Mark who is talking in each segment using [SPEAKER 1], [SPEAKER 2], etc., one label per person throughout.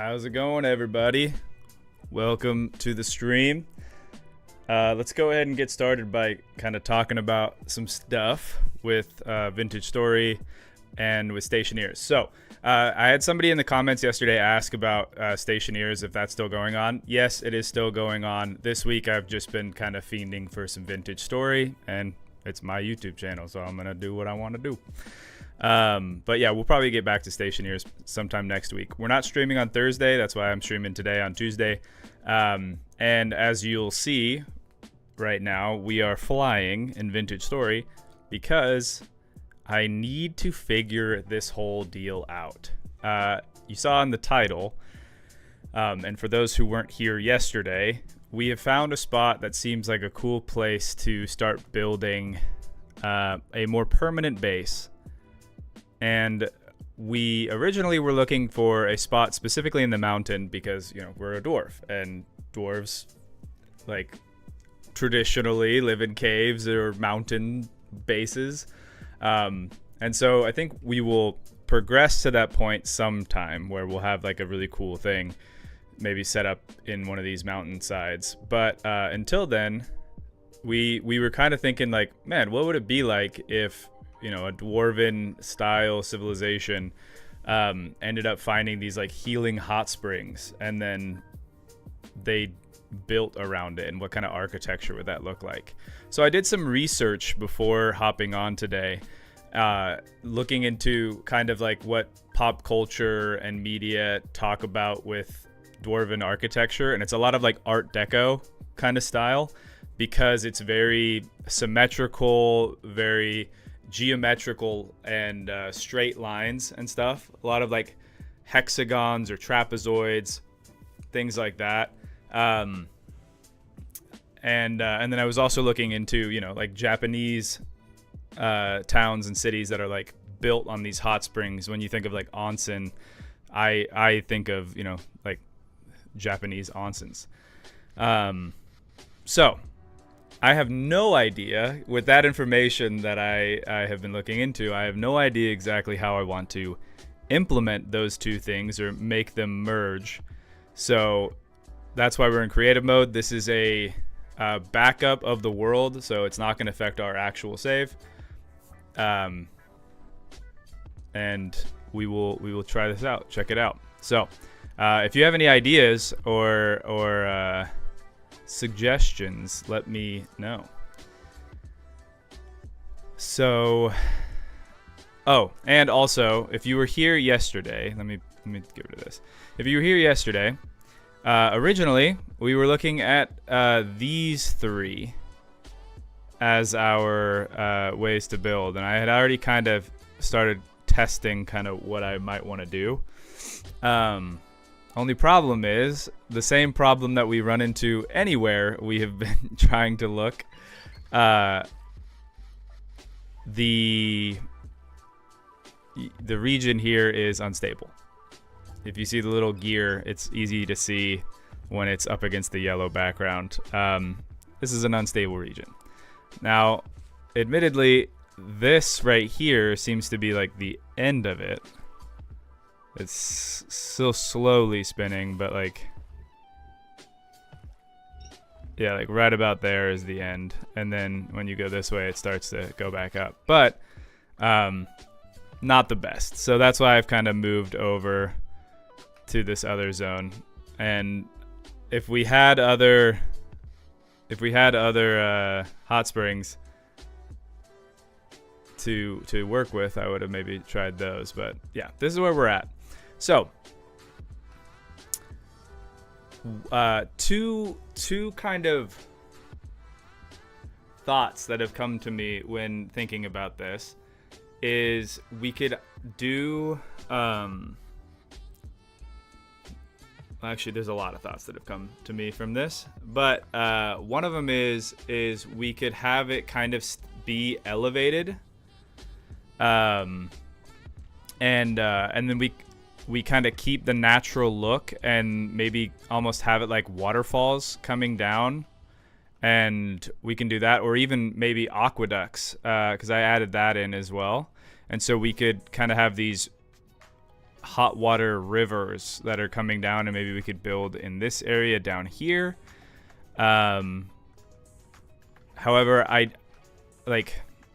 [SPEAKER 1] How's it going, everybody? Welcome to the stream. Let's go ahead and get started by kind of talking about some stuff with Vintage Story and with Stationeers. So I had somebody in the comments yesterday ask about Stationeers, if that's still going on. Yes, it is still going on. This week I've just been kind of fiending for some Vintage Story, and it's my YouTube channel, so I'm going to do what I want to do. But yeah, we'll probably get back to Stationeers sometime next week. We're not streaming on Thursday. That's why I'm streaming today on Tuesday. And as you'll see right now, we are flying in Vintage Story because I need to figure this whole deal out. You saw in the title, and for those who weren't here yesterday, we have found a spot that seems like a cool place to start building a more permanent base. And we originally were looking for a spot specifically in the mountain because, you know, we're a dwarf, and dwarves, like, traditionally live in caves or mountain bases. And so I think we will progress to that point sometime where we'll have, like, a really cool thing maybe set up in one of these mountain sides. But until then, we were kind of thinking, like, man, what would it be like if, you know, a dwarven style civilization ended up finding these like healing hot springs, and then they built around it, and what kind of architecture would that look like? So I did some research before hopping on today, looking into kind of like what pop culture and media talk about with dwarven architecture, and it's a lot of like Art Deco kind of style because it's very symmetrical, very geometrical, and straight lines and stuff. A lot of like hexagons or trapezoids, things like that. And then I was also looking into, you know, like Japanese towns and cities that are like built on these hot springs. When you think of like Onsen, I think of, you know, like Japanese onsens. So I have no idea, with that information that I have been looking into, I have no idea exactly how I want to implement those two things or make them merge. So that's why we're in creative mode. This is a backup of the world, so it's not going to affect our actual save. And we will try this out, check it out. So if you have any ideas or suggestions, let me know. So, and also, if you were here yesterday, let me get rid of this. If you were here yesterday, originally we were looking at these three as our ways to build, and I had already kind of started testing kind of what I might want to do. Only problem is the same problem that we run into anywhere we have been trying to look. The region here is unstable. If you see the little gear, it's easy to see when it's up against the yellow background. This is an unstable region. Now, admittedly, this right here seems to be like the end of it. It's still slowly spinning, but like, yeah, like right about there is the end. And then when you go this way, it starts to go back up, but not the best. So that's why I've kind of moved over to this other zone. And if we had other hot springs to work with, I would have maybe tried those. But yeah, this is where we're at. So, two kind of thoughts that have come to me when thinking about this is we could do, actually there's a lot of thoughts that have come to me from this, but one of them is we could have it kind of be elevated, and then we kind of keep the natural look and maybe almost have it like waterfalls coming down, and we can do that, or even maybe aqueducts, because I added that in as well. And so we could kind of have these hot water rivers that are coming down, and maybe we could build in this area down here. However,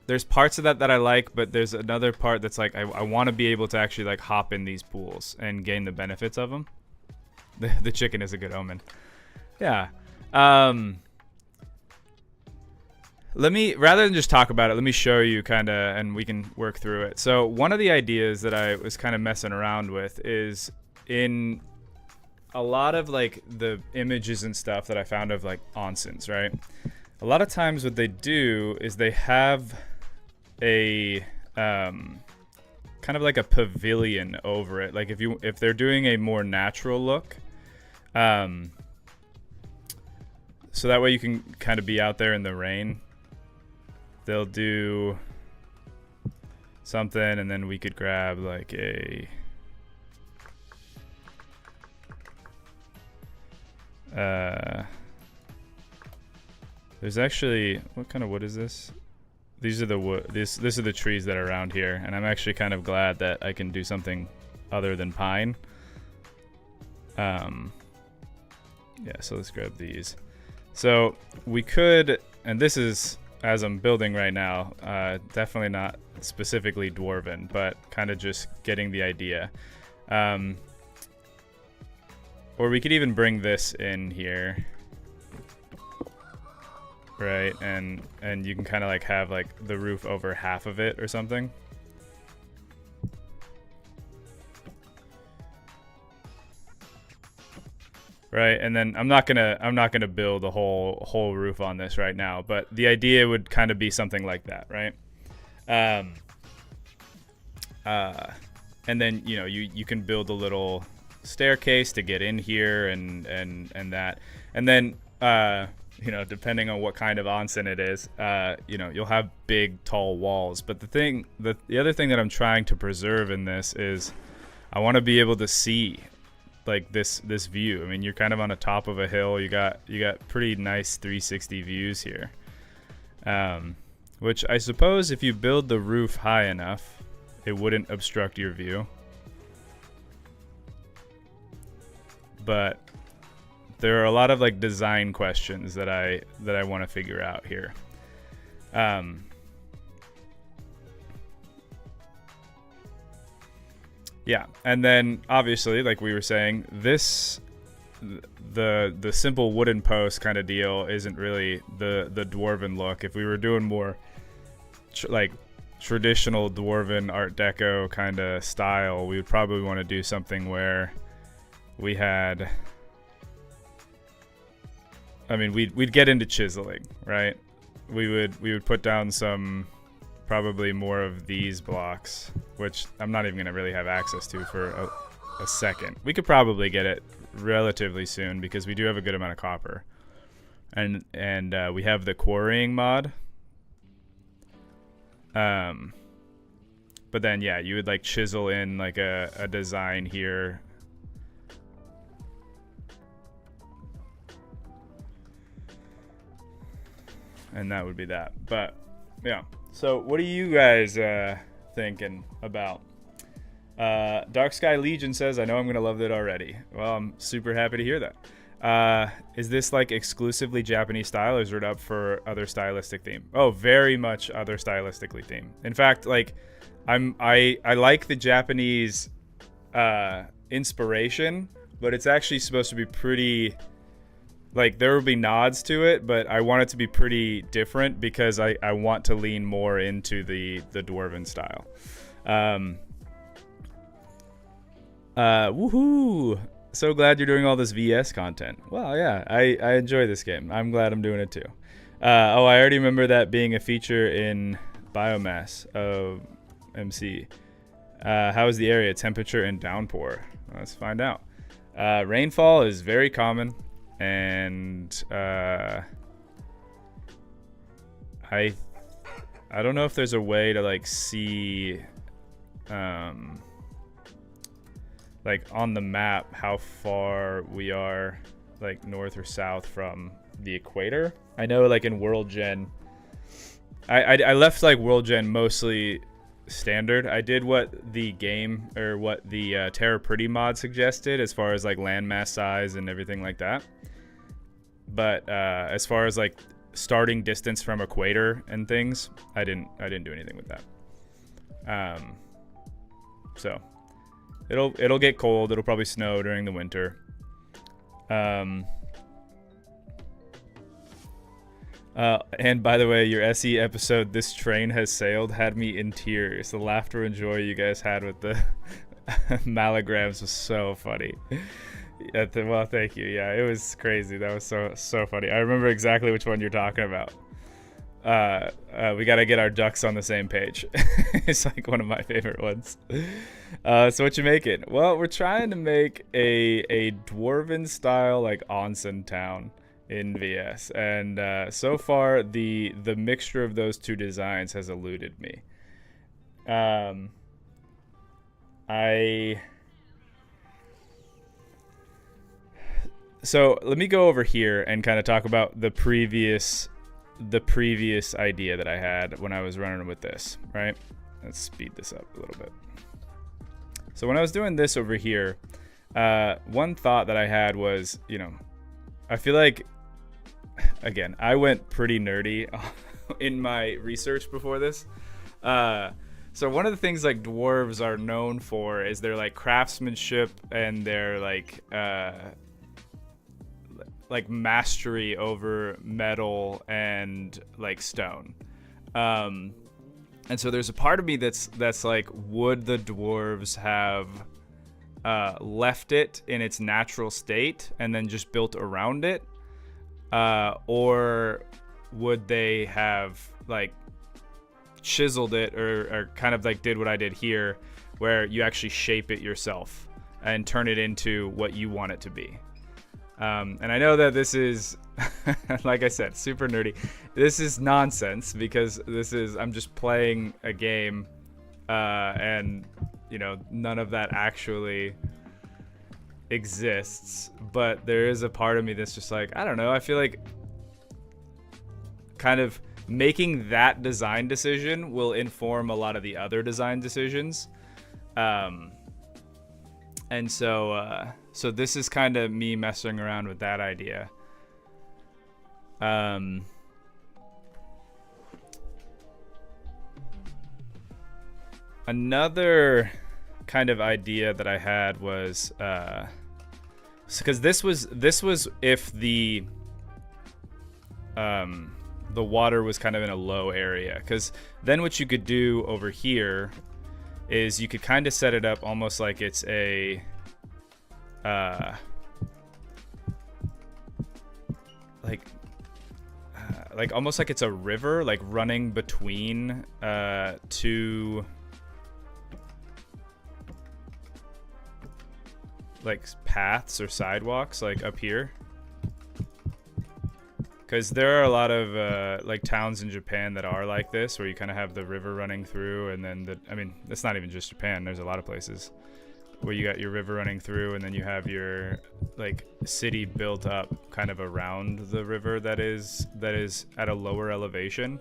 [SPEAKER 1] there's parts of that I like, but there's another part that's like I want to be able to actually like hop in these pools and gain the benefits of them. The chicken is a good omen. Yeah. Rather than just talk about it, let me show you kind of, and we can work through it. So one of the ideas that I was kind of messing around with is in a lot of like the images and stuff that I found of like onsens, right? A lot of times what they do is they have a kind of like a pavilion over it. Like if they're doing a more natural look, so that way you can kind of be out there in the rain. They'll do something, and then we could grab like a there's actually, what kind of wood is this? These are the wood. This are the trees that are around here, and I'm actually kind of glad that I can do something other than pine. Yeah, so let's grab these. So we could, and this is as I'm building right now, definitely not specifically Dwarven, but kind of just getting the idea. Or we could even bring this in here. Right, and you can kind of like have like the roof over half of it or something. Right, and then I'm not gonna build a whole roof on this right now, but the idea would kind of be something like that, right? And then you can build a little staircase to get in here and that, and then depending on what kind of onsen it is, you'll have big tall walls. But the other thing that I'm trying to preserve in this is I want to be able to see like this view. I mean, you're kind of on the top of a hill. You got pretty nice 360 views here, which I suppose if you build the roof high enough, it wouldn't obstruct your view. But there are a lot of like design questions that I want to figure out here. Yeah, and then obviously, like we were saying, the simple wooden post kind of deal isn't really the Dwarven look. If we were doing more like traditional Dwarven Art Deco kind of style, we would probably want to do something where we had, I mean, we'd get into chiseling, right? We would put down some, probably more of these blocks, which I'm not even gonna really have access to for a second. We could probably get it relatively soon because we do have a good amount of copper, and we have the quarrying mod. But then yeah, you would like chisel in like a design here. And that would be that. But yeah, so what are you guys thinking about? Dark Sky Legion says, I know I'm gonna love it already. Well, I'm super happy to hear that. Is this like exclusively Japanese style, or is it up for other stylistic theme? Oh, very much other stylistically theme. In fact, like I like the Japanese inspiration, but it's actually supposed to be pretty, like there will be nods to it, but I want it to be pretty different because I want to lean more into the Dwarven style. Woohoo! So glad you're doing all this VS content. Well, yeah, I enjoy this game. I'm glad I'm doing it too. Oh, I already remember that being a feature in Biomass of MC. How is the area? Temperature and downpour. Let's find out. Rainfall is very common. And I don't know if there's a way to like see like on the map how far we are like north or south from the equator. I know like in World Gen I left like World Gen mostly standard. I did what the game or what the Terra Pretty mod suggested as far as like landmass size and everything like that. But as far as like starting distance from equator and things, I didn't do anything with that. So it'll get cold. It'll probably snow during the winter. And by the way, your SE episode, "This Train Has Sailed," had me in tears. The laughter and joy you guys had with the malograms was so funny. Well, thank you. Yeah, it was crazy. That was so funny. I remember exactly which one you're talking about. We got to get our ducks on the same page. It's like one of my favorite ones. So what you making? Well, we're trying to make a Dwarven style like Onsen town in VS, and so far the mixture of those two designs has eluded me. So let me go over here and kind of talk about the previous idea that I had when I was running with this, right? Let's speed this up a little bit. So when I was doing this over here, one thought that I had was, I feel like, again, I went pretty nerdy in my research before this. So one of the things like dwarves are known for is their like craftsmanship and their like mastery over metal and like stone. And so there's a part of me that's like, would the dwarves have left it in its natural state and then just built around it? Or would they have like chiseled it or kind of like did what I did here, where you actually shape it yourself and turn it into what you want it to be? And I know that this is, like I said, super nerdy. This is nonsense because I'm just playing a game, and none of that actually exists. But there is a part of me that's just like, I don't know, I feel like kind of making that design decision will inform a lot of the other design decisions. And so this is kind of me messing around with that idea. Another kind of idea that I had was, because this was if the water was kind of in a low area, because then what you could do over here is you could kind of set it up almost like it's a like almost like it's a river, like running between two like paths or sidewalks, like up here. Because there are a lot of like towns in Japan that are like this, where you kind of have the river running through, and then it's not even just Japan. There's a lot of places where you got your river running through, and then you have your like city built up kind of around the river that is at a lower elevation.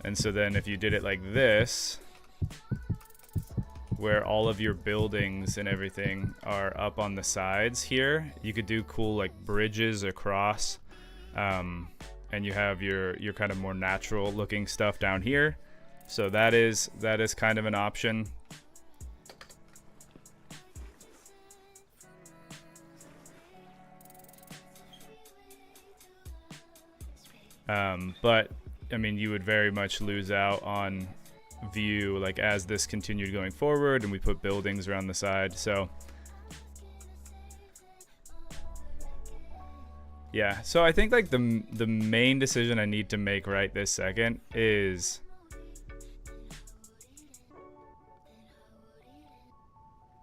[SPEAKER 1] And so then if you did it like this, where all of your buildings and everything are up on the sides here, you could do cool like bridges across, and you have your kind of more natural looking stuff down here. So that is kind of an option. But I mean, you would very much lose out on view like as this continued going forward and we put buildings around the side. So yeah, so I think like the main decision I need to make right this second is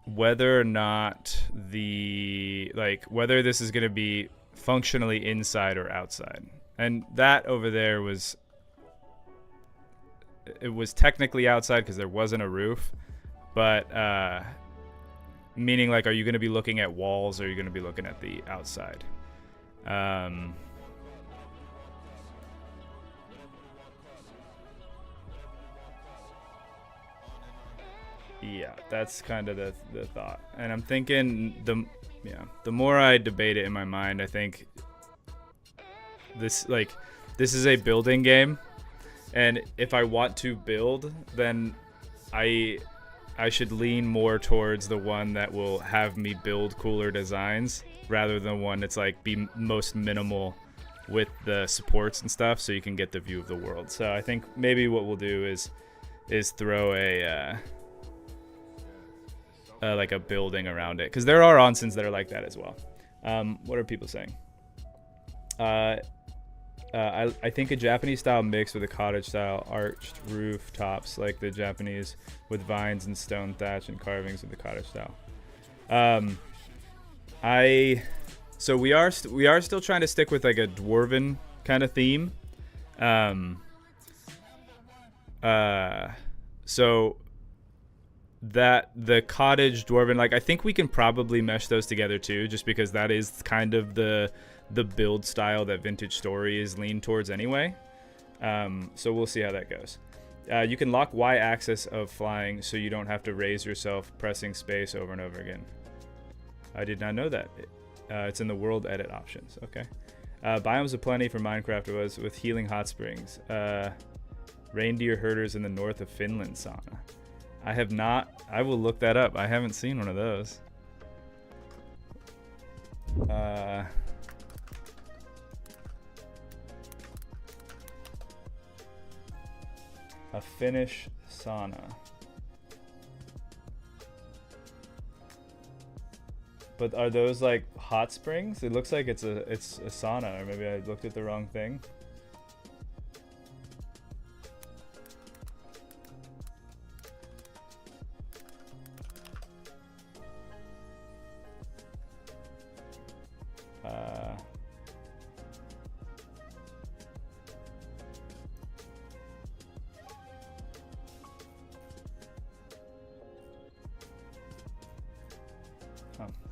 [SPEAKER 1] whether or not whether this is going to be functionally inside or outside. And that over there was technically outside because there wasn't a roof, but meaning like, are you going to be looking at walls or are you going to be looking at the outside? Yeah, that's kind of the thought. And I'm thinking the more I debate it in my mind, I think this is a building game, and if I want to build, then I should lean more towards the one that will have me build cooler designs rather than one that's like be most minimal with the supports and stuff, so you can get the view of the world. So I think maybe what we'll do is throw a like a building around it, because there are onsens that are like that as well. What are people saying? I think a Japanese style mix with a cottage style arched roof tops, like the Japanese, with vines and stone thatch and carvings with the cottage style. So we are still trying to stick with like a dwarven kind of theme. So that the cottage dwarven, like I think we can probably mesh those together too, just because that is kind of the build style that Vintage Story is leaned towards anyway. So we'll see how that goes. You can lock Y axis of flying so you don't have to raise yourself pressing space over and over again. I did not know that. It's in the world edit options. Okay. Biomes of plenty for Minecraft was with healing hot springs. Reindeer herders in the north of Finland sauna. I have not. I will look that up. I haven't seen one of those. A Finnish sauna. But are those like hot springs? It looks like it's a sauna, or maybe I looked at the wrong thing.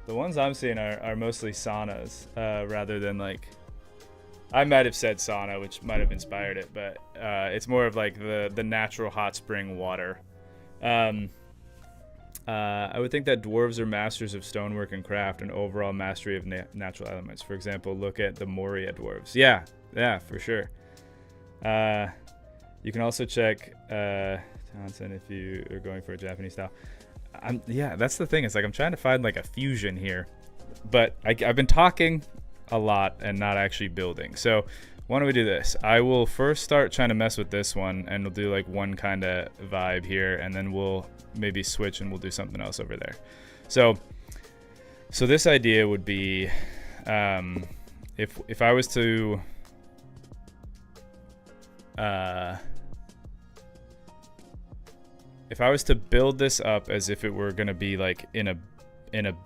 [SPEAKER 1] The ones I'm seeing are mostly saunas, rather than like, I might have said sauna, which might have inspired it, but it's more of like the natural hot spring water. I would think that dwarves are masters of stonework and craft and overall mastery of natural elements. For example, look at the Moria dwarves. Yeah, for sure. You can also check Onsen if you are going for a Japanese style. Yeah, that's the thing. It's like I'm trying to find like a fusion here, but I've been talking a lot and not actually building. So why don't we do this? I will first start trying to mess with this one, and we'll do like one kind of vibe here, and then we'll maybe switch and we'll do something else over there. So this idea would be, if I was to if I was to build this up as if it were going to be like in a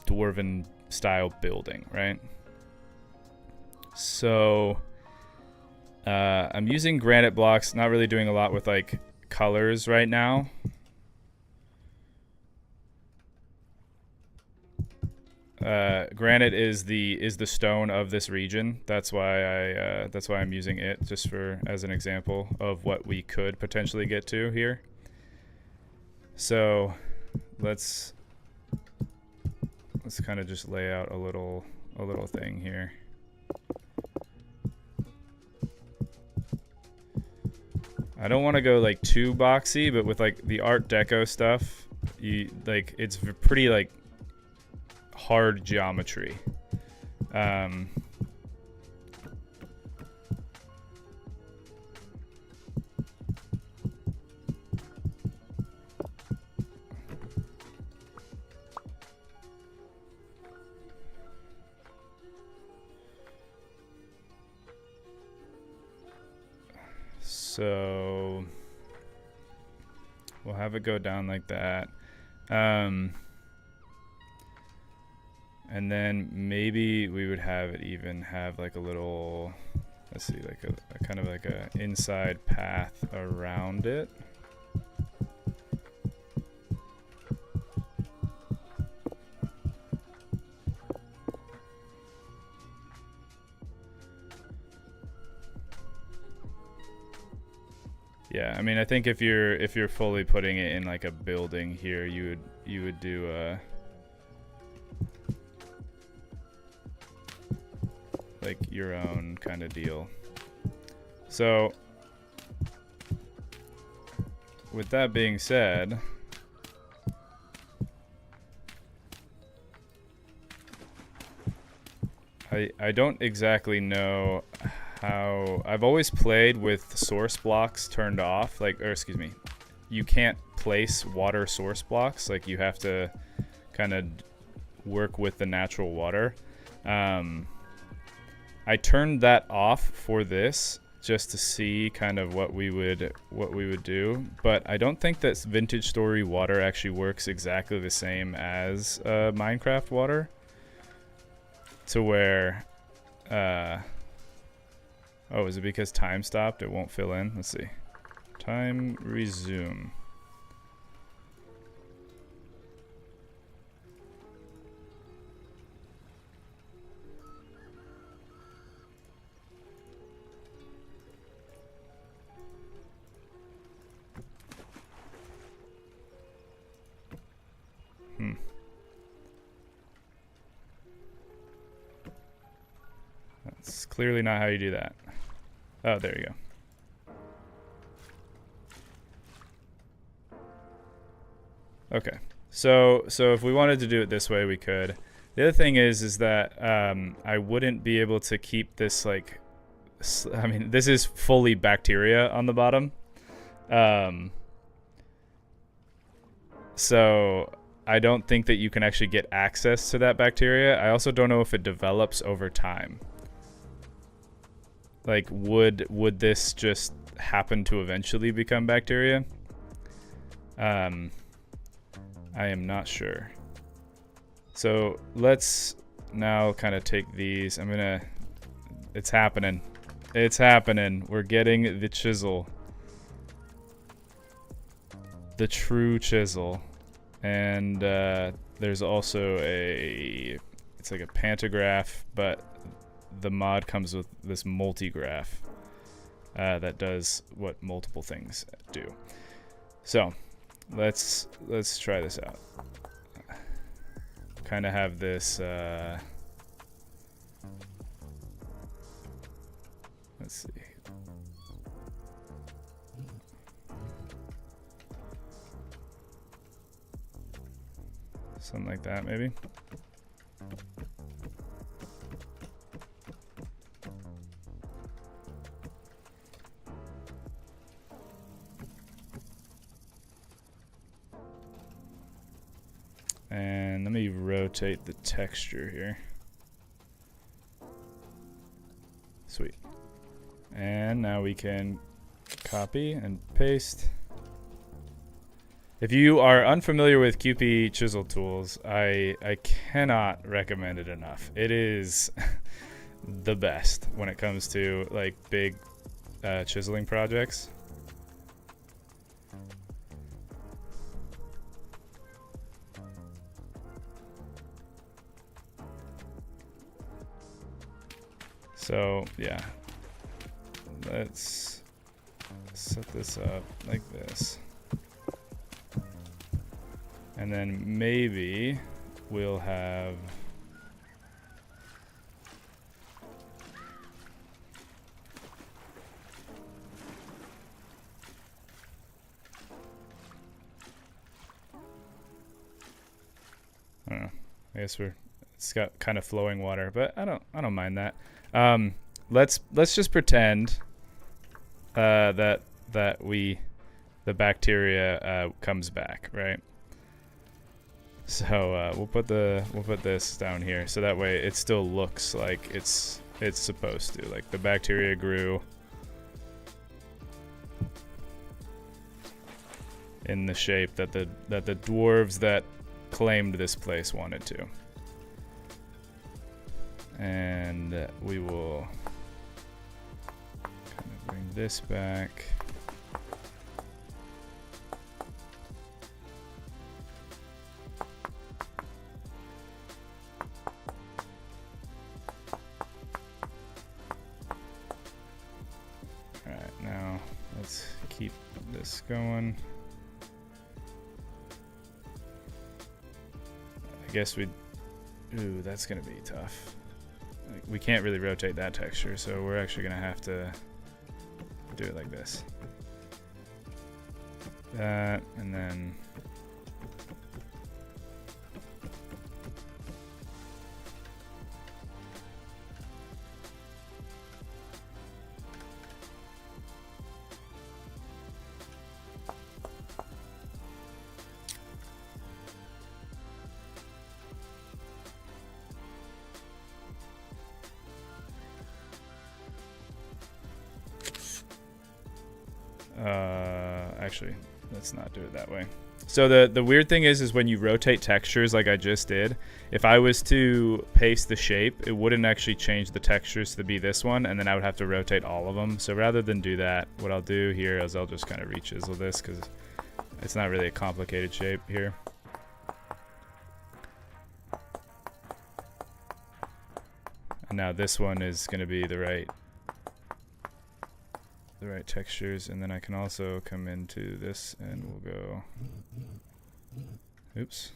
[SPEAKER 1] dwarven style building, right? So I'm using granite blocks, not really doing a lot with like colors right now. Granite is the stone of this region. That's why I'm using it, just as an example of what we could potentially get to here. So let's kind of just lay out a little thing here. I don't want to go like too boxy, but with like the Art Deco stuff, it's pretty like hard geometry. So we'll have it go down like that. And then maybe we would have it even have like a little, let's see, like a kind of like a inside path around it. Yeah, I mean, I think if you're fully putting it in like a building here, you would do like your own kind of deal. So with that being said, I don't exactly know how. I've always played with source blocks turned off, like, or excuse me, you can't place water source blocks, like you have to kind of work with the natural water. I turned that off for this just to see kind of what we would do, but I don't think that Vintage Story water actually works exactly the same as Minecraft water, to where oh, is it because time stopped? It won't fill in. Let's see. Time resume. That's clearly not how you do that. Oh, there you go. Okay. So if we wanted to do it this way, we could. The other thing is that I wouldn't be able to keep this, like, I mean, this is fully bacteria on the bottom. So I don't think that you can actually get access to that bacteria. I also don't know if it develops over time. Like, would this just happen to eventually become bacteria? I am not sure. So let's now kind of take these. It's happening. It's happening. We're getting the chisel. The true chisel. And there's also it's like a pantograph, but the mod comes with this multigraph that does what multiple things do. So let's try this out. Kind of have this let's see. Something like that, maybe. And let me rotate the texture here. Sweet. And now we can copy and paste. If you are unfamiliar with QP chisel tools, I cannot recommend it enough. It is the best when it comes to like big chiseling projects. So yeah, let's set this up like this. And then maybe we'll have I don't know. I guess it's got kind of flowing water, but I don't mind that. Let's just pretend that the bacteria comes back, right? So we'll put this down here, so that way it still looks like it's supposed to. Like the bacteria grew in the shape that the dwarves that claimed this place wanted to. And we will kind of bring this back. Alright, now let's keep this going. I guess we'd... Ooh, that's going to be tough. Like, we can't really rotate that texture, so we're actually going to have to do it like this. That, and then... Actually, let's not do it that way. So the weird thing is when you rotate textures like I just did, if I was to paste the shape, it wouldn't actually change the textures to be this one, and then I would have to rotate all of them. So rather than do that, what I'll do here is I'll just kind of re-chisel this because it's not really a complicated shape here. And now this one is going to be the right textures, and then I can also come into this and we'll go, oops,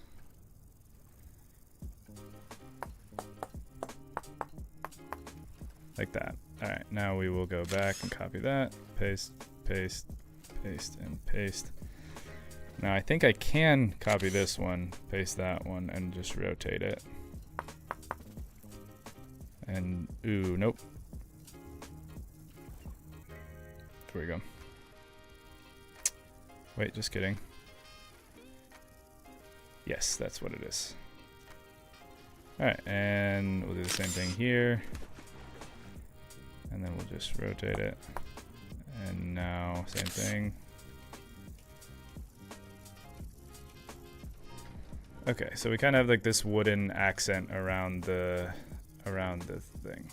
[SPEAKER 1] like that. All right, now we will go back and copy that, paste, paste, paste, and paste. Now I think I can copy this one, paste that one, and just rotate it. And ooh, nope. There we go. Wait, just kidding. Yes, that's what it is. Alright, and we'll do the same thing here. And then we'll just rotate it. And now, same thing. Okay, so we kind of have like this wooden accent around the thing.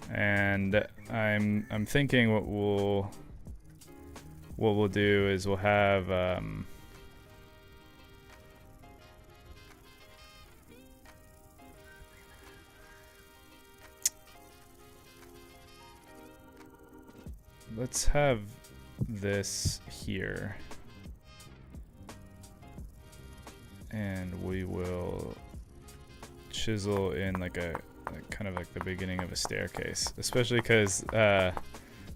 [SPEAKER 1] And I'm thinking what we'll do is we'll have let's have this here, and we will chisel in like kind of like the beginning of a staircase, especially because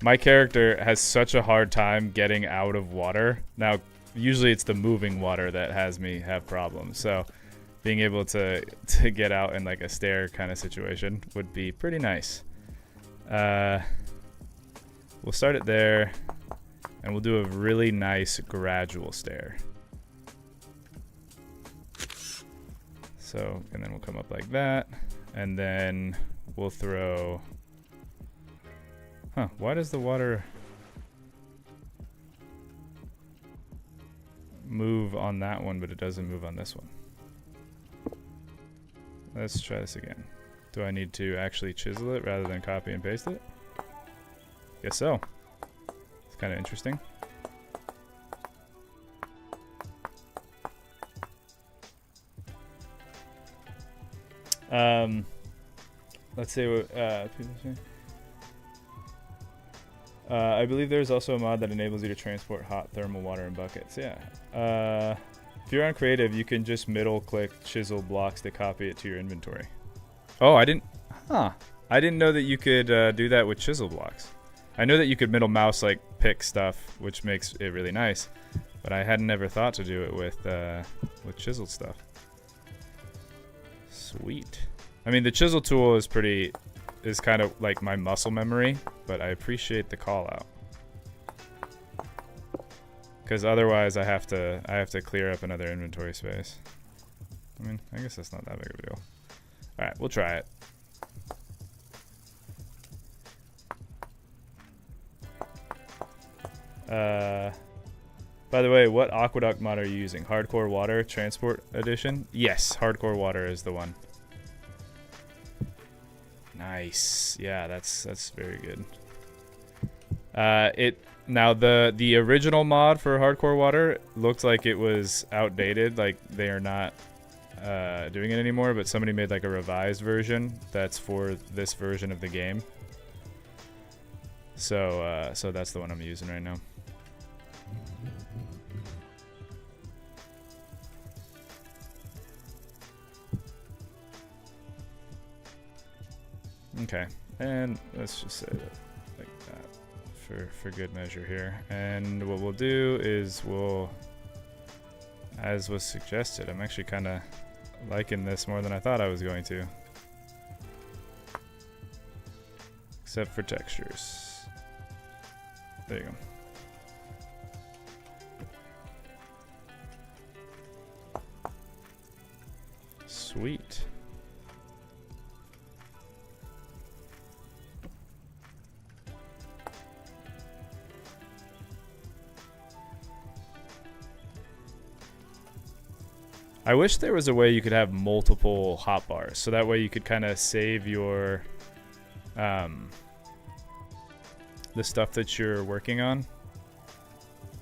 [SPEAKER 1] my character has such a hard time getting out of water. Now, usually it's the moving water that has me have problems, so being able to get out in like a stair kind of situation would be pretty nice. We'll start it there, and we'll do a really nice gradual stair. So, and then we'll come up like that, and then we'll throw... Huh, why does the water move on that one, but it doesn't move on this one? Let's try this again. Do I need to actually chisel it rather than copy and paste it? Guess so. It's kind of interesting. Let's see what people say. I believe there's also a mod that enables you to transport hot thermal water in buckets. Yeah. If you're on creative, you can just middle click chisel blocks to copy it to your inventory. Oh, I didn't know that you could do that with chisel blocks. I know that you could middle mouse like pick stuff, which makes it really nice, but I hadn't ever thought to do it with chiseled stuff. Sweet. I mean, the chisel tool is kind of like my muscle memory, but I appreciate the call out, because otherwise I have to clear up another inventory space. I mean, I guess that's not that big of a deal. All right, we'll try it. By the way, what aqueduct mod are you using? Hardcore Water Transport Edition? Yes, Hardcore Water is the one. Nice. Yeah, that's very good. Now the original mod for hardcore water looked like it was outdated. Like they are not doing it anymore. But somebody made like a revised version that's for this version of the game. So so that's the one I'm using right now. Okay, and let's just say that like that for good measure here. And what we'll do is we'll, as was suggested, I'm actually kind of liking this more than I thought I was going to. Except for textures. There you go. Sweet. I wish there was a way you could have multiple hotbars, so that way you could kind of save your the stuff that you're working on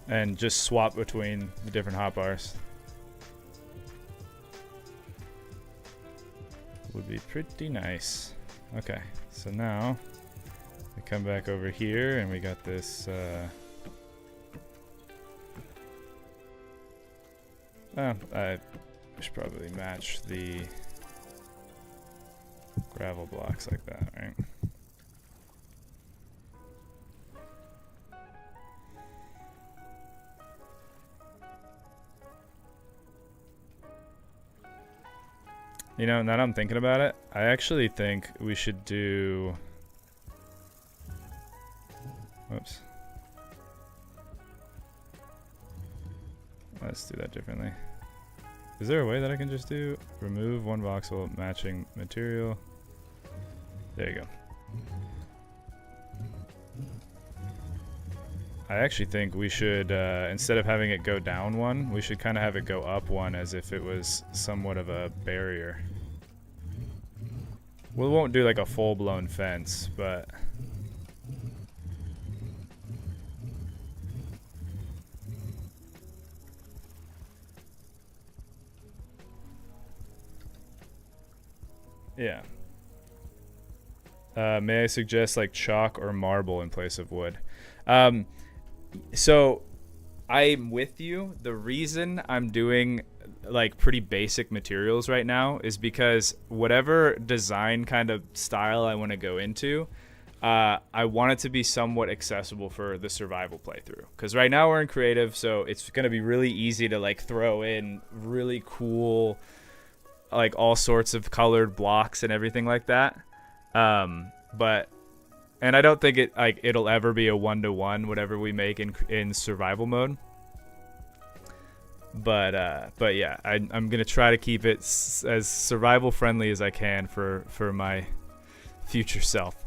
[SPEAKER 1] and just swap between the different hotbars. Would be pretty nice. Okay, so now we come back over here and we got this I should probably match the gravel blocks like that, right? You know, now that I'm thinking about it, I actually think we should do... Whoops. Let's do that differently. Is there a way that I can just do remove one voxel matching material? There you go. I actually think we should, instead of having it go down one, we should kind of have it go up one as if it was somewhat of a barrier. We won't do like a full-blown fence, but... yeah. May I suggest like chalk or marble in place of wood? So I'm with you. The reason I'm doing like pretty basic materials right now is because whatever design kind of style I want to go into, I want it to be somewhat accessible for the survival playthrough. Because right now we're in creative, so it's going to be really easy to like throw in really cool, like all sorts of colored blocks and everything like that. And I don't think it'll ever be a 1-to-1 whatever we make in survival mode. But yeah, I'm gonna try to keep it as survival friendly as I can for my future self.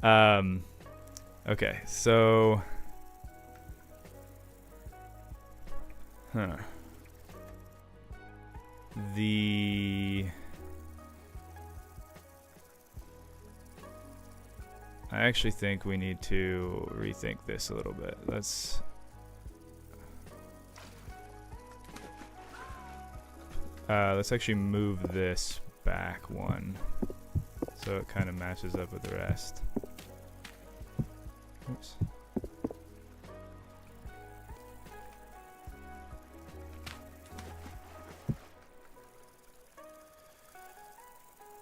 [SPEAKER 1] Okay, so I actually think we need to rethink this a little bit. Let's actually move this back one so it kind of matches up with the rest. Oops.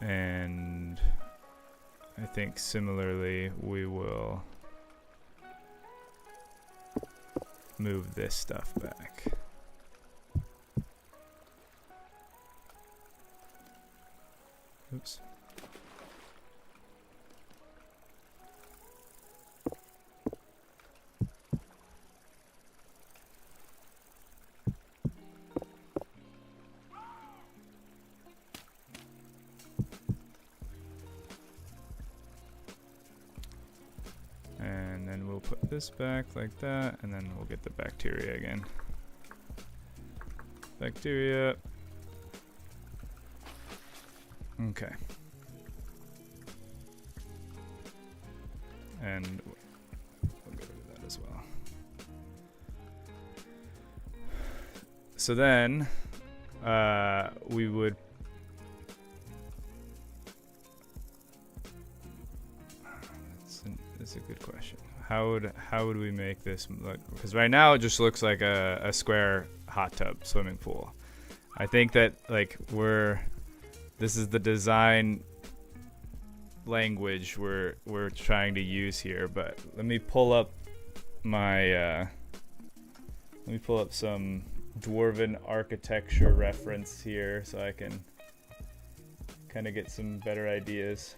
[SPEAKER 1] And I think similarly we will move this stuff back. Oops. And then we'll put this back like that, and then we'll get the bacteria again. Bacteria. Okay. And we'll go as well. So then we would that's a good question. How would we make this look? Because right now it just looks like a square hot tub swimming pool. I think that like this is the design language we're trying to use here. But let me pull up some Dwarven architecture reference here so I can kind of get some better ideas.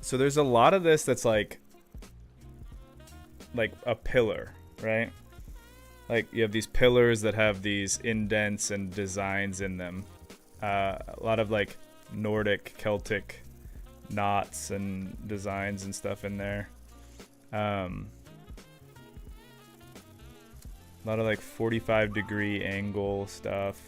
[SPEAKER 1] So there's a lot of this that's like a pillar, right? Like you have these pillars that have these indents and designs in them. A lot of like Nordic, Celtic knots and designs and stuff in there. A lot of like 45-degree angle stuff.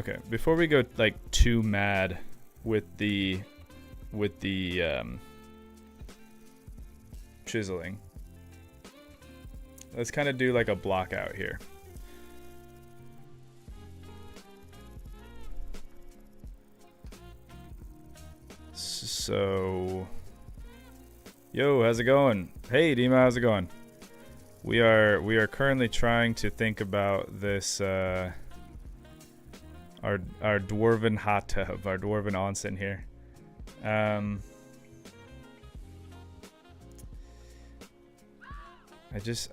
[SPEAKER 1] Okay, before we go like too mad with the chiseling, let's kind of do like a block out here. So, yo, how's it going? Hey, Dima, how's it going? We are currently trying to think about this our Dwarven hot tub, our Dwarven Onsen here. I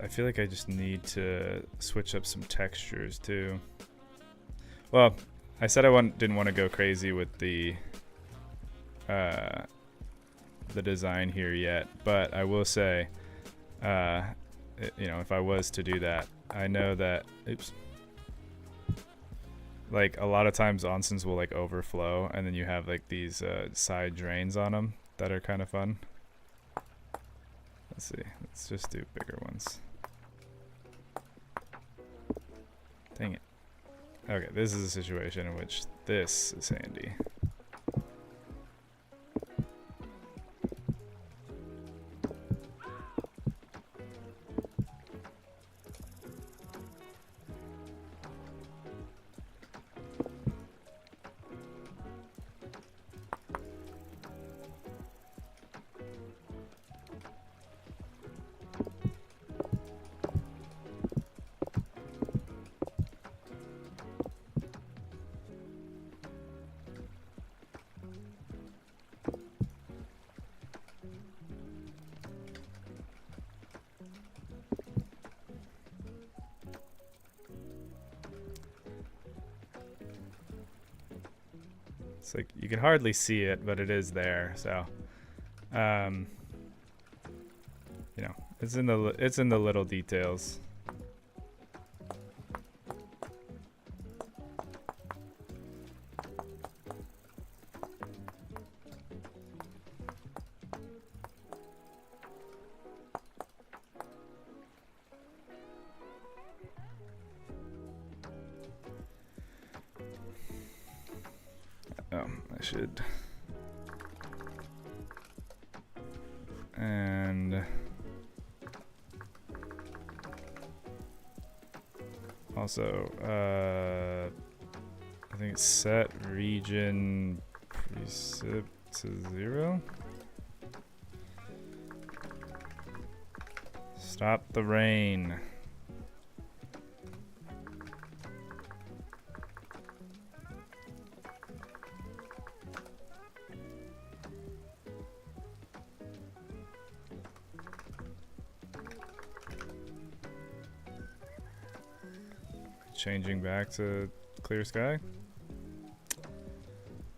[SPEAKER 1] feel like I just need to switch up some textures too. Well, I said I didn't want to go crazy with the design here yet, but I will say, if I was to do that, I know that, like a lot of times onsens will like overflow, and then you have like these side drains on them that are kind of fun. Let's see. Let's just do bigger ones. Dang it. Okay, this is a situation in which this is handy. It's like you can hardly see it, but it is there. So, it's in the little details. I should. And also, I think it's set region preset to 0. Stop the rain. Changing back to clear sky.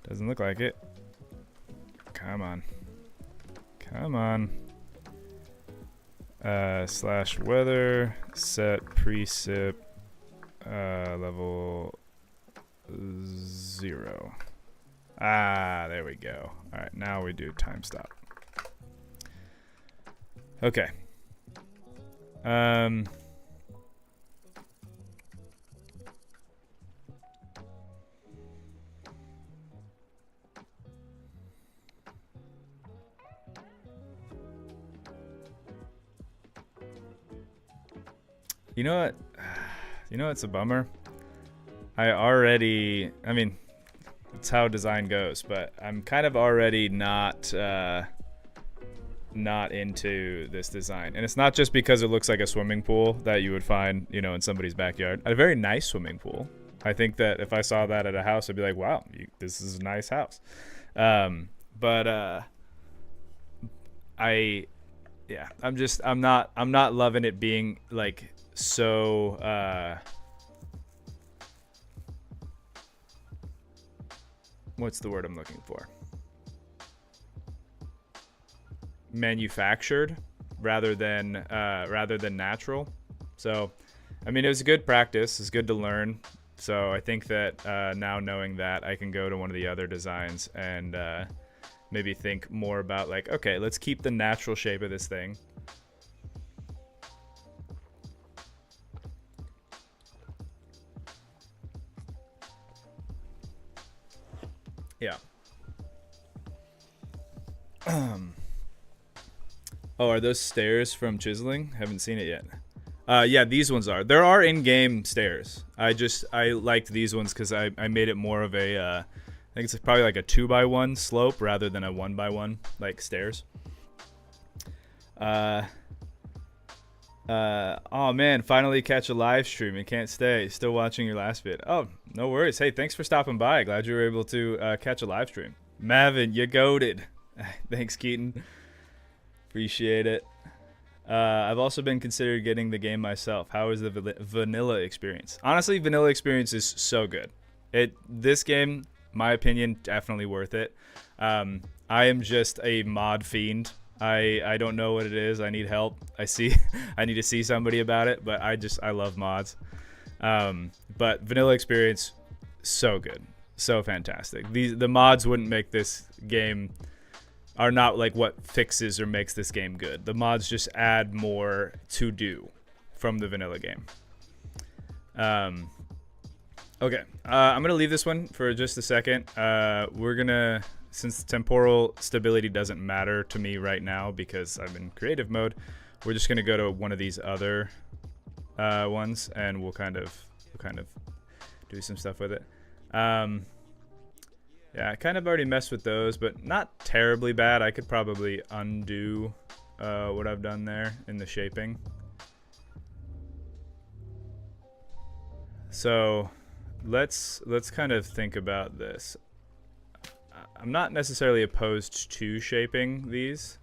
[SPEAKER 1] Doesn't look like it. Come on. Come on. /weather set precip level 0. Ah, there we go. All right, now we do time stop. Okay. You know what? You know what's a bummer? I mean, it's how design goes, but I'm kind of already not into this design. And it's not just because it looks like a swimming pool that you would find, you know, in somebody's backyard. A very nice swimming pool. I think that if I saw that at a house, I'd be like, wow, this is a nice house. I'm not loving it being like so what's the word I'm looking for? Manufactured rather than natural. So, I mean, it was a good practice. It's good to learn. So I think that now knowing that, I can go to one of the other designs and maybe think more about like, okay, let's keep the natural shape of this thing. Yeah. Oh, are those stairs from Chiseling? Haven't seen it yet. Yeah, these ones are. There are in-game stairs. I liked these ones because I made it more of a, I think it's probably like a 2x1 slope rather than a 1x1 like stairs. Oh man, finally catch a live stream and can't stay. Still watching your last vid. Oh, no worries. Hey, thanks for stopping by. Glad you were able to catch a live stream. Mavin, you goated. Thanks, Keaton. Appreciate it. I've also been considering getting the game myself. How is the vanilla experience? Honestly, vanilla experience is so good. This game, my opinion, definitely worth it. I am just a mod fiend. I don't know what it is. I need help. I need to see somebody about it, but I love mods. But vanilla experience, so good. So fantastic. The mods wouldn't make this game, are not like what fixes or makes this game good. The mods just add more to do from the vanilla game. Okay, I'm gonna leave this one for just a second. We're gonna, since temporal stability doesn't matter to me right now because I'm in creative mode, we're just gonna go to one of these other ones and we'll kind of do some stuff with it. Yeah, I kind of already messed with those, but not terribly bad. I could probably undo what I've done there in the shaping. So let's kind of think about this. I'm not necessarily opposed to shaping these,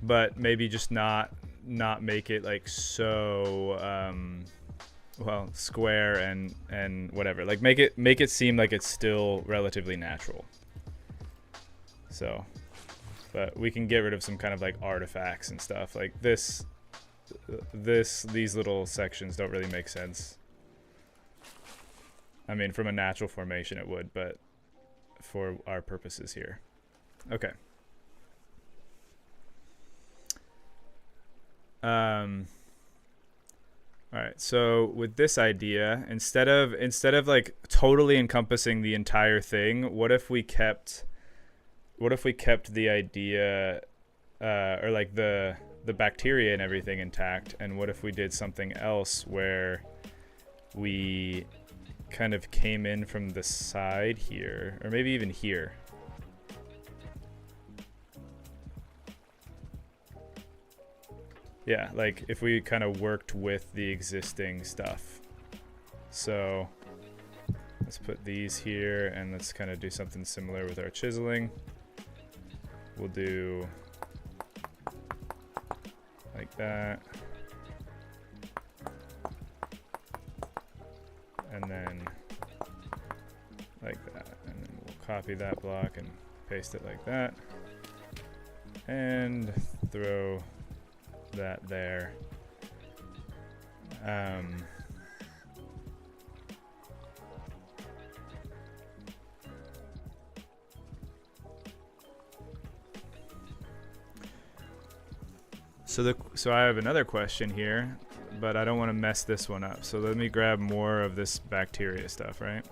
[SPEAKER 1] but maybe just not make it like so well, square and whatever. Like make it seem like it's still relatively natural. So, but we can get rid of some kind of like artifacts and stuff. Like these little sections don't really make sense. I mean, from a natural formation it would, but for our purposes here. Okay. All right, so with this idea, instead of like totally encompassing the entire thing, what if we kept the idea or like the bacteria and everything intact, and what if we did something else where we kind of came in from the side here, or maybe even here. Yeah, like if we kind of worked with the existing stuff. So let's put these here and let's kind of do something similar with our chiseling. We'll do like that. And then like that. And then we'll copy that block and paste it like that. And throw that there. So I have another question here, but I don't want to mess this one up. So let me grab more of this bacteria stuff, right?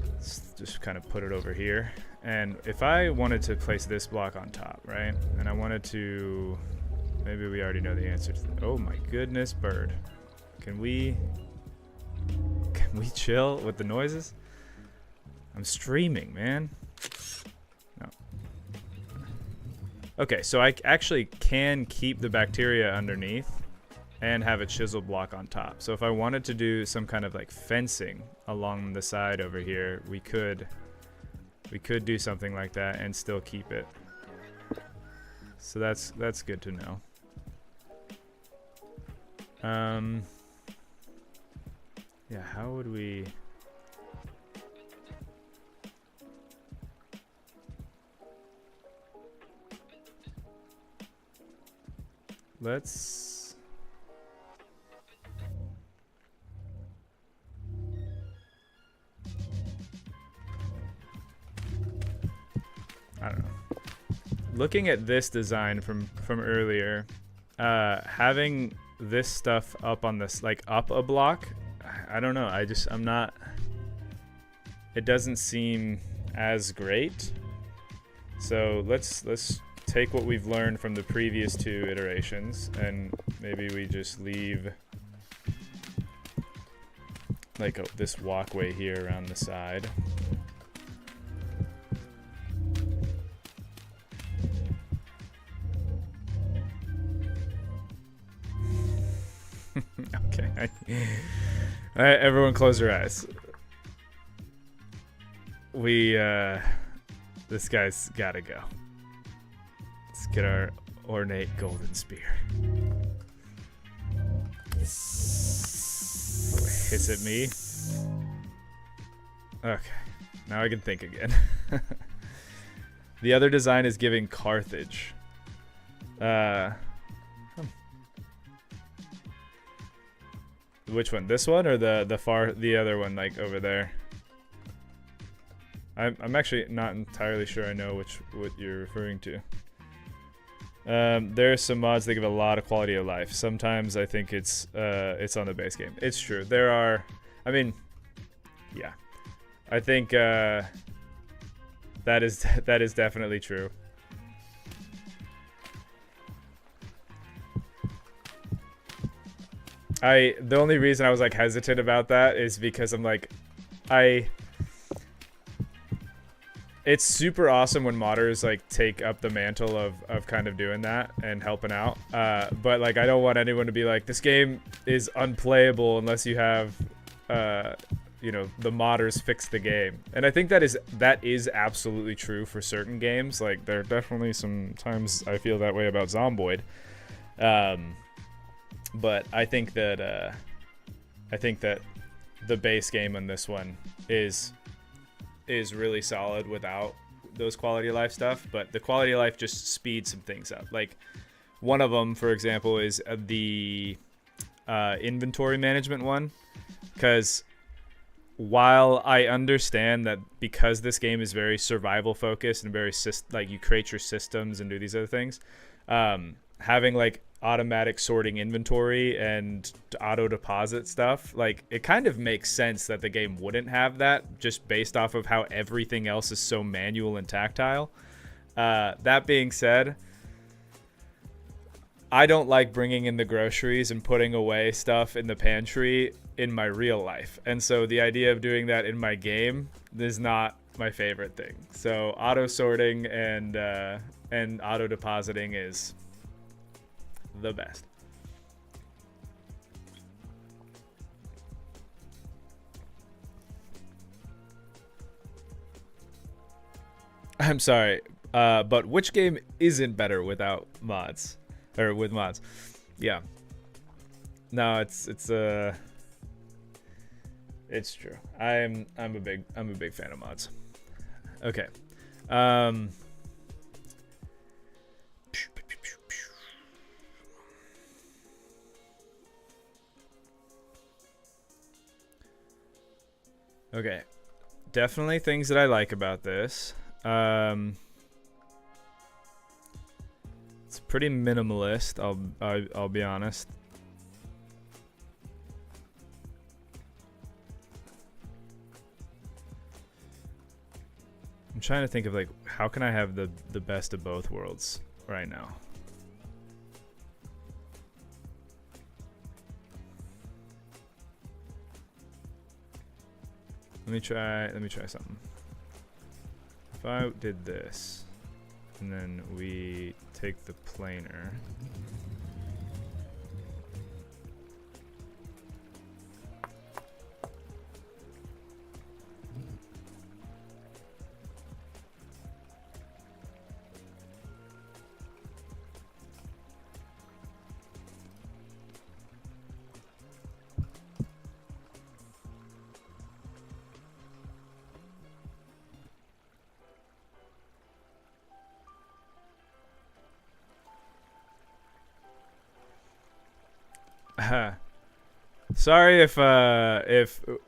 [SPEAKER 1] Let's just kind of put it over here. And if I wanted to place this block on top, right? And I wanted to, maybe we already know the answer to that. Oh my goodness, bird. Can we chill with the noises? I'm streaming, man. No. Okay, so I actually can keep the bacteria underneath and have a chisel block on top. So if I wanted to do some kind of like fencing along the side over here, we could do something like that and still keep it. So that's good to know. Yeah, how would we... Let's... I don't know. Looking at this design from earlier, having this stuff up on this, like up a block, I don't know. I'm not, it doesn't seem as great. So let's take what we've learned from the previous two iterations and maybe we just leave like this walkway here around the side. Okay. All right, everyone close your eyes. This guy's gotta go. Let's get our ornate golden spear. Hiss at me. Okay, now I can think again. The other design is giving Carthage. Which one? This one or the other one, like over there? I'm actually not entirely sure I know what you're referring to. There are some mods that give a lot of quality of life. Sometimes I think it's on the base game. It's true. There are, I mean, yeah. I think that is definitely true. The only reason I was like hesitant about that is because I'm like, it's super awesome when modders like take up the mantle of kind of doing that and helping out. But like, I don't want anyone to be like, this game is unplayable unless you have, you know, the modders fix the game. And I think that is absolutely true for certain games. Like there are definitely some times I feel that way about Zomboid. But I think that the base game on this one is really solid without those quality of life stuff. But the quality of life just speeds some things up. Like one of them, for example, is the inventory management one. Because while I understand that because this game is very survival focused and very like you create your systems and do these other things, having like automatic sorting inventory and auto deposit stuff, like it kind of makes sense that the game wouldn't have that just based off of how everything else is so manual and tactile. That being said, I don't like bringing in the groceries and putting away stuff in the pantry in my real life, and so the idea of doing that in my game is not my favorite thing. So auto sorting and auto depositing is the best. I'm sorry, but which game isn't better without mods or with mods? Yeah. No, it's true. I'm a big fan of mods. Okay. Okay, definitely things that I like about this. It's pretty minimalist. I'll be honest. I'm trying to think of like how can I have the best of both worlds right now. Let me try something. If I did this and then we take the planer. Sorry if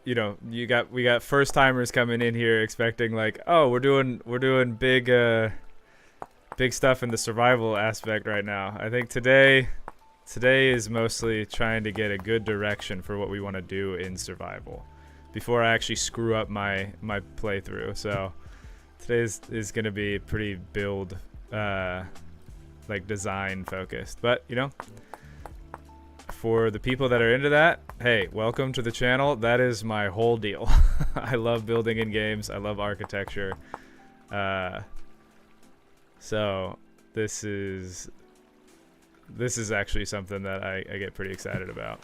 [SPEAKER 1] you know we got first timers coming in here expecting like, oh, we're doing big stuff in the survival aspect right now. I think today is mostly trying to get a good direction for what we want to do in survival before I actually screw up my playthrough. So today is going to be pretty build like design focused, but you know, for the people that are into that, hey, welcome to the channel. That is my whole deal. I love building in games. I love architecture. So this is actually something that I get pretty excited about.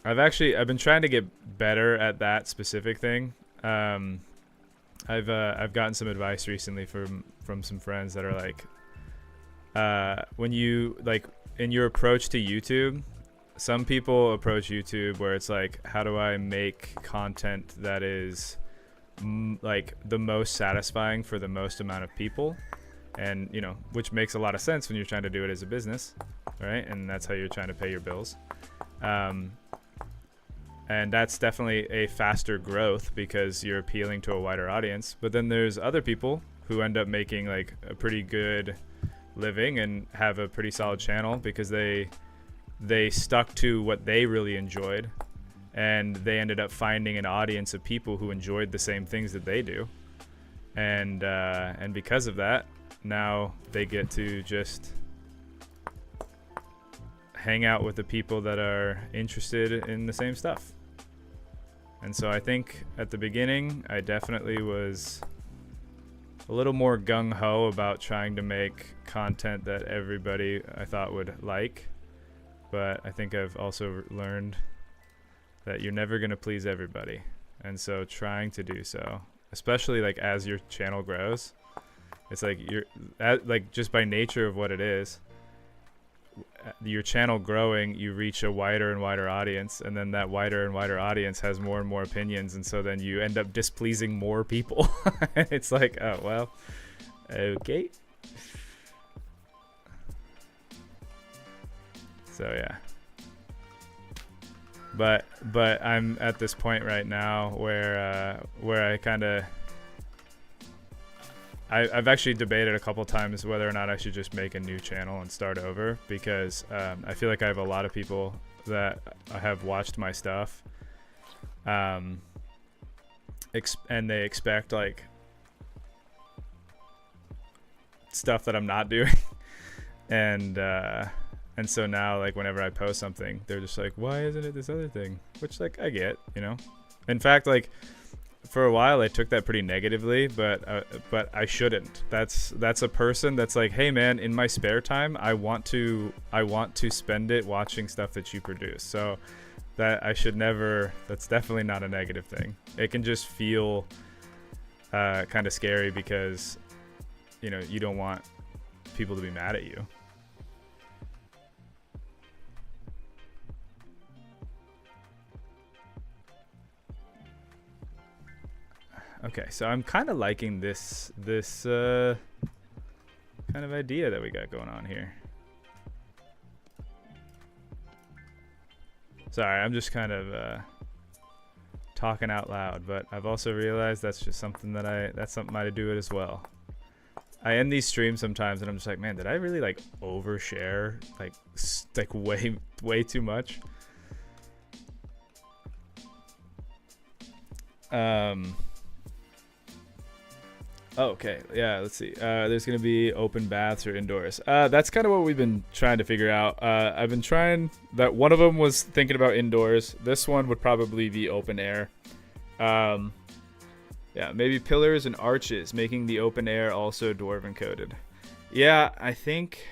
[SPEAKER 1] I've been trying to get better at that specific thing. I've gotten some advice recently from some friends that are like, when you like in your approach to YouTube, some people approach YouTube where it's like, how do I make content that is like the most satisfying for the most amount of people, and you know, which makes a lot of sense when you're trying to do it as a business, right? And that's how you're trying to pay your bills. And that's definitely a faster growth because you're appealing to a wider audience. But then there's other people who end up making like a pretty good living and have a pretty solid channel because they stuck to what they really enjoyed, and they ended up finding an audience of people who enjoyed the same things that they do. And because of that, now they get to just hang out with the people that are interested in the same stuff. And so I think at the beginning, I definitely was a little more gung-ho about trying to make content that everybody I thought would like. But I think I've also learned that you're never going to please everybody. And so trying to do so, especially like as your channel grows, it's like like just by nature of what it is, your channel growing, you reach a wider and wider audience, and then that wider and wider audience has more and more opinions, and so then you end up displeasing more people. It's like, oh well, okay. So yeah, but I'm at this point right now where I kind of I've actually debated a couple times whether or not I should just make a new channel and start over, because I feel like I have a lot of people that have watched my stuff, and they expect like stuff that I'm not doing, and so now like whenever I post something, they're just like, why isn't it this other thing? Which like I get, you know. In fact, like, for a while I took that pretty negatively, but I shouldn't. That's a person that's like, hey man, in my spare time I want to spend it watching stuff that you produce. So that I should never, that's definitely not a negative thing. It can just feel kind of scary because, you know, you don't want people to be mad at you. Okay, so I'm kind of liking this kind of idea that we got going on here. Sorry, I'm just kind of talking out loud, but I've also realized that's just something that's something I do it as well. I end these streams sometimes and I'm just like, man, did I really like overshare like way too much? Okay, yeah, let's see. There's gonna be open baths or indoors. That's kind of what we've been trying to figure out. I've been trying that. One of them was thinking about indoors. This one would probably be open air. Yeah, maybe pillars and arches, making the open air also Dwarven coded. Yeah, I think.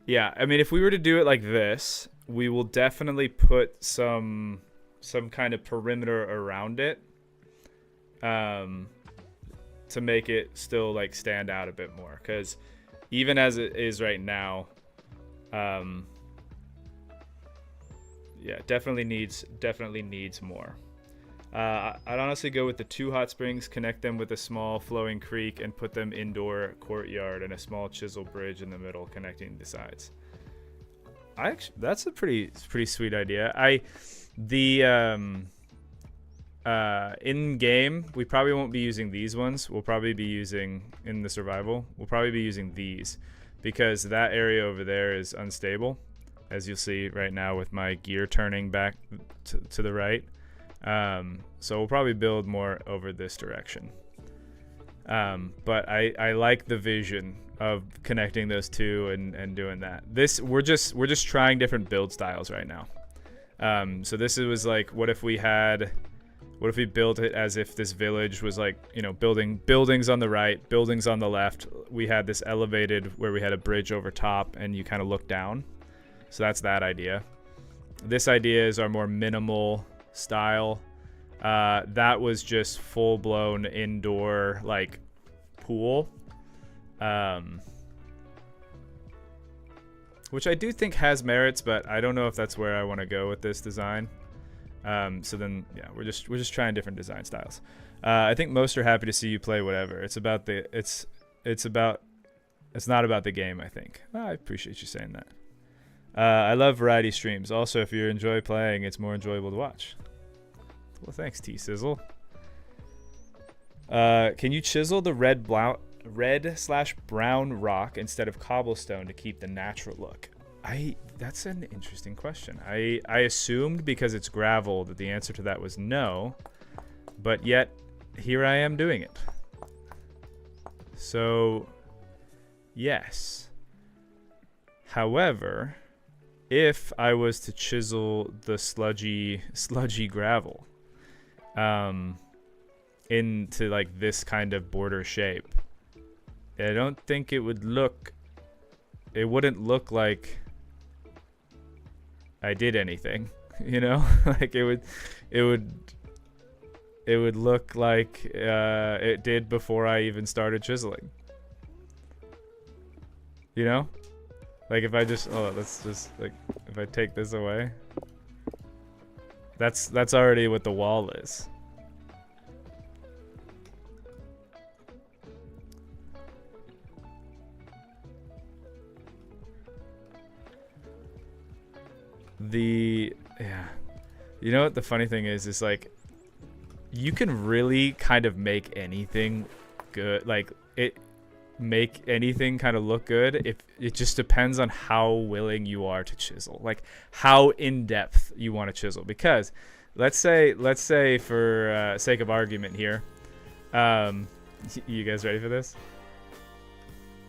[SPEAKER 1] Yeah, I mean, if we were to do it like this, we will definitely put some kind of perimeter around it. To make it still like stand out a bit more, because even as it is right now, yeah, definitely needs more. I'd honestly go with the 2 hot springs, connect them with a small flowing creek, and put them indoor courtyard and a small chisel bridge in the middle connecting the sides. That's a pretty sweet idea. In game, we probably won't be using these ones. We'll probably be using, in the survival, we'll probably be using these, because that area over there is unstable, as you'll see right now with my gear turning back to the right. So we'll probably build more over this direction. But I like the vision of connecting those two and doing that. We're just trying different build styles right now. So this was like, what if we built it as if this village was like, you know, buildings on the right, buildings on the left. We had this elevated where we had a bridge over top and you kind of look down. So that's that idea. This idea is our more minimal style. That was just full-blown indoor like pool. Which I do think has merits, but I don't know if that's where I want to go with this design. So then, yeah, we're just trying different design styles. I think most are happy to see you play whatever. It's not about the game, I think. I appreciate you saying that. I love variety streams. Also, if you enjoy playing, it's more enjoyable to watch. Well, thanks, T-Sizzle. Can you chisel the red/brown rock instead of cobblestone to keep the natural look? That's an interesting question. I assumed because it's gravel that the answer to that was no, but yet here I am doing it. So, yes. However, if I was to chisel the sludgy gravel into like this kind of border shape, I don't think it wouldn't look like I did anything, you know. Like it would look like it did before I even started chiseling, you know. Like if I just if I take this away, that's already what the wall is. You know what the funny thing is like you can really kind of make anything good, like make anything kind of look good if it just depends on how willing you are to chisel, like how in depth you want to chisel. Because let's say for sake of argument here, you guys ready for this?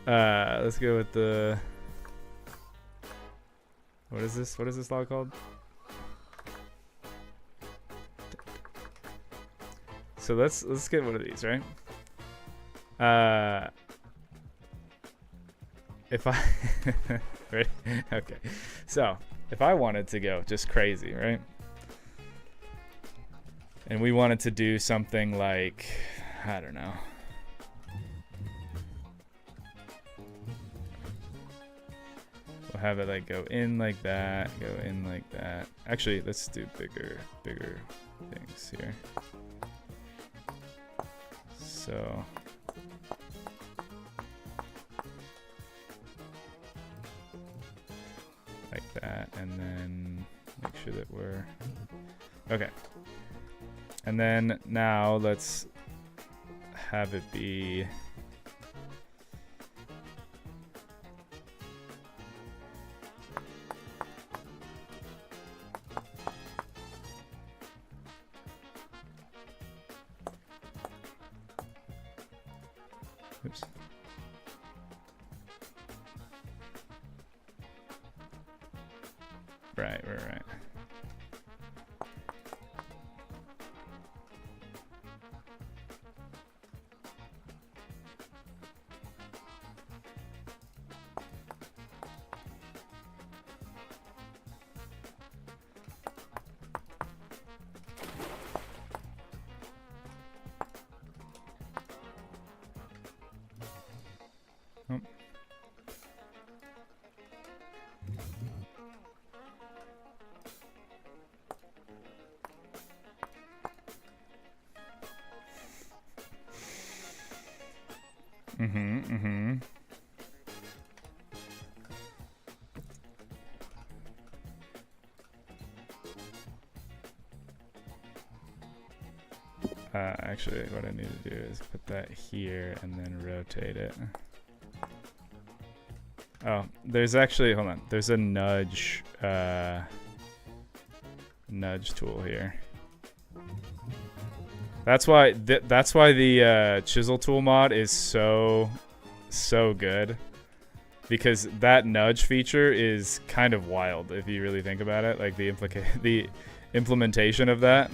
[SPEAKER 1] Let's go with the what is this log called? So let's get one of these, right? If I ready? Okay. So if I wanted to go just crazy, right? And we wanted to do something like, I don't know. We'll have it like go in like that, go in like that. Actually, let's do bigger things here. So like that, and then make sure that we're okay. And then now let's have it be oops. Right. Oh. Actually, what I need to do is put that here and then rotate it. Oh, there's actually, hold on. There's a nudge tool here. That's why the chisel tool mod is so good, because that nudge feature is kind of wild if you really think about it. Like the implementation of that.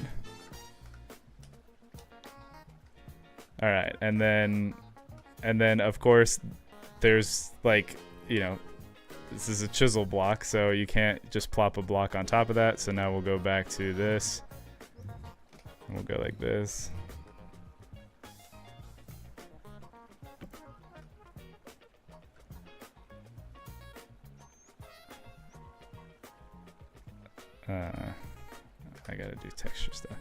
[SPEAKER 1] All right, and then of course there's like, you know, this is a chisel block, so you can't just plop a block on top of that. So now we'll go back to this. And we'll go like this. I gotta do texture stuff.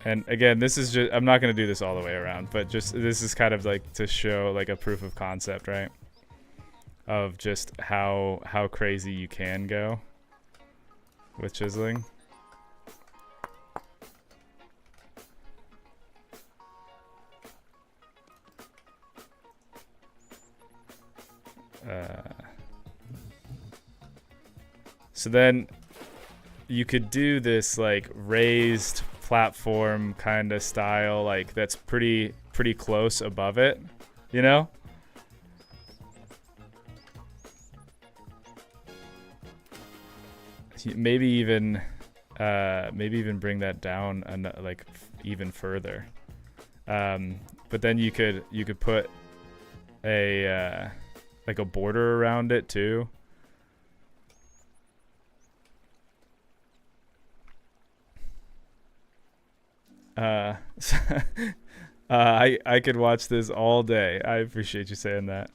[SPEAKER 1] And again, this is just, I'm not going to do this all the way around, but just, this is kind of like to show like a proof of concept, right? Of just how crazy you can go with chiseling. So then you could do this like raised platform kind of style, like that's pretty close above it, you know? Maybe even bring that down like even further. But then you could put a like a border around it too. I could watch this all day. I appreciate you saying that.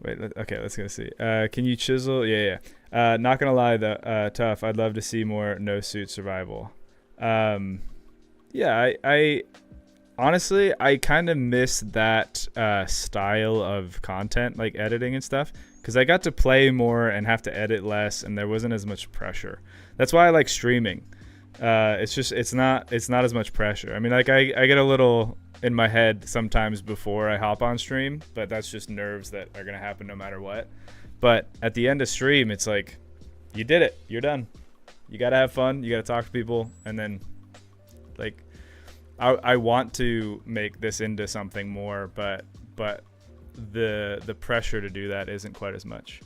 [SPEAKER 1] Wait, okay, let's go see. Can you chisel? Yeah. Not gonna lie though, tough. I'd love to see more no suit survival. Yeah, I honestly, I kind of miss that style of content, like editing and stuff, because I got to play more and have to edit less, and there wasn't as much pressure. That's why I like streaming. It's not as much pressure. I mean, like I get a little in my head sometimes before I hop on stream, but that's just nerves that are gonna happen no matter what. But at the end of stream, it's like, you did it, you're done. You gotta have fun, you gotta talk to people, and then like I want to make this into something more, but the pressure to do that isn't quite as much.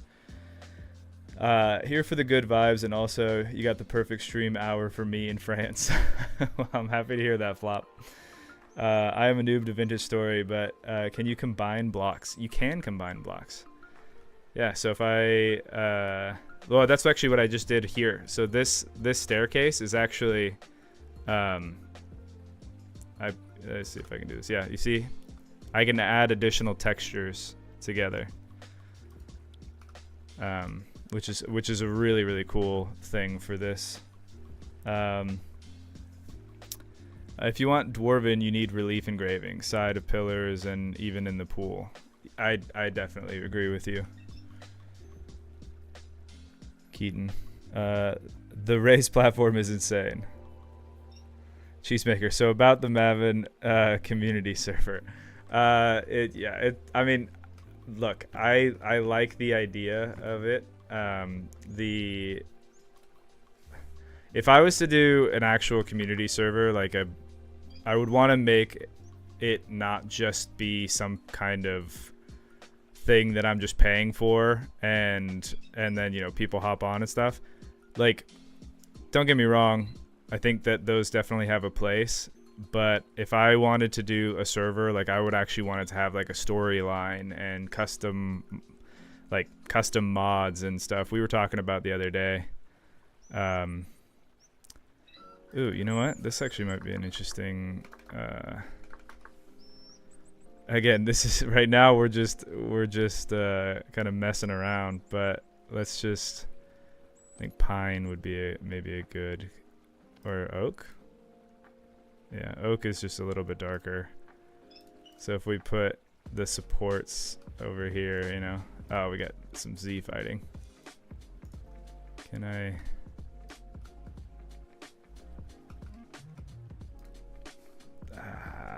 [SPEAKER 1] Here for the good vibes, and also you got the perfect stream hour for me in France. Well, I'm happy to hear that, Flop. I am a noob to Vintage Story, but can you combine blocks? You can combine blocks. Yeah, so if I well, that's actually what I just did here. So this staircase is actually let's see if I can do this. Yeah, you see, I can add additional textures together, which is a really cool thing for this. All If you want Dwarven, you need relief engraving, side of pillars, and even in the pool. I definitely agree with you, Keaton. The race platform is insane. Cheesemaker. So about the Maven community server, I mean, look, I like the idea of it. If I was to do an actual community server, I would want to make it not just be some kind of thing that I'm just paying for and then, you know, people hop on and stuff. Like, don't get me wrong, I think that those definitely have a place, but if I wanted to do a server, like, I would actually want it to have like a storyline and custom mods and stuff. We were talking about the other day. Ooh, you know what? This actually might be an interesting. Again, this is right now. We're just kind of messing around, but let's just. I think pine would be maybe a good, or oak. Yeah, oak is just a little bit darker. So if we put the supports over here, you know. Oh, we got some Z fighting. Can I?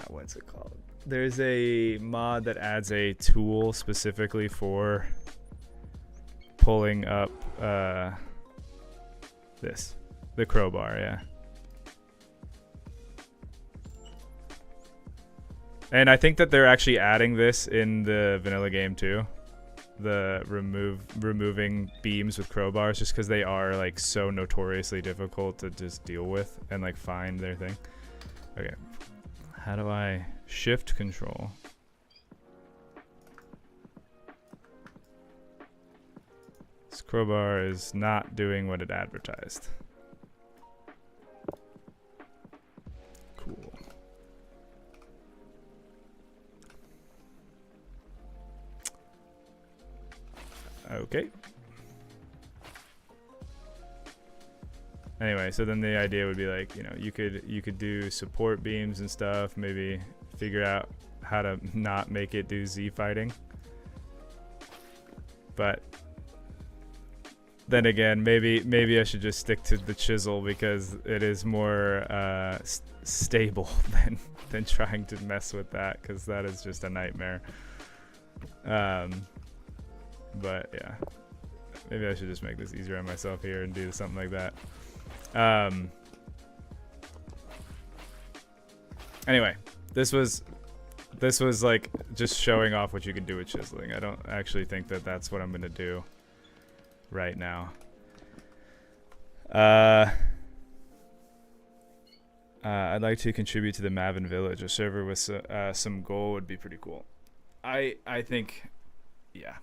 [SPEAKER 1] What's it called? There's a mod that adds a tool specifically for pulling up the crowbar, yeah. And I think that they're actually adding this in the vanilla game too. The removing beams with crowbars, just because they are like so notoriously difficult to just deal with and like find their thing. Okay. How do I shift control? This crowbar is not doing what it advertised. Cool. Okay. Anyway, so then the idea would be like, you know, you could do support beams and stuff, maybe figure out how to not make it do Z fighting. But then again, maybe I should just stick to the chisel because it is more stable than trying to mess with that, because that is just a nightmare. But yeah, maybe I should just make this easier on myself here and do something like that. Anyway, this was like just showing off what you can do with chiseling. I don't actually think that that's what I'm gonna do right now. I'd like to contribute to the Maven village. A server with some goal would be pretty cool. I think, yeah,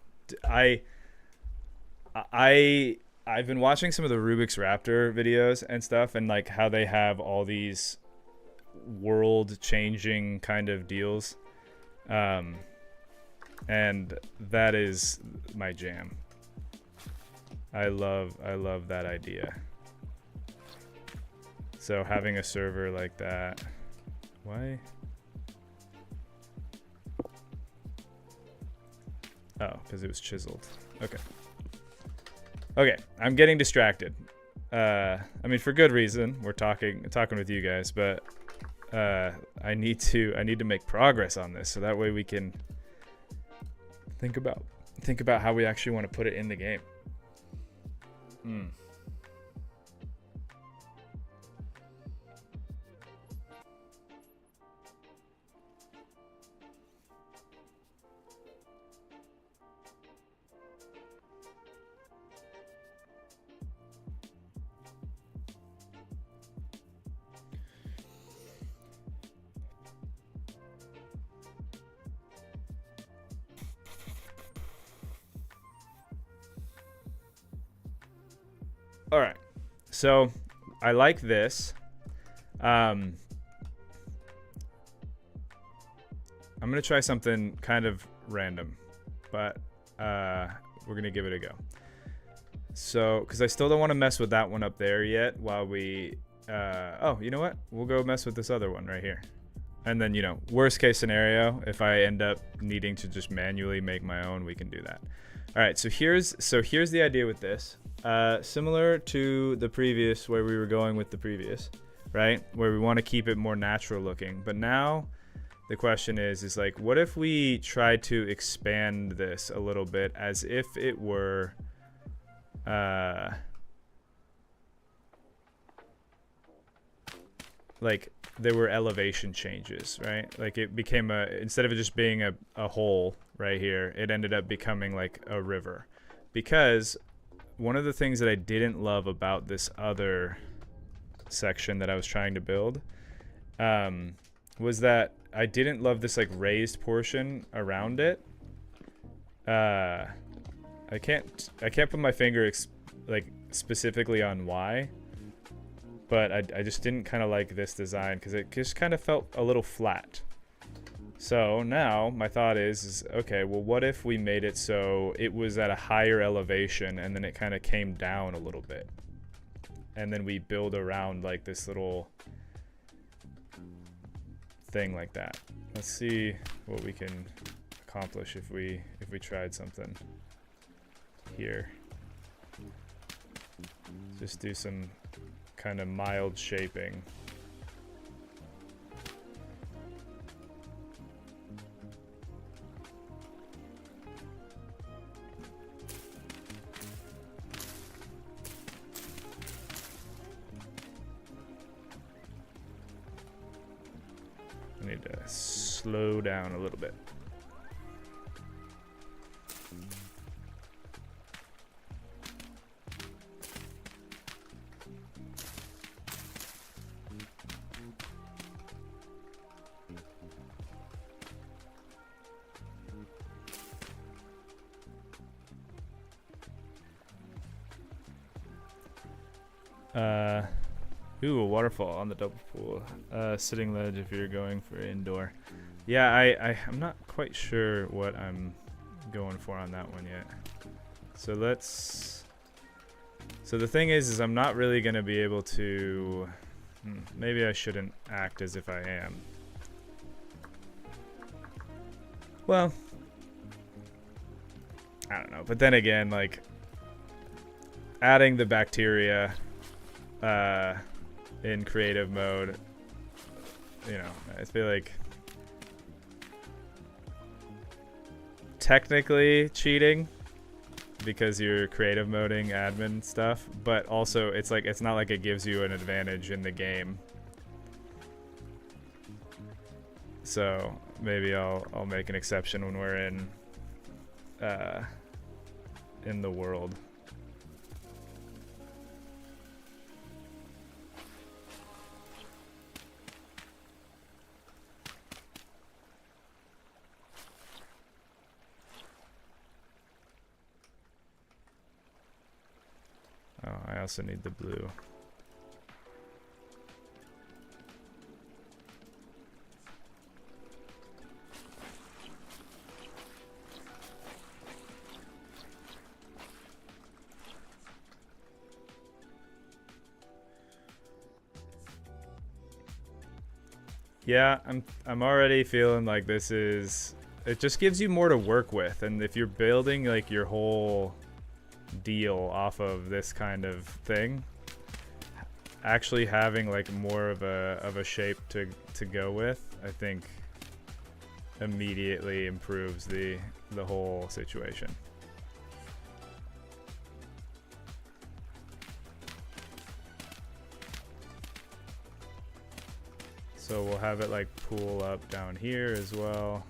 [SPEAKER 1] I've been watching some of the Rubik's Raptor videos and stuff, and like how they have all these world-changing kind of deals, and that is my jam. I love that idea. So having a server like that, why? Oh, because it was chiseled. Okay. Okay, I'm getting distracted. I mean, for good reason. We're talking with you guys, but I need to make progress on this, so that way we can think about how we actually want to put it in the game. All right, so I like this. I'm gonna try something kind of random, but we're gonna give it a go. So, because I still don't want to mess with that one up there yet while we Oh, you know what? We'll go mess with this other one right here. And then, you know, worst case scenario, if I end up needing to just manually make my own, we can do that. All right, so here's the idea with this. Similar to the previous, where we were going with the previous, right? Where we want to keep it more natural looking. But now the question is like, what if we try to expand this a little bit as if it were, like there were elevation changes, right? Like it became instead of it just being a hole right here, it ended up becoming like a river. Because one of the things that I didn't love about this other section that I was trying to build was that I didn't love this like raised portion around it. I can't put my finger like specifically on why, but I just didn't kind of like this design because it just kind of felt a little flat. So now my thought is okay, well, what if we made it so it was at a higher elevation and then it kind of came down a little bit, and then we build around like this little thing like that. Let's see what we can accomplish if we tried something here. Just do some kind of mild shaping. I need to slow down a little bit. Ooh, a waterfall on the double pool. Sitting ledge if you're going for indoor. Yeah, I'm not quite sure what I'm going for on that one yet. So so the thing is I'm not really going to be able to... maybe I shouldn't act as if I am. Well, I don't know. But then again, like, adding the bacteria in creative mode, you know, I feel like technically cheating because you're creative moding admin stuff, but also it's like it's not like it gives you an advantage in the game. So maybe I'll make an exception when we're in the world. Oh, I also need the blue. Yeah, I'm already feeling like this is, it just gives you more to work with, and if you're building like your whole deal off of this kind of thing, actually having like more of a shape to go with, I think immediately improves the whole situation. So we'll have it like pool up down here as well.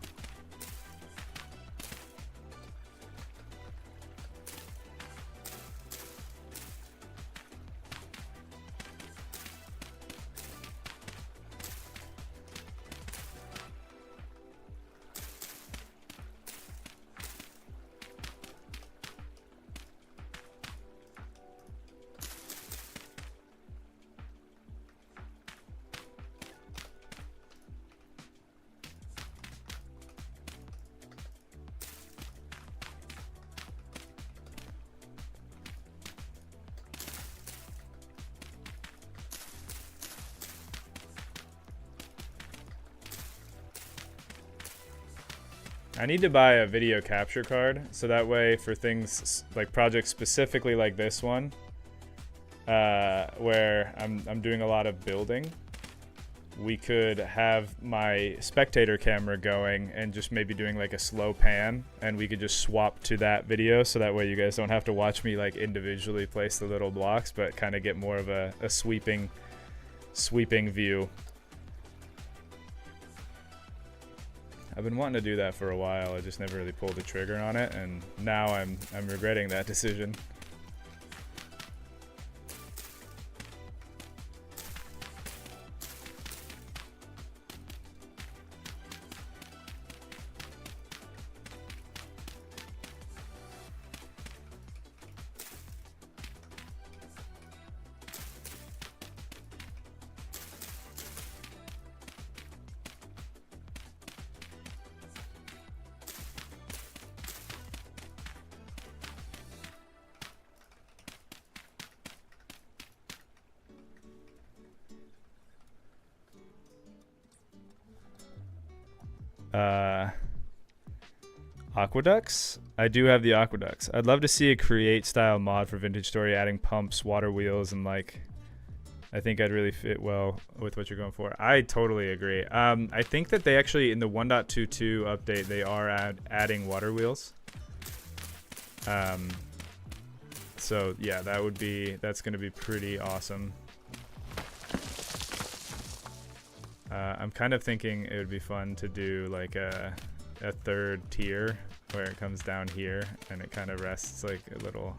[SPEAKER 1] I need to buy a video capture card, so that way for things like projects specifically like this one, where I'm doing a lot of building, we could have my spectator camera going and just maybe doing like a slow pan, and we could just swap to that video, so that way you guys don't have to watch me like individually place the little blocks, but kind of get more of a sweeping view. I've been wanting to do that for a while. I just never really pulled the trigger on it, and now I'm regretting that decision. Aqueducts? I do have the aqueducts. I'd love to see a create style mod for Vintage Story, adding pumps, water wheels, and like, I think I'd really fit well with what you're going for. I totally agree. I think that they actually, in the 1.22 update, they are adding water wheels. So yeah, that's going to be pretty awesome. I'm kind of thinking it would be fun to do like a third tier where it comes down here and it kind of rests like a little.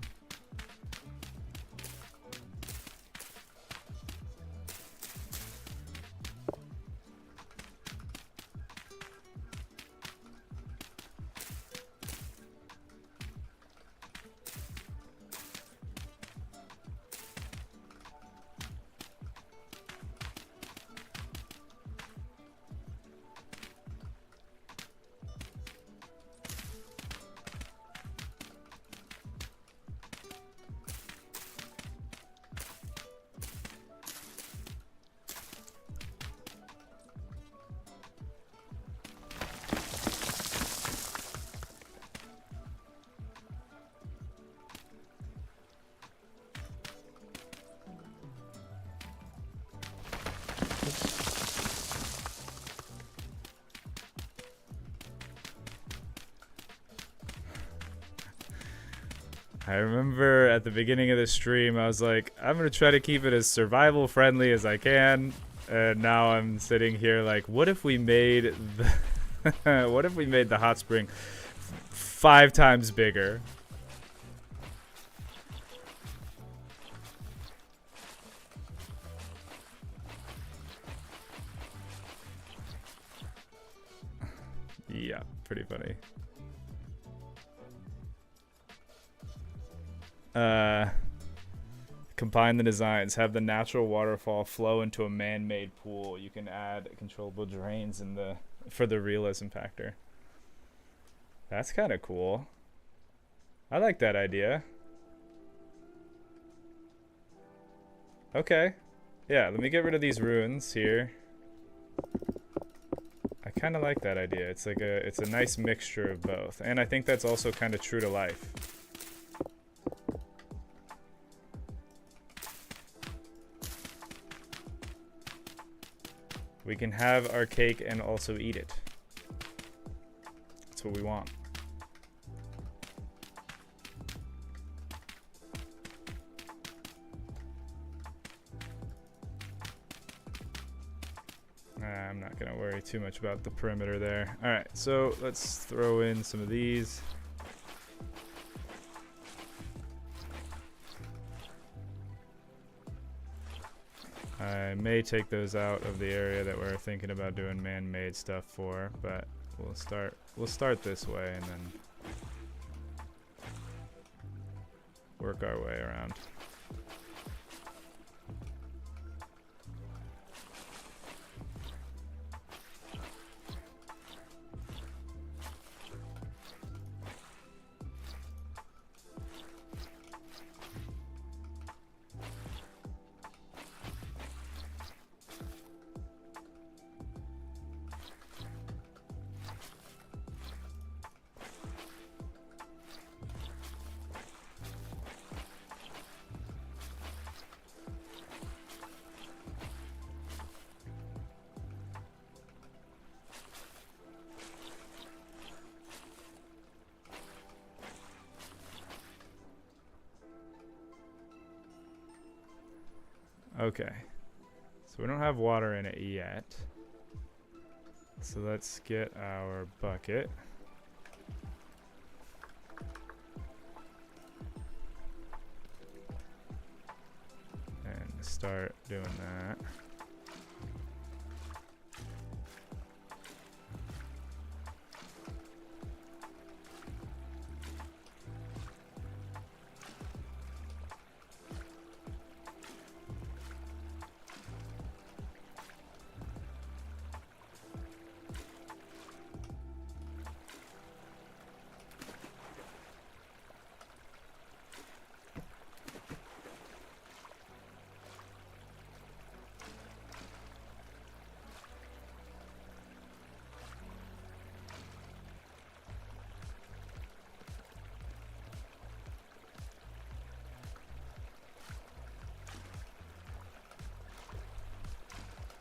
[SPEAKER 1] I remember at the beginning of the stream, I was like, I'm going to try to keep it as survival friendly as I can. And now I'm sitting here like, what if we made the what if we made the hot spring 5 times bigger? Yeah, pretty funny. Combine the designs. Have the natural waterfall flow into a man-made pool. You can add controllable drains for the realism factor. That's kind of cool. I like that idea. Okay. Yeah, let me get rid of these ruins here. I kind of like that idea. It's like it's a nice mixture of both. And I think that's also kind of true to life. We can have our cake and also eat it. That's what we want. I'm not going to worry too much about the perimeter there. All right, so let's throw in some of these. I may take those out of the area that we're thinking about doing man-made stuff for, but we'll start this way and then work our way around. Okay. So we don't have water in it yet. So let's get our bucket. And start doing that.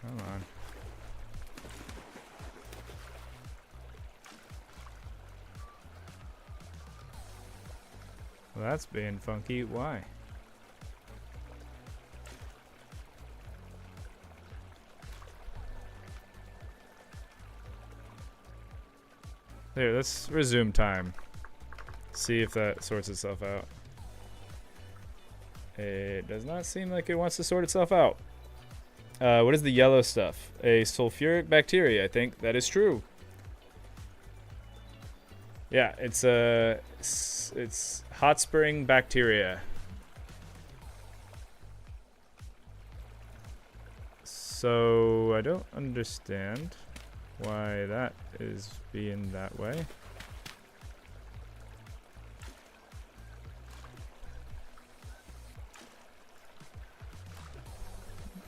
[SPEAKER 1] Come on. Well, that's being funky. Why? There, let's resume time. See if that sorts itself out. It does not seem like it wants to sort itself out. What is the yellow stuff? A sulfuric bacteria, I think. That is true. Yeah, it's hot spring bacteria. So I don't understand why that is being that way.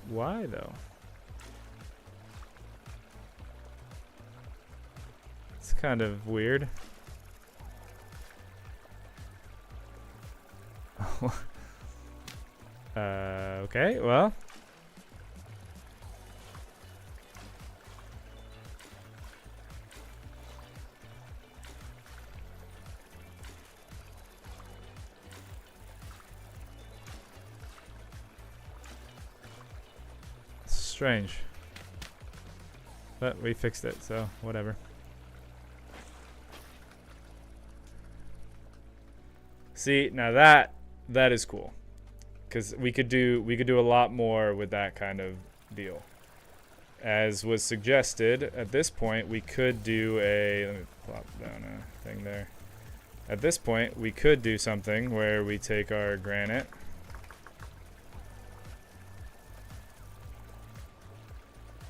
[SPEAKER 1] Why though? It's kind of weird. Okay, well. Strange. But we fixed it, so whatever. See, now that is cool. Cuz we could do a lot more with that kind of deal. As was suggested, at this point we could do a, let me plop down a thing there. At this point we could do something where we take our granite,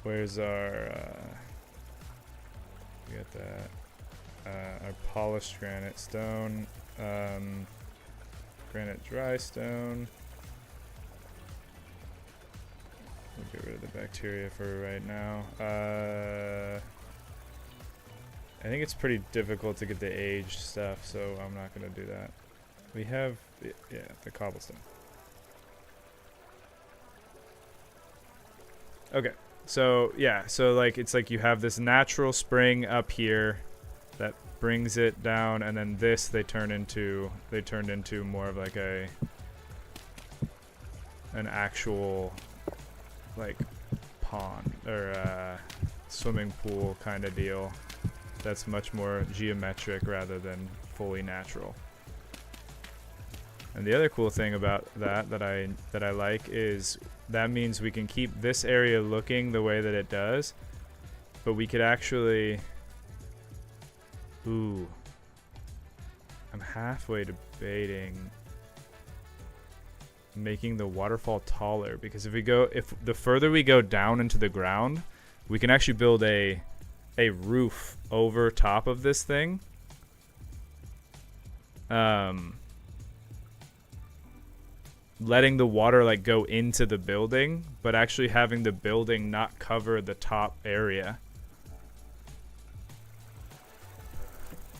[SPEAKER 1] where's our we got that, our polished granite stone, granite dry stone. We'll get rid of the bacteria for right now. I think it's pretty difficult to get the aged stuff, so I'm not going to do that. We have, yeah, the cobblestone. Okay, so yeah, so like it's like you have this natural spring up here that brings it down, and then this they turned into more of like an actual like pond or swimming pool kind of deal that's much more geometric rather than fully natural. And the other cool thing about that I like is that means we can keep this area looking the way that it does, but we could actually, ooh, I'm halfway debating making the waterfall taller, because if the further we go down into the ground, we can actually build a roof over top of this thing. Letting the water like go into the building, but actually having the building not cover the top area.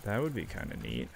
[SPEAKER 1] That would be kind of neat.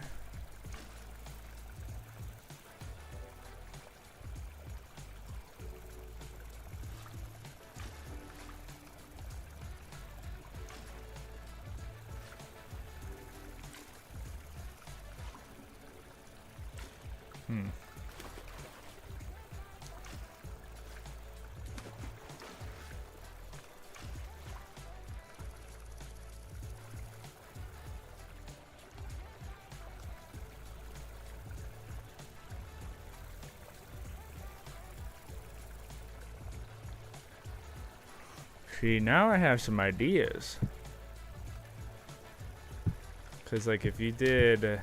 [SPEAKER 1] See, now I have some ideas. Because, like, if you did...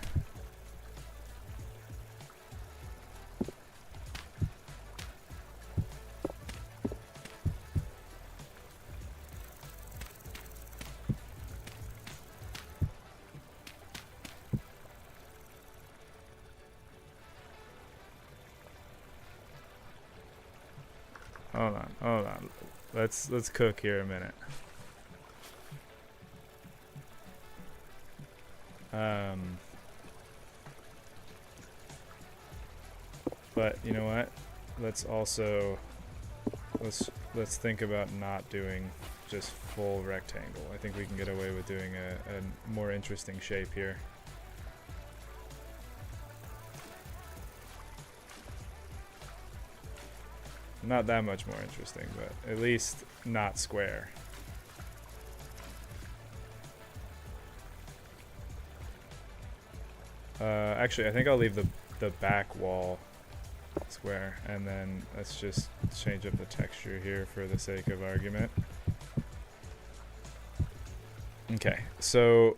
[SPEAKER 1] Hold on. Let's cook here a minute. But you know what? Let's think about not doing just full rectangle. I think we can get away with doing a more interesting shape here. Not that much more interesting, but at least not square. Actually, I think I'll leave the back wall square, and then let's just change up the texture here for the sake of argument. Okay, so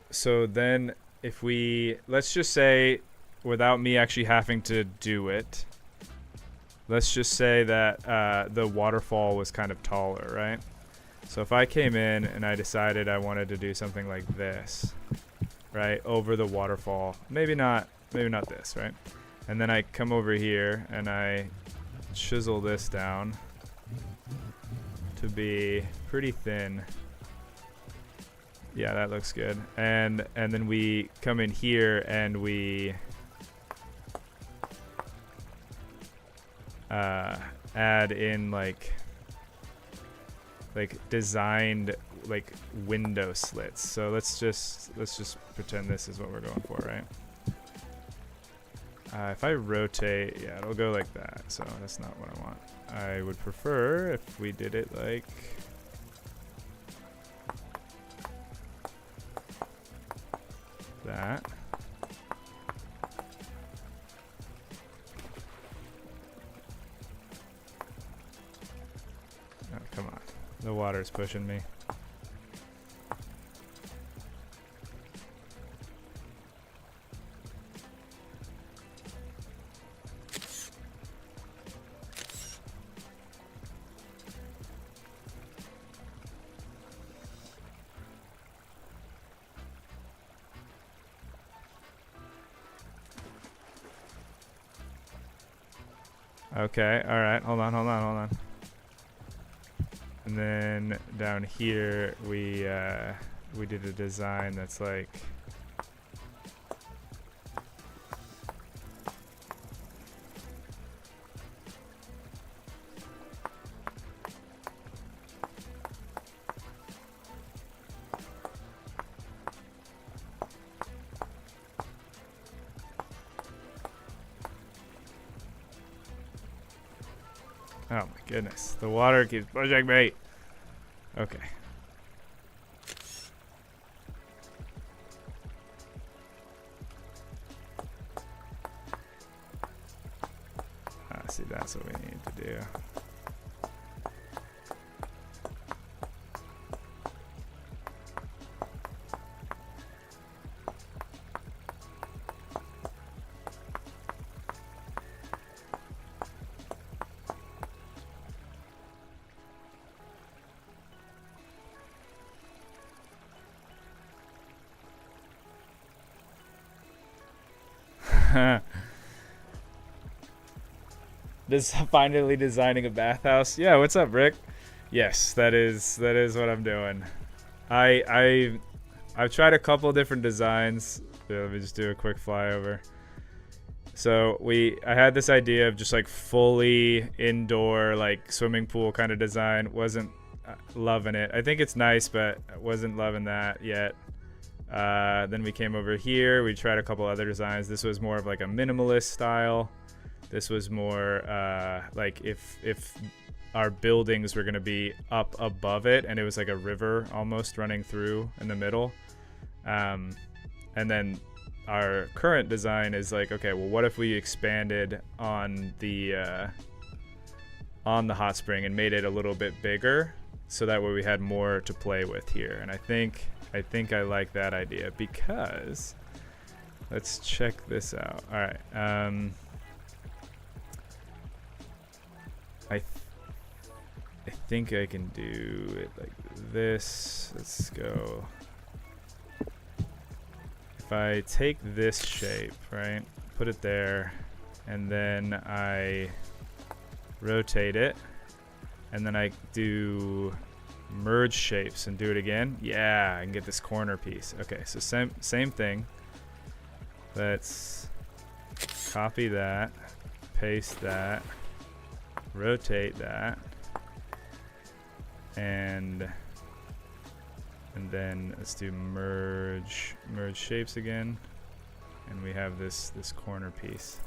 [SPEAKER 1] then if let's just say, without me actually having to do it, let's just say that the waterfall was kind of taller, right? So if I came in and I decided I wanted to do something like this, right, over the waterfall, maybe not this, right? And then I come over here and I chisel this down to be pretty thin. Yeah, that looks good. And then we come in here and we add in like designed like window slits. So let's just pretend this is what we're going for, right? If I rotate, yeah, it'll go like that. So that's not what I want. I would prefer if we did it like that. Oh, come on. The water's pushing me. Okay, alright, hold on. And then down here we did a design that's like oh my goodness, the water keeps pushing me. Okay. See, that's what we need to do. Finally designing a bathhouse. Yeah, what's up, Rick? Yes, that is what I'm doing. I've tried a couple different designs. Let me just do a quick flyover. So I had this idea of just like fully indoor, like swimming pool kind of design. Wasn't loving it. I think it's nice, but I wasn't loving that yet. Then we came over here. We tried a couple other designs. This was more of like a minimalist style. This was more like if our buildings were going to be up above it, and it was like a river almost running through in the middle. And then our current design is like, okay, well, what if we expanded on the hot spring and made it a little bit bigger? so that way we had more to play with here. And I think I like that idea, because let's check this out. All right. I think I can do it like this. Let's go. If I take this shape, right, put it there, and then I rotate it, and then I do merge shapes and do it again. Yeah, I can get this corner piece. Okay, so same thing. Let's copy that, paste that, rotate that, and then let's do merge shapes again, and we have this corner piece.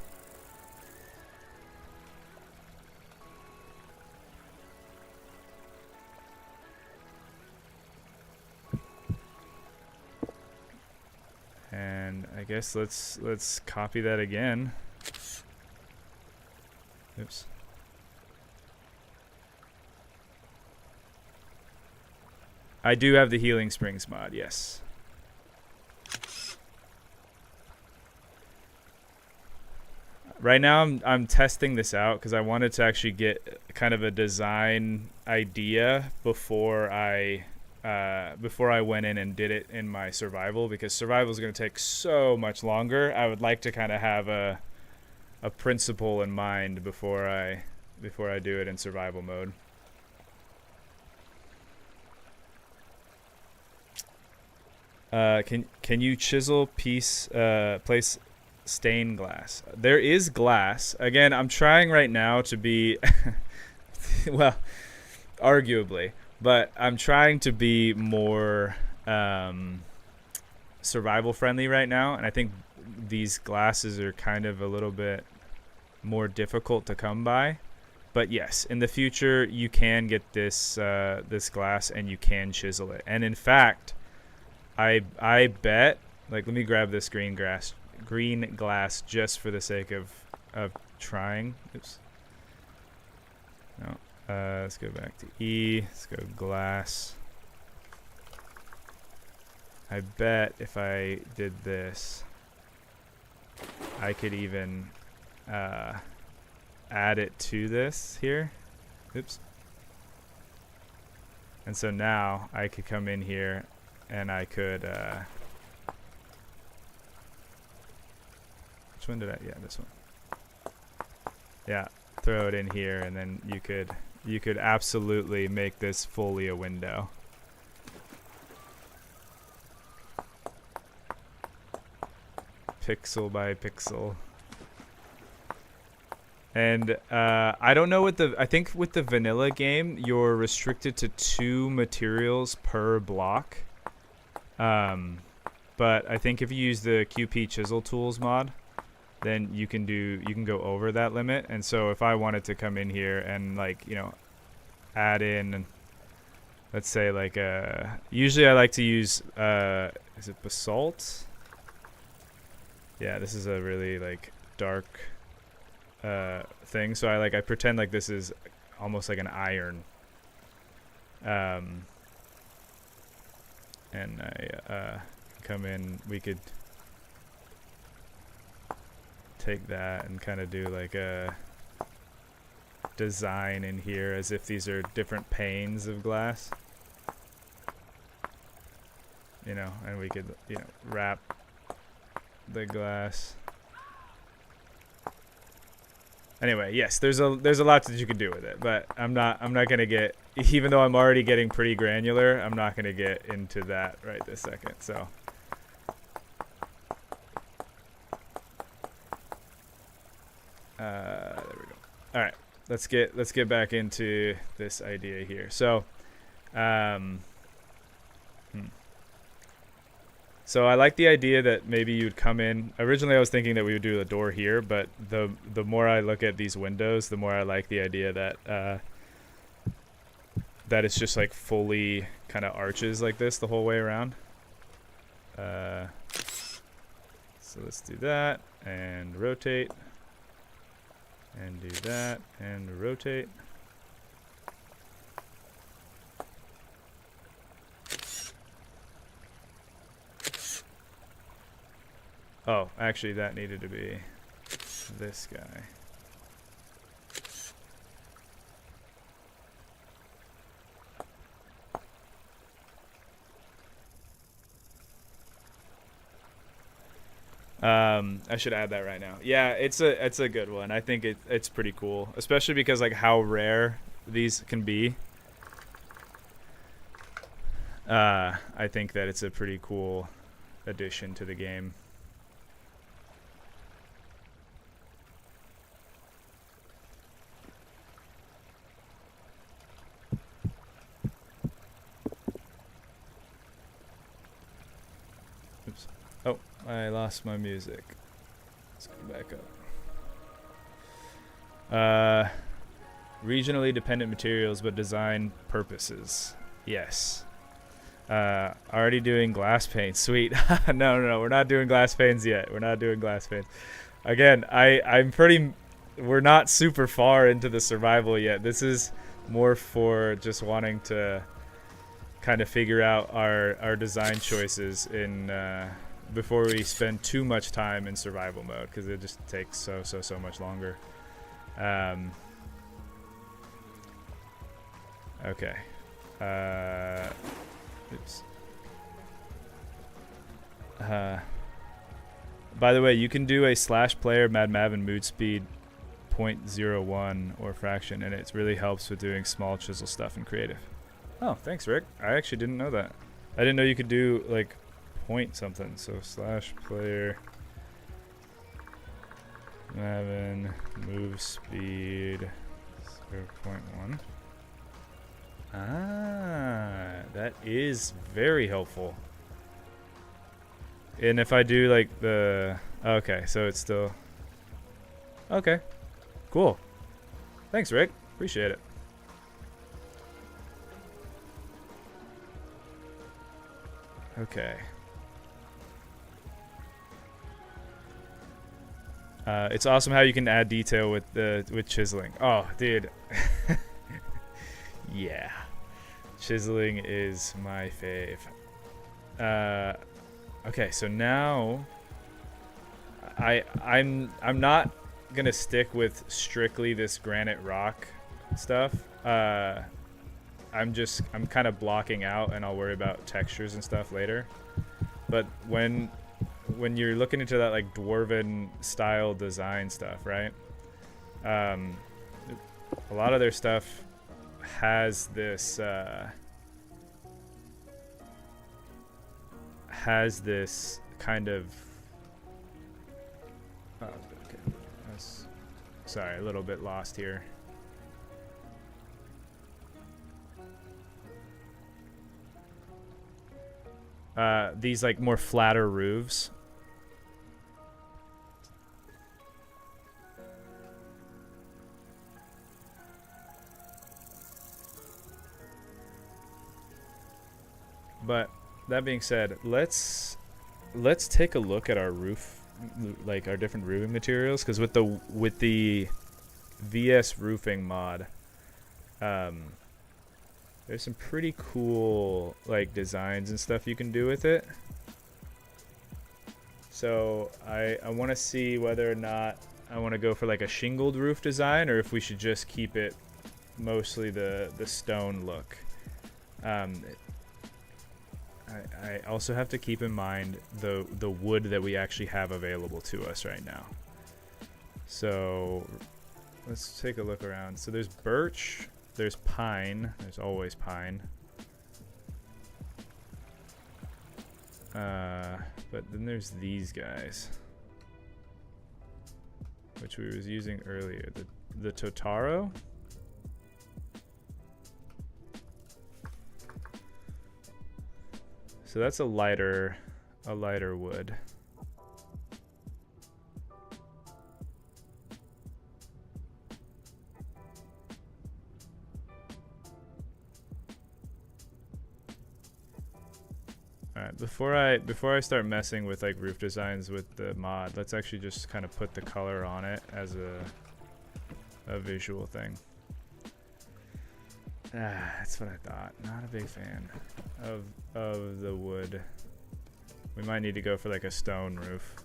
[SPEAKER 1] And I guess let's copy that again. Oops. I do have the Healing Springs mod, yes. Right now I'm testing this out because I wanted to actually get kind of a design idea before I went in and did it in my survival, because survival is going to take so much longer. I would like to kind of have a principle in mind before I do it in survival mode. Can you chisel place stained glass? There is glass. Again, I'm trying right now to be well, arguably, but I'm trying to be more survival friendly right now, and I think these glasses are kind of a little bit more difficult to come by. But yes, in the future you can get this this glass and you can chisel it. And in fact, I bet, like, let me grab this green glass just for the sake of trying. Oops. No. Let's go back to E. Let's go glass. I bet if I did this, I could even add it to this here. Oops. And so now I could come in here and I could which one did I? Yeah, this one. Yeah, throw it in here, and then you could absolutely make this fully a window. Pixel by pixel. And I don't know what I think with the vanilla game, you're restricted to 2 materials per block. But I think if you use the QP Chisel Tools mod, then you can go over that limit. And so if I wanted to come in here and, like, you know, add in, let's say, like, usually I like to use is it basalt? Yeah, this is a really, like, dark thing. So I pretend like this is almost like an iron. And I come in, we could take that and kind of do like a design in here as if these are different panes of glass, you know, and we could, you know, wrap the glass. Anyway, yes, there's a lot that you can do with it, but I'm not gonna get, even though I'm already getting pretty granular, I'm not gonna get into that right this second. So there we go. All right, let's get back into this idea here. So So I like the idea that maybe you'd come in. Originally I was thinking that we would do a door here, but the more I look at these windows, the more I like the idea that that it's just like fully kind of arches like this the whole way around. So let's do that and rotate and do that and rotate. Oh, actually, that needed to be this guy. I should add that right now. Yeah, it's a good one. I think it's pretty cool, especially because like how rare these can be. I think that it's a pretty cool addition to the game. Oops. Oh, I lost my music. Let's go back up. Regionally dependent materials, but design purposes. Yes. Already doing glass paint. Sweet. No, we're not doing glass panes yet. We're not doing glass panes. Again, we're not super far into the survival yet. This is more for just wanting to kind of figure out our design choices in before we spend too much time in survival mode, because it just takes so much longer. Okay. Oops. By the way, you can do a /player Mad Mavin mood speed 0.01 or fraction, and it really helps with doing small chisel stuff in creative. Oh, thanks, Rick. I actually didn't know that. I didn't know you could do like point something. So /player Mavin move speed 0.1. Ah, that is very helpful. And if I do like the... Okay, so it's still... Okay, cool. Thanks, Rick. Appreciate it. Okay. It's awesome how you can add detail with chiseling. Oh, dude. Yeah. Chiseling is my fave. Okay, so now I'm not gonna stick with strictly this granite rock stuff. I'm kind of blocking out, and I'll worry about textures and stuff later. But when you're looking into that like Dwarven style design stuff, right? A lot of their stuff has this kind of okay. Sorry, a little bit lost here. These like more flatter roofs. But that being said, let's take a look at our roof, like our different roofing materials, because with the VS roofing mod, there's some pretty cool like designs and stuff you can do with it. So I want to see whether or not I want to go for like a shingled roof design, or if we should just keep it mostly the stone look. I also have to keep in mind the wood that we actually have available to us right now. So let's take a look around. So there's birch, there's pine, there's always pine. But then there's these guys, which we was using earlier. The Totaro. So that's a lighter wood. All right, before I start messing with like roof designs with the mod, let's actually just kind of put the color on it as a visual thing. That's what I thought. Not a big fan of the wood. We might need to go for like a stone roof.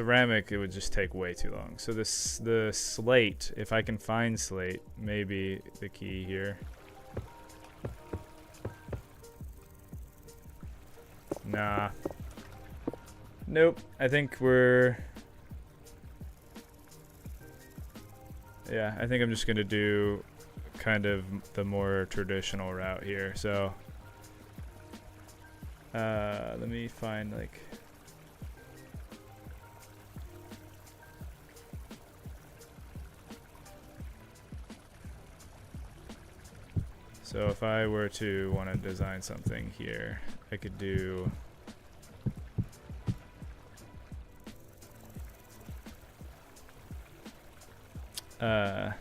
[SPEAKER 1] ceramic, it would just take way too long. So the slate, if I can find slate, may be the key here. Nah. Nope. I think we're... Yeah, I think I'm just going to do kind of the more traditional route here. So, let me find, like... So if I were to want to design something here, I could do... how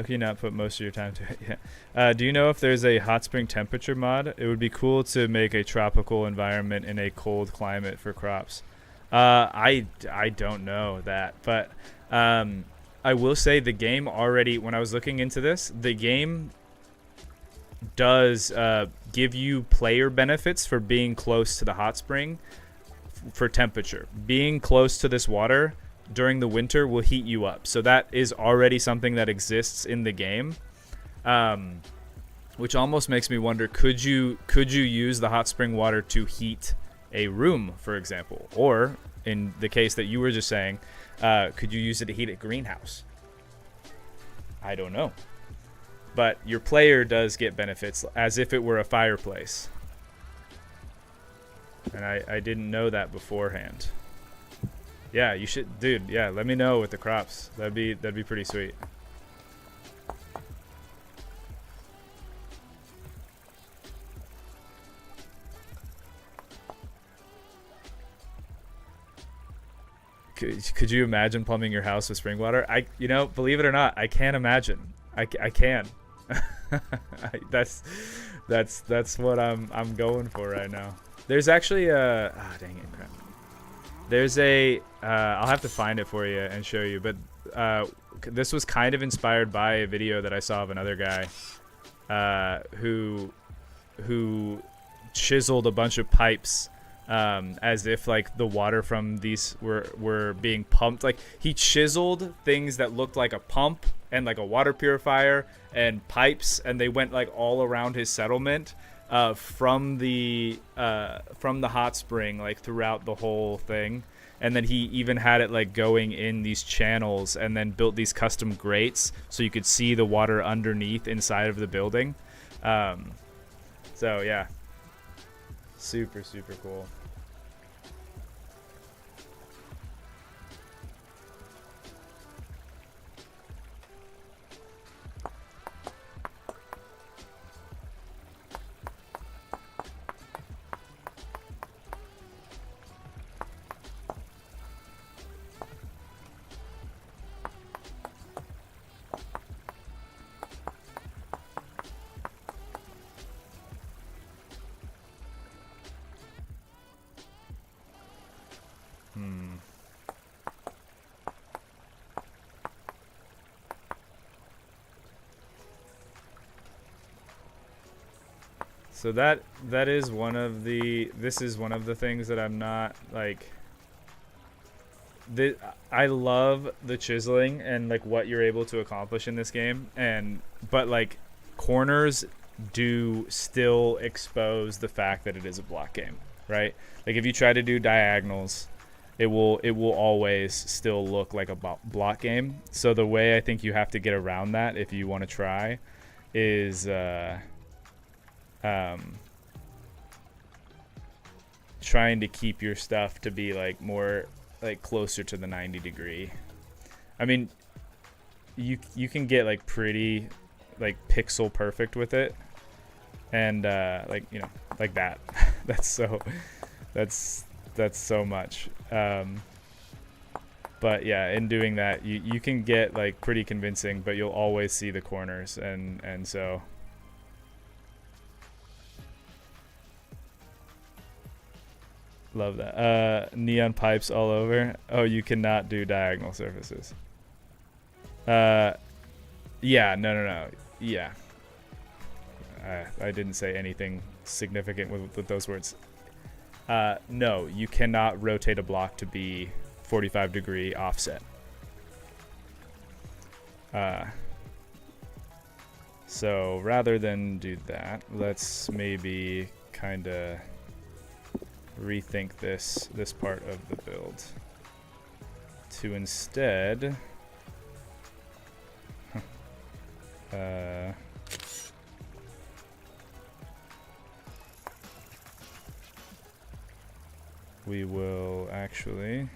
[SPEAKER 1] can you not put most of your time to it? Yeah. Do you know if there's a hot spring temperature mod? It would be cool to make a tropical environment in a cold climate for crops. I don't know that, but I will say the game already, when I was looking into this, the game does give you player benefits for being close to the hot spring for temperature. Being close to this water during the winter will heat you up. So that is already something that exists in the game, which almost makes me wonder, could you use the hot spring water to heat a room, for example? Or in the case that you were just saying, could you use it to heat a greenhouse? I don't know. But your player does get benefits as if it were a fireplace. And I didn't know that beforehand. Yeah, you should, dude. Yeah, let me know with the crops. That'd be pretty sweet. Could you imagine plumbing your house with spring water? Believe it or not, I can't imagine. I can. That's what I'm going for right now. There's actually a dang it, crap. There's a I'll have to find it for you and show you, but this was kind of inspired by a video that I saw of another guy who chiseled a bunch of pipes as if like the water from these were being pumped. Like he chiseled things that looked like a pump and like a water purifier and pipes, and they went like all around his settlement from the hot spring, like throughout the whole thing. And then he even had it like going in these channels, and then built these custom grates so you could see the water underneath inside of the building. So yeah, super cool. So that is one of the, this is one of the things that I'm not like, I love the chiseling and like what you're able to accomplish in this game, but like corners do still expose the fact that it is a block game, right? Like if you try to do diagonals, it will always still look like a block game. So the way I think you have to get around that, if you want to try, is trying to keep your stuff to be like more like closer to the 90 degree. I mean, you can get like pretty like pixel perfect with it, and like, you know, like that. that's so much. But yeah, in doing that, you can get like pretty convincing, but you'll always see the corners, and so love that. Neon pipes all over. Oh, you cannot do diagonal surfaces. Yeah, no. Yeah. I didn't say anything significant with those words. No, you cannot rotate a block to be 45-degree offset. So rather than do that, let's maybe kind of rethink this part of the build to instead we will actually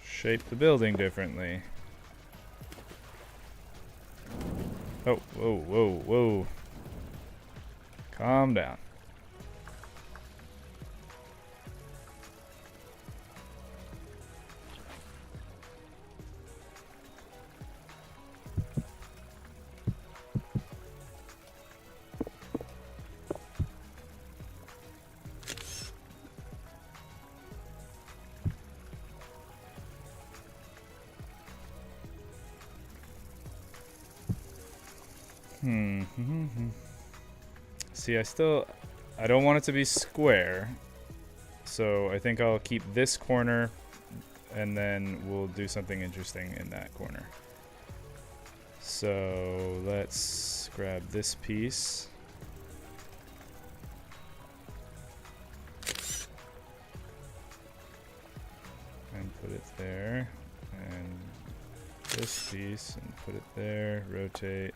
[SPEAKER 1] shape the building differently. Oh, whoa, whoa, whoa. Calm down. See, I don't want it to be square, so I think I'll keep this corner, and then we'll do something interesting in that corner. So let's grab this piece. And put it there, and this piece, and put it there, rotate.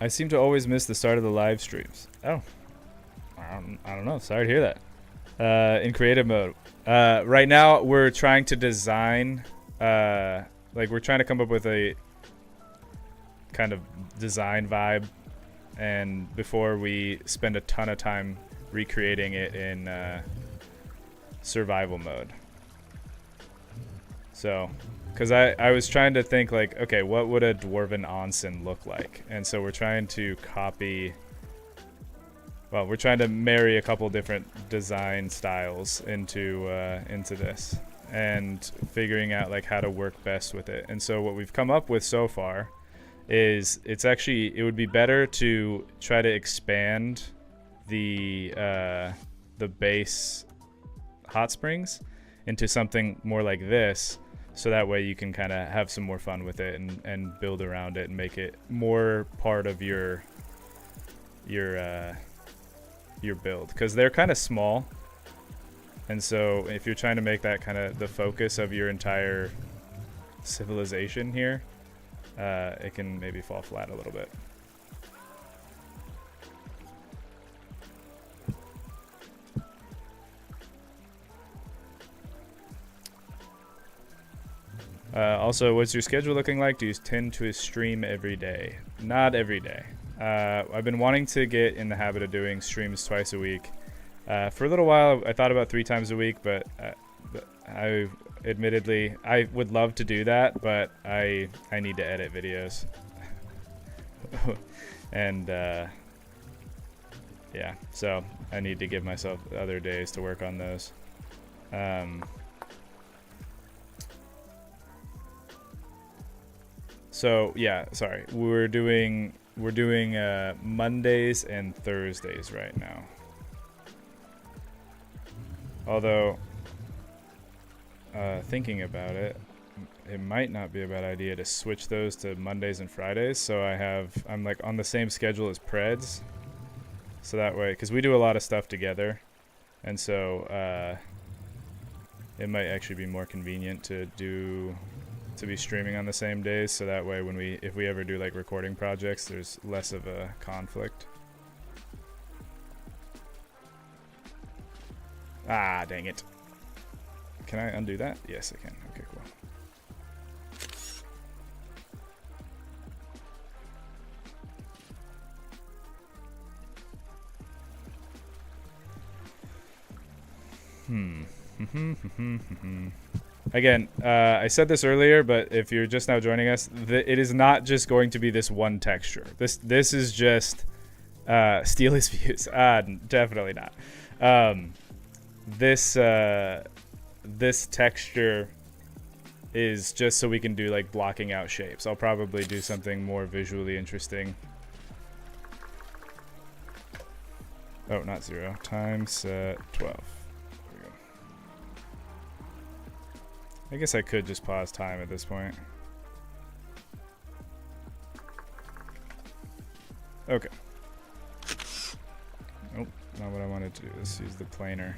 [SPEAKER 1] I seem to always miss the start of the live streams. Oh, I don't know. Sorry to hear that. In creative mode, right now we're trying to design, like we're trying to come up with a kind of design vibe, and before we spend a ton of time recreating it in survival mode. So, because I was trying to think like, okay, what would a Dwarven Onsen look like? And so we're trying to copy, well, we're trying to marry a couple different design styles into this, and figuring out like how to work best with it. And so what we've come up with so far is it would be better to try to expand the base hot springs into something more like this, so that way you can kind of have some more fun with it and build around it and make it more part of your build, because they're kind of small, and so if you're trying to make that kind of the focus of your entire civilization here, it can maybe fall flat a little bit. Also, what's your schedule looking like? Do you tend to stream every day? Not every day. I've been wanting to get in the habit of doing streams twice a week. For a little while, I thought about 3 times a week, but I admittedly, I would love to do that, but I need to edit videos. And yeah, so I need to give myself other days to work on those. So yeah, sorry. We're doing Mondays and Thursdays right now. Although, thinking about it, it might not be a bad idea to switch those to Mondays and Fridays. So I'm like on the same schedule as Preds. So that way, because we do a lot of stuff together, and so it might actually be more convenient to be streaming on the same days, so that way if we ever do like recording projects, there's less of a conflict. Ah, dang it. Can I undo that? Yes, I can. Okay, cool. Again, I said this earlier, but if you're just now joining us, it is not just going to be this one texture. This is just steal his views. Definitely not. This texture is just so we can do like blocking out shapes. I'll probably do something more visually interesting. Oh, not 0. Time set 12. There we go. I guess I could just pause time at this point. Okay. Nope, not what I wanted to do. Let's use the planer.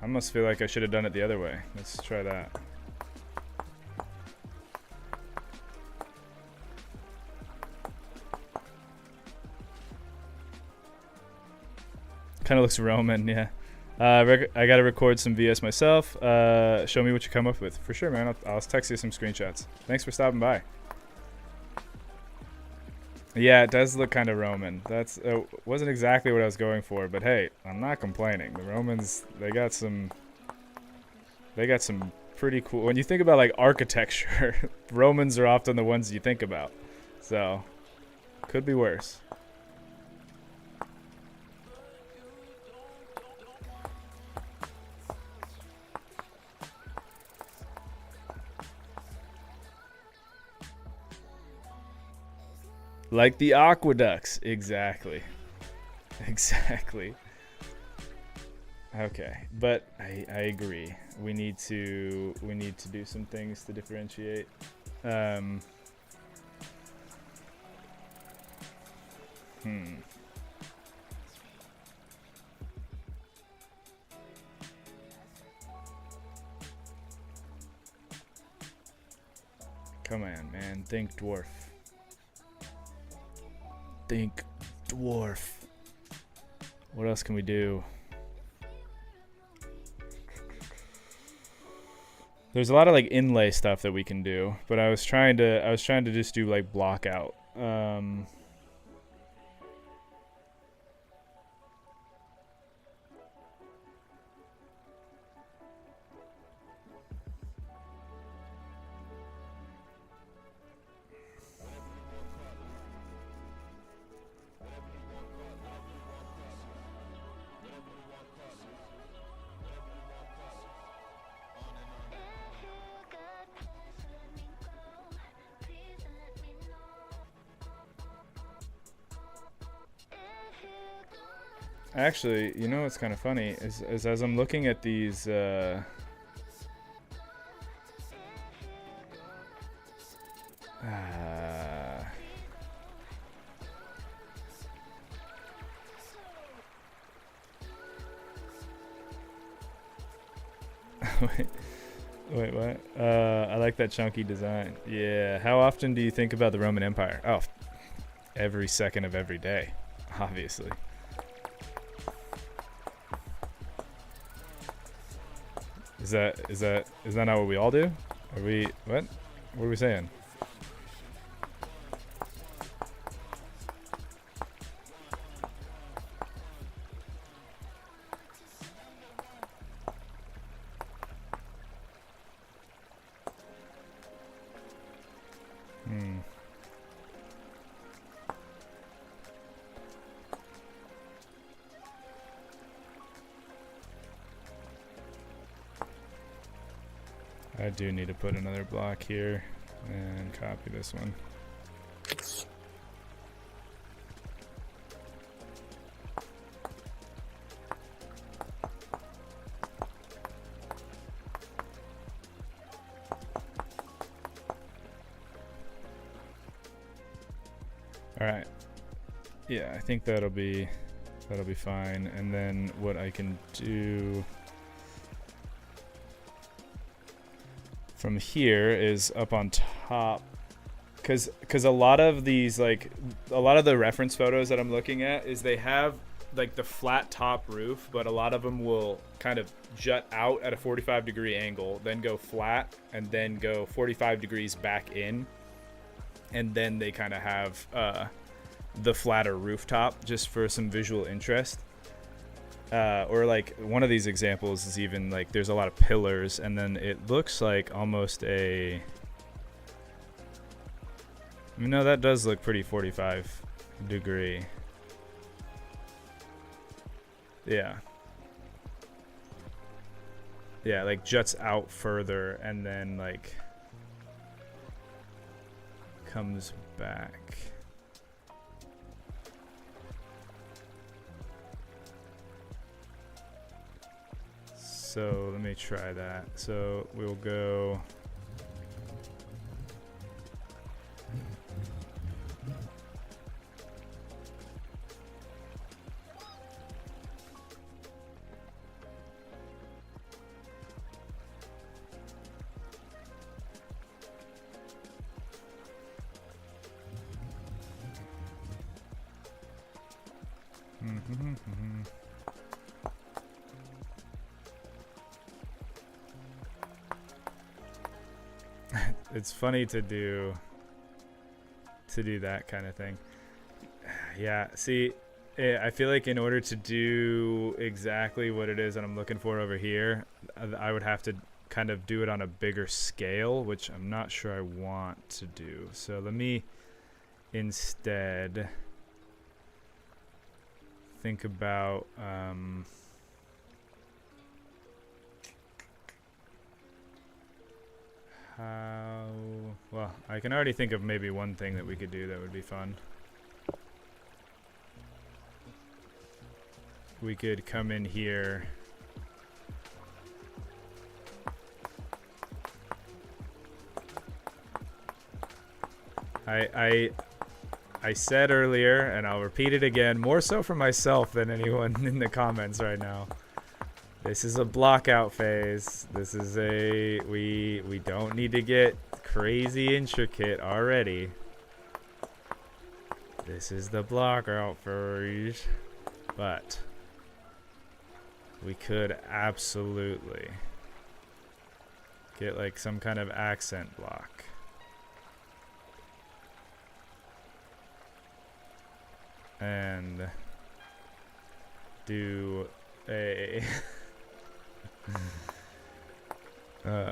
[SPEAKER 1] I almost feel like I should have done it the other way. Let's try that. Kind of looks Roman, yeah. I gotta record some VS myself. Show me what you come up with. For sure, man. I'll text you some screenshots. Thanks for stopping by. Yeah, it does look kind of Roman. That's wasn't exactly what I was going for, but hey, I'm not complaining. The Romans, they got some pretty cool. When you think about like architecture, Romans are often the ones you think about. So, could be worse. Like the aqueducts, exactly. Exactly. Okay, but I agree. We need to do some things to differentiate. Come on, man. Think dwarf. Think dwarf. What else can we do? There's a lot of like inlay stuff that we can do, but I was trying to just do like block out. Actually, you know what's kind of funny is as I'm looking at these wait, what? I like that chunky design. Yeah. How often do you think about the Roman Empire? Oh, every second of every day, obviously. Is that not what we all do? Are we what? What are we saying? I do need to put another block here and copy this one. All right. Yeah, I think that'll be fine. And then what I can do from here is up on top, because a lot of these, like a lot of the reference photos that I'm looking at is they have like the flat top roof, but a lot of them will kind of jut out at a 45-degree angle, then go flat, and then go 45 degrees back in, and then they kind of have the flatter rooftop just for some visual interest. Or like one of these examples is even like there's a lot of pillars, and then it looks like almost a, no, that does look pretty 45 degree. Yeah, like juts out further and then like comes back. So let me try that. So we'll go it's funny to do that kind of thing. Yeah, see, I feel like in order to do exactly what it is that I'm looking for over here, I would have to kind of do it on a bigger scale, which I'm not sure I want to do. So let me instead think about how, well, I can already think of maybe one thing that we could do that would be fun. We could come in here. I said earlier, and I'll repeat it again, more so for myself than anyone in the comments right now. This is a block out phase. This is a, we don't need to get crazy intricate already. This is the block out phase. But we could absolutely get like some kind of accent block. And do a hold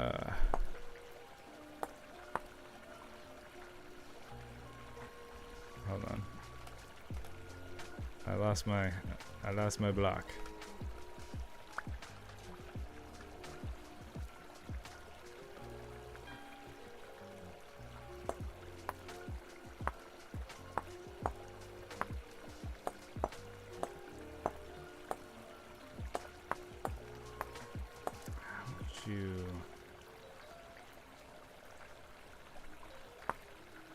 [SPEAKER 1] on. I lost my block.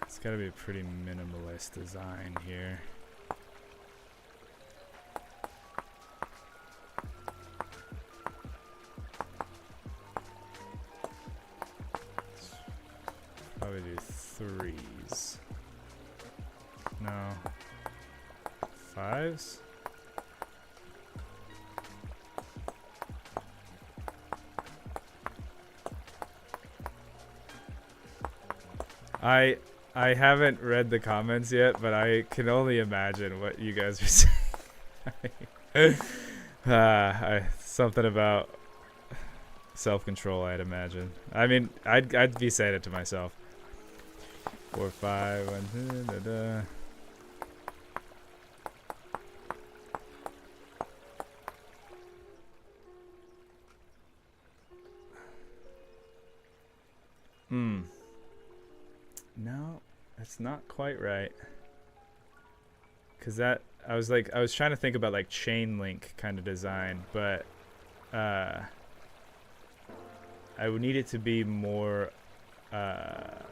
[SPEAKER 1] It's gotta be a pretty minimalist design here. Probably do 3s. No. 5s? I haven't read the comments yet, but I can only imagine what you guys are saying. Something about self-control, I'd imagine. I mean, I'd be saying it to myself. 4, 5, 1, da, da. No, that's not quite right. Cause that I was trying to think about like chain link kind of design, but I would need it to be more like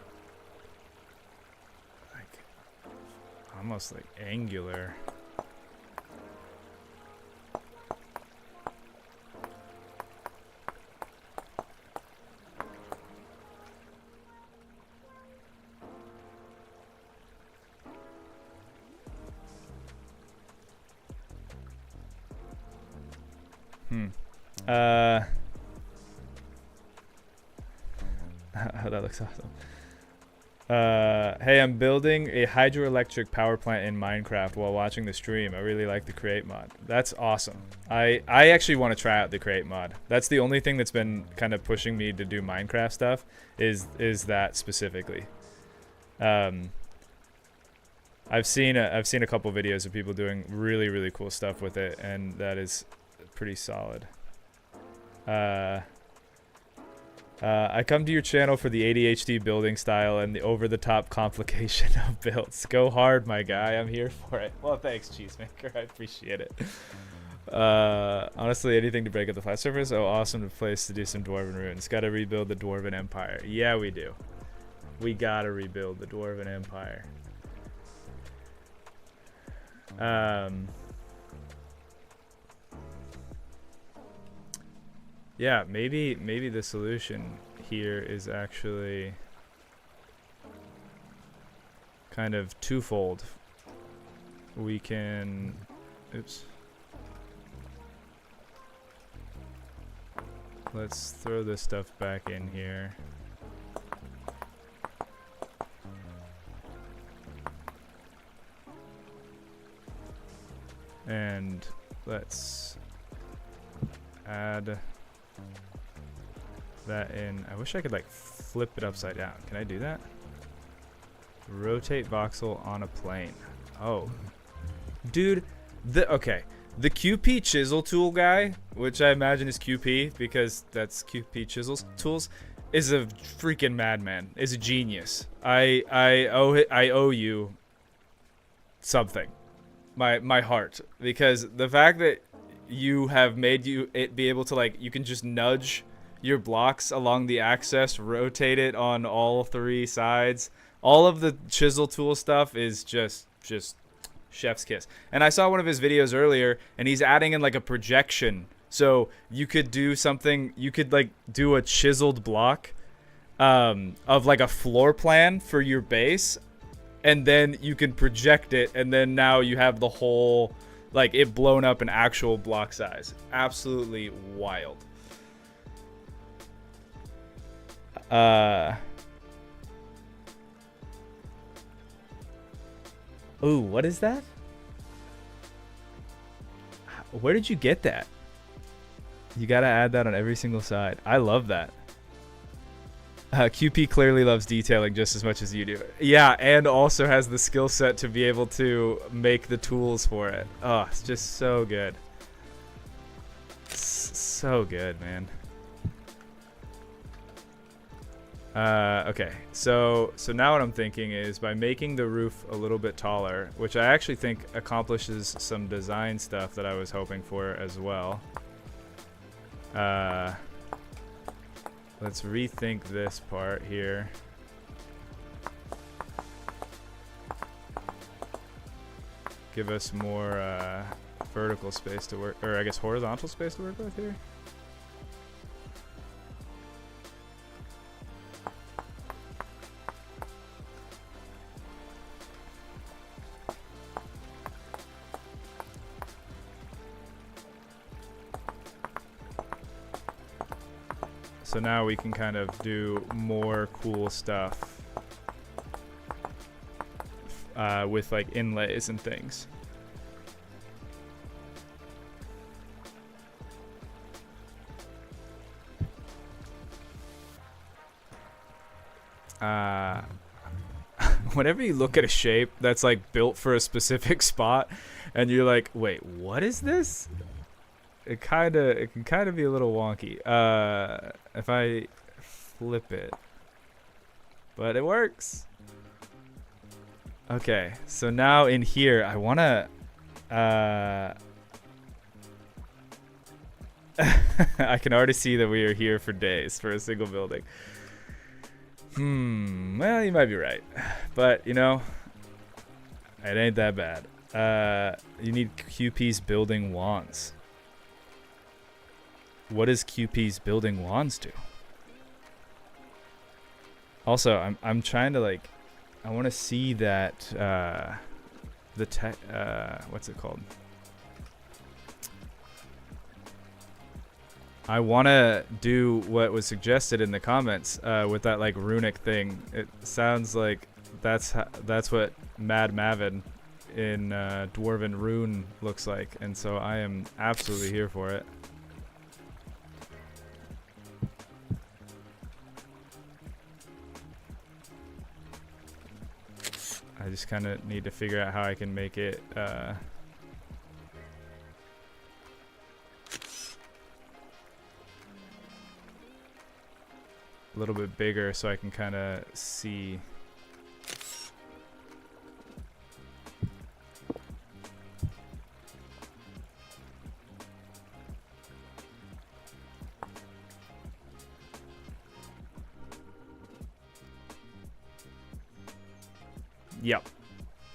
[SPEAKER 1] almost like angular. That looks awesome. Hey, I'm building a hydroelectric power plant in Minecraft while watching the stream. I really like the create mod. That's awesome. I actually want to try out the create mod. That's the only thing that's been kind of pushing me to do Minecraft stuff is that specifically. I've seen a couple videos of people doing really cool stuff with it, and that is pretty solid. I come to your channel for the ADHD building style and the over-the-top complication of builds. Go hard, my guy. I'm here for it. Well, thanks, Cheesemaker. I appreciate it. Honestly, anything to break up the flat surface. Oh, awesome place to do some Dwarven runes. Gotta rebuild the Dwarven Empire. Yeah, we do. We gotta rebuild the Dwarven Empire. Yeah, maybe the solution here is actually kind of twofold. We can, oops. Let's throw this stuff back in here. And let's add that in. I wish I could like flip it upside down. Can I do that? Rotate voxel on a plane. Oh, dude, the QP chisel tool guy, which I imagine is QP because that's QP chisels tools, is a freaking madman. Is a genius. I owe you something, my heart, because the fact that you have made it be able to, like, you can just nudge your blocks along the axis, rotate it on all three sides. All of the chisel tool stuff is just chef's kiss. And I saw one of his videos earlier, and he's adding in like a projection. So you could do something, you could like do a chiseled block of like a floor plan for your base, and then you can project it, and then now you have the whole, like, it blown up in actual block size. Absolutely wild. Ooh, what is that? Where did you get that? You gotta add that on every single side. I love that. QP clearly loves detailing just as much as you do. Yeah, and also has the skill set to be able to make the tools for it. Oh, it's just so good. So good, man. Okay, so now what I'm thinking is, by making the roof a little bit taller, which I actually think accomplishes some design stuff that I was hoping for as well. Let's rethink this part here. Give us more vertical space to work, or I guess horizontal space to work with here. So now we can kind of do more cool stuff with like inlays and things. Whenever you look at a shape that's like built for a specific spot and you're like, wait, what is this? It can kind of be a little wonky. If I flip it, but it works. Okay, so now in here, I wanna, I can already see that we are here for days for a single building. Well, you might be right, but you know, It ain't that bad. You need QP's building wands. What does QP's building wands do? Also, I'm trying to like, I want to see that the tech. What's it called? I want to do what was suggested in the comments with that like runic thing. It sounds like that's what Mad Mavin in Dwarven rune looks like, and so I am absolutely here for it. I just kind of need to figure out how I can make it a little bit bigger so I can kind of see.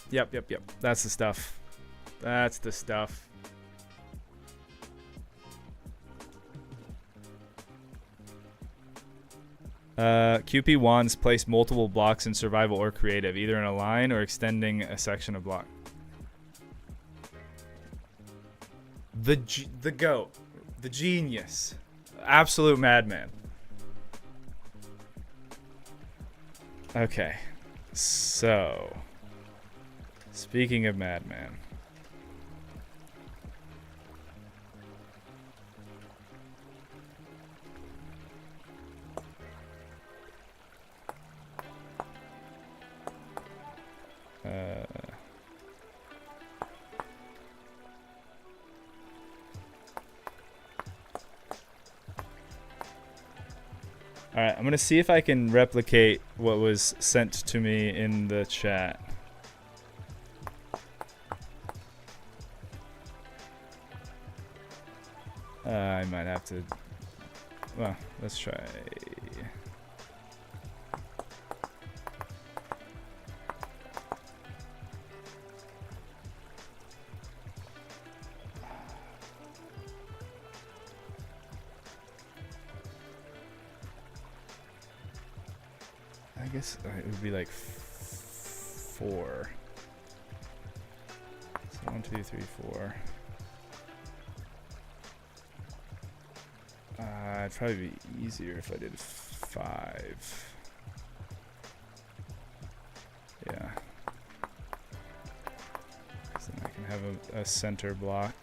[SPEAKER 1] Yep. That's the stuff. That's the stuff. QP wands place multiple blocks in survival or creative, either in a line or extending a section of block. The goat, the genius, absolute madman. Okay, so speaking of madman. Alright, I'm gonna see if I can replicate what was sent to me in the chat. I might have to... Well, let's try... I guess it would be like 4. So 1, 2, 3, 4. It'd probably be easier if I did 5. Yeah. So then I can have a center block.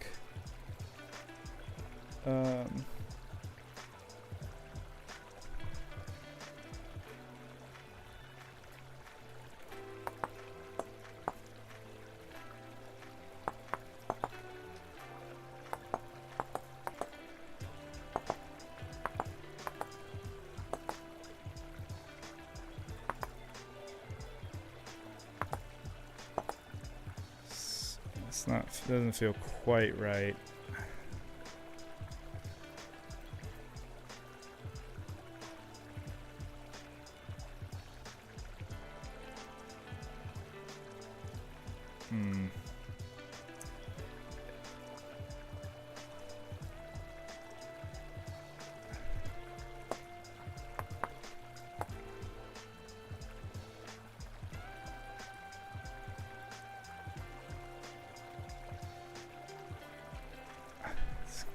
[SPEAKER 1] Doesn't feel quite right.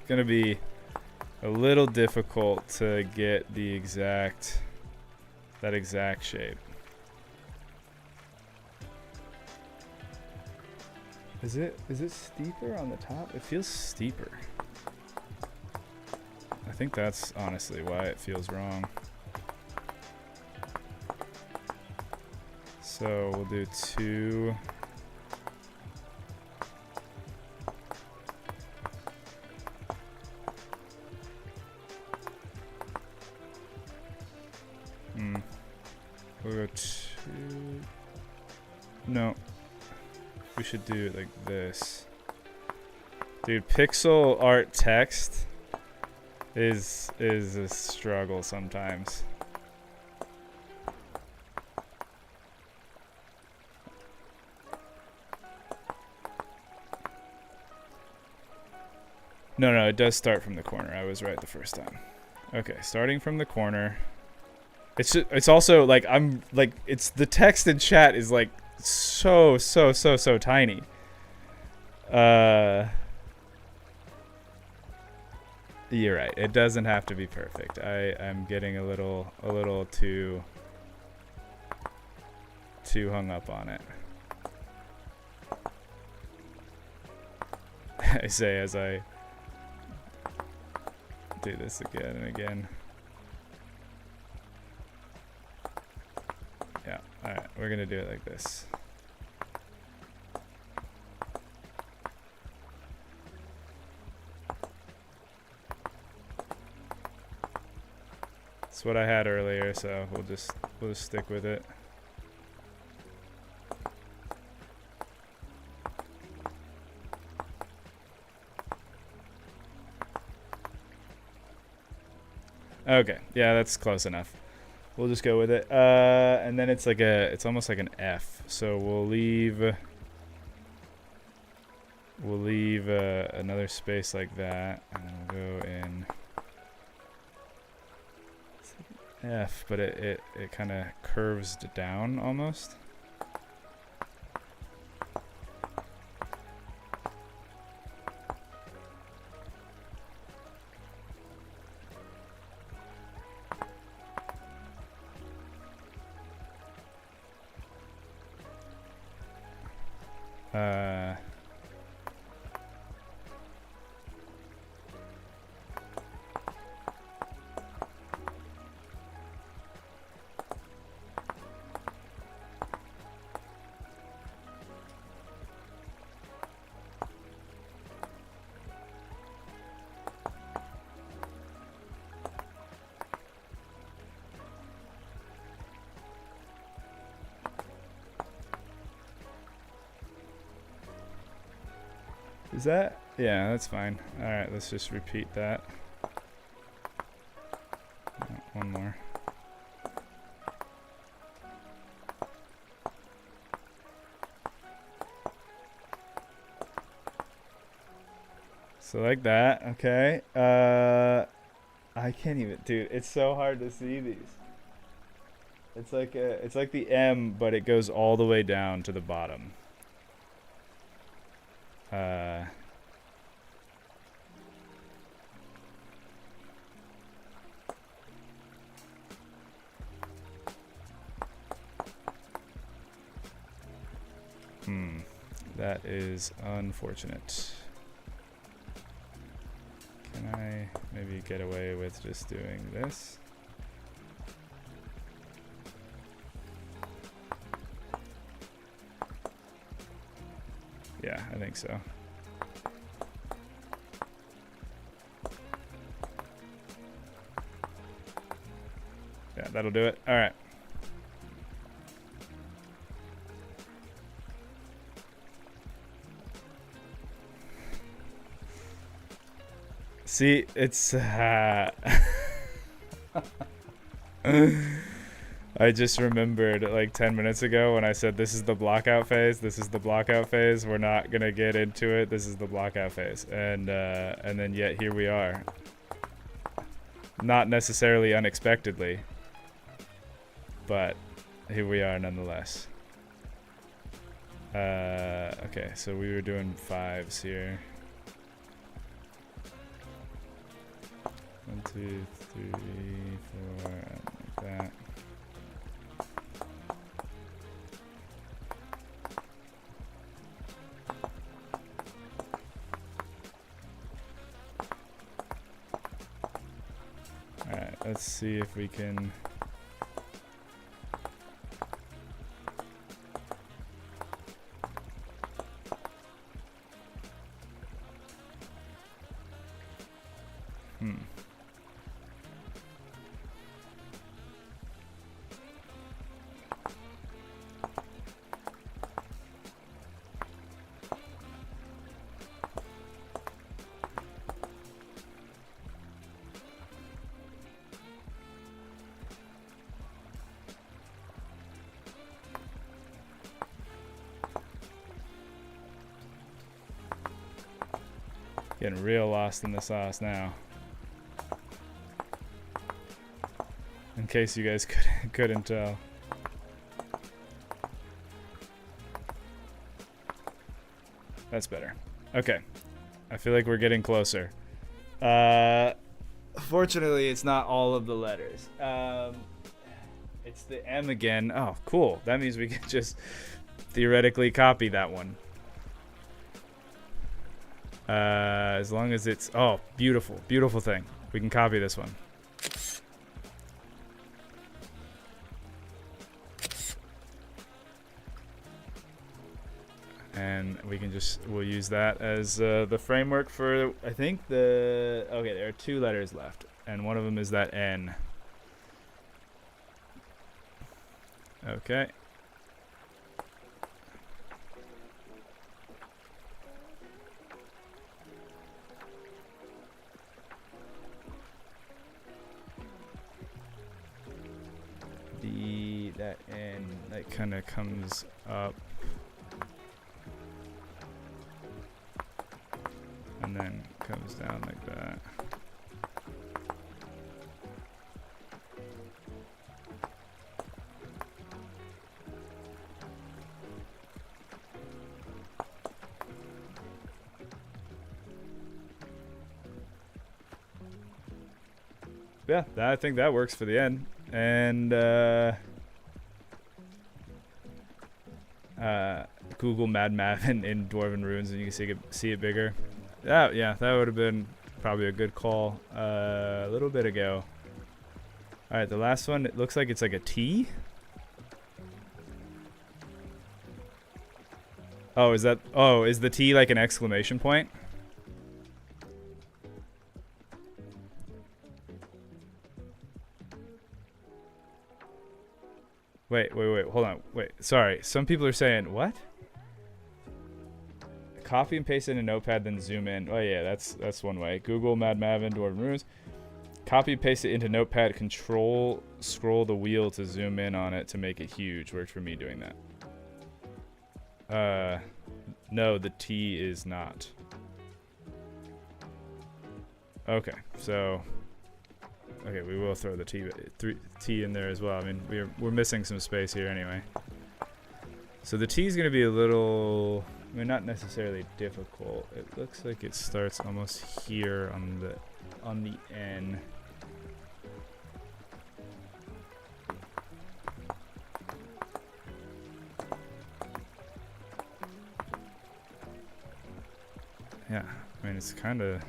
[SPEAKER 1] Gonna be a little difficult to get that exact shape. Is it steeper on the top? It feels steeper. I think that's honestly why it feels wrong. So we'll do 2. We'll go 2. No. We should do it like this. Dude, pixel art text is a struggle sometimes. No, it does start from the corner. I was right the first time. Okay, starting from the corner. It's also like it's the text in chat is like so tiny. You're right. It doesn't have to be perfect. I'm getting a little too hung up on it. I say as I do this again and again. Yeah, alright, we're gonna do it like this. It's what I had earlier, so we'll just stick with it. Okay, yeah, that's close enough. We'll just go with it. And then it's like it's almost like an F. So we'll leave another space like that, and then we'll go in F, but it kind of curves down almost. Is that? Yeah, that's fine. Alright, let's just repeat that. One more. So like that, okay. I can't even, dude, it's so hard to see these. It's like the M, but it goes all the way down to the bottom. That is unfortunate. Can I maybe get away with just doing this? Yeah, I think so. Yeah, that'll do it. All right. See, it's I just remembered like 10 minutes ago when I said this is the blockout phase. This is the blockout phase. We're not gonna get into it. This is the blockout phase, and then yet here we are. Not necessarily unexpectedly, but here we are nonetheless. Okay, so we were doing 5s here. 1, 2, 3, 4, like that. Alright, let's see if we can. Getting real lost in the sauce now. In case you guys couldn't tell. That's better. Okay. I feel like we're getting closer. Fortunately, it's not all of the letters. It's the M again. Oh, cool. That means we can just theoretically copy that one. As long as it's... Oh, beautiful. Beautiful thing. We can copy this one. And we can just... We'll use that as the framework for... I think the... Okay, there are 2 letters left. And one of them is that N. Okay. That N, that kind of comes up and then comes down like that. Yeah, I think that works for the end. And Google Mad Map in Dwarven runes, and you can see it bigger. Yeah, that would have been probably a good call a little bit ago. All right, the last one, it looks like it's like a T. Oh, is the T like an exclamation point? Wait, hold on. Wait, sorry. Some people are saying, what? Copy and paste in a notepad, then zoom in. Oh yeah, that's one way. Google Mad Mavin Dwarven Runes. Copy and paste it into notepad, control scroll the wheel to zoom in on it to make it huge. Worked for me doing that. No, the T is not. Okay, so... Okay, we will throw the T in there as well. I mean, we're missing some space here anyway. So the T is going to be a little, I mean, not necessarily difficult. It looks like it starts almost here on the N. Yeah, I mean, it's kind of...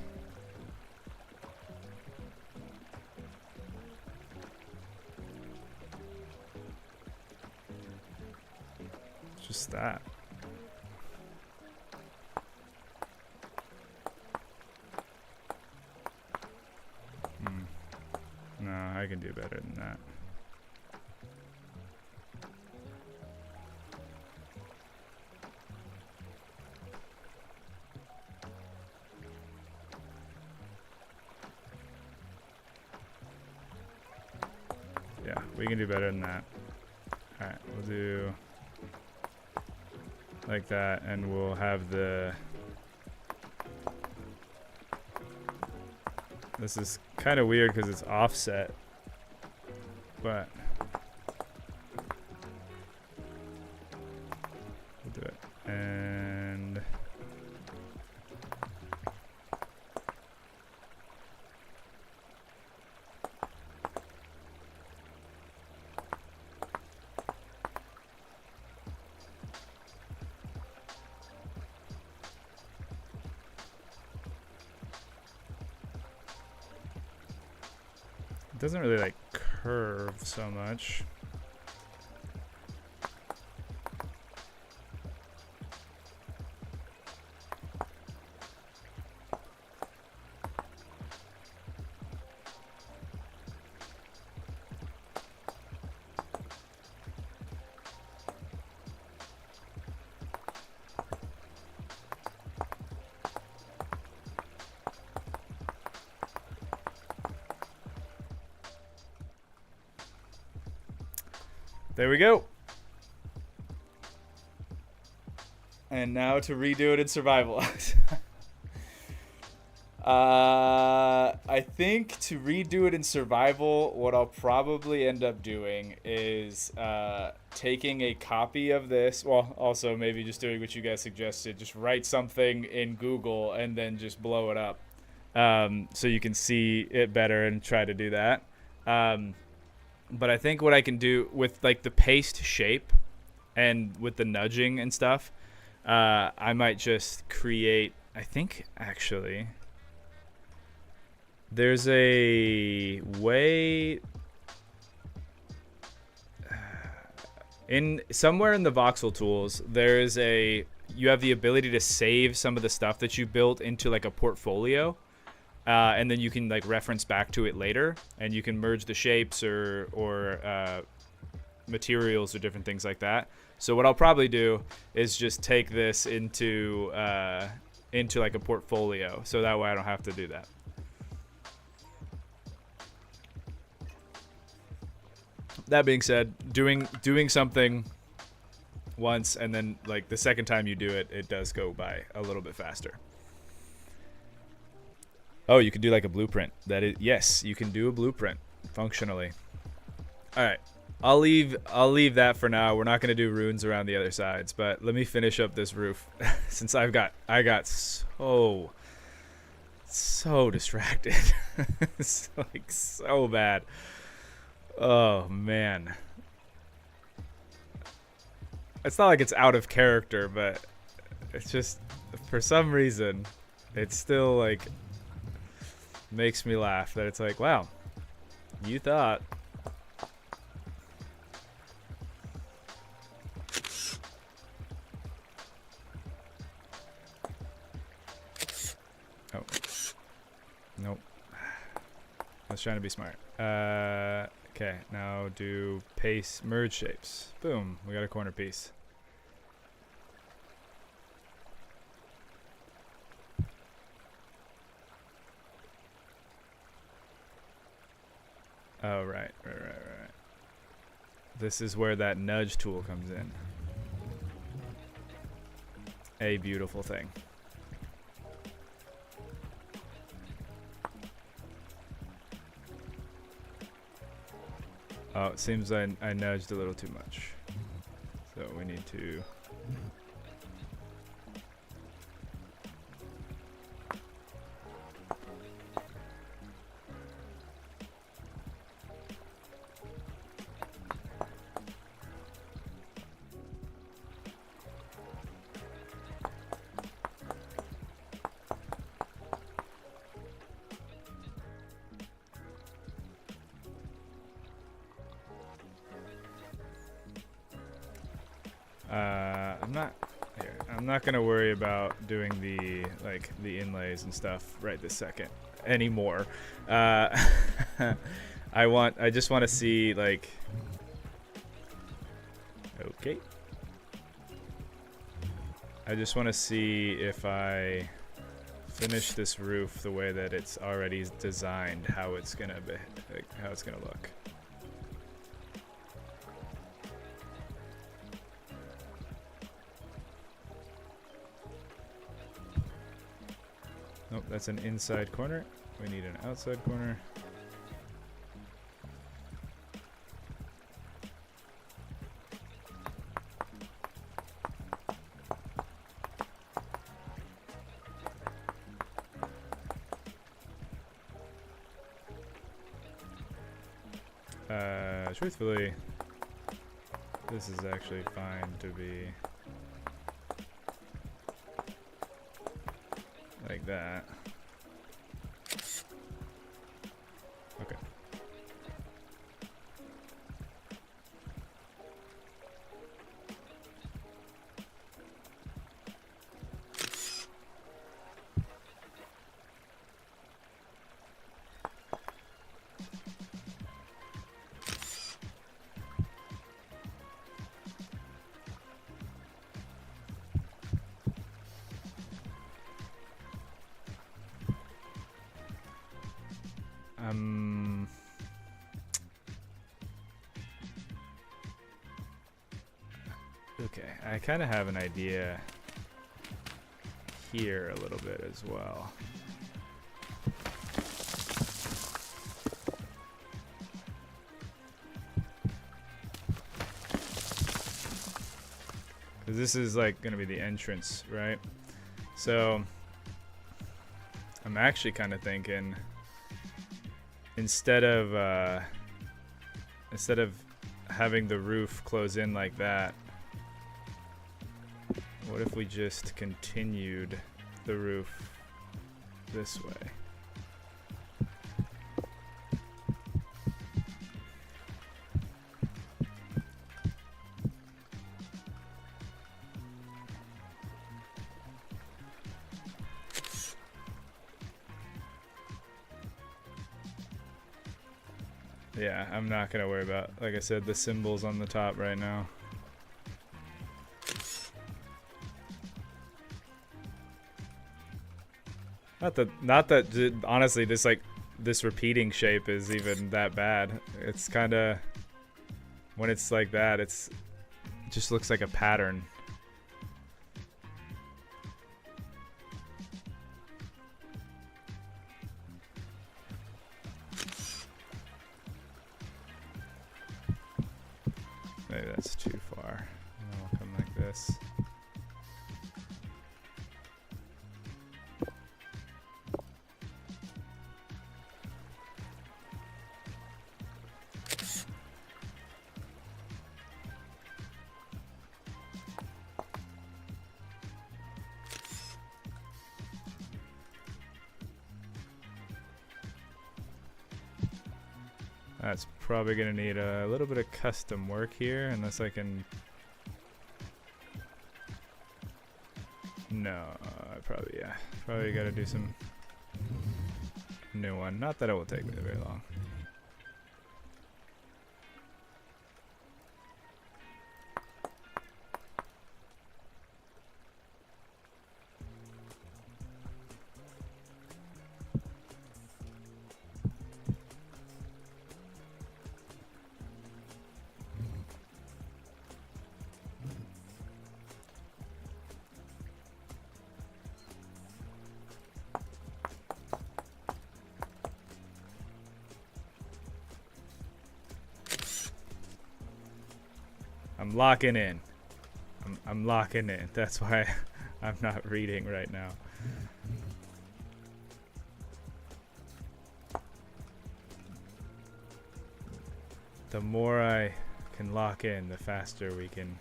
[SPEAKER 1] Just that. No, I can do better than that. Yeah, we can do better than that. Alright, we'll do like that, and we'll have the... This is kind of weird because it's offset, but we'll do it. And it doesn't really like curve so much. There we go. And now to redo it in survival. I think to redo it in survival, what I'll probably end up doing is taking a copy of this. Well, also maybe just doing what you guys suggested. Just write something in Google and then just blow it up, so you can see it better and try to do that. But I think what I can do with like the paste shape and with the nudging and stuff, I might just create. I think actually. There's a way in somewhere in the voxel tools. You have the ability to save some of the stuff that you built into like a portfolio, and then you can like reference back to it later, and you can merge the shapes or materials or different things like that. So what I'll probably do is just take this into like a portfolio, so that way I don't have to do that. That being said, doing something once and then like the second time you do it, it does go by a little bit faster. Oh, you can do like a blueprint. Yes, you can do a blueprint functionally. All right, I'll leave that for now. We're not gonna do runes around the other sides, but let me finish up this roof since I got so distracted. It's like so bad. Oh man, it's not like it's out of character, but it's just for some reason it still like makes me laugh that it's like, wow, you thought. Oh nope, I was trying to be smart. Okay, now do paste merge shapes. Boom, we got a corner piece. Oh, right. This is where that nudge tool comes in. A beautiful thing. Oh, it seems I nudged a little too much. So we need to... I'm not gonna worry about doing the inlays and stuff right this second anymore. I just want to see like, okay. I just want to see if I finish this roof the way that it's already designed, how it's gonna be, like, how it's gonna look. Nope, that's an inside corner. We need an outside corner. Truthfully, this is actually fine to be like that. Okay. Okay, I kind of have an idea here a little bit as well. because this is like gonna be the entrance, right? So I'm actually kind of thinking instead of having the roof close in like that, what if we just continued the roof this way? Yeah, I'm not gonna worry about, like I said, the symbols on the top right now. Not that honestly this repeating shape is even that bad. It's kind of, when it's like that, it just looks like a pattern. Maybe that's too far. And then we'll come like this. That's probably gonna need a little bit of custom work here, unless I can. No, probably gotta do some new one. Not that it will take me very long. I'm locking in. I'm locking in. That's why I'm not reading right now. The more I can lock in, the faster we can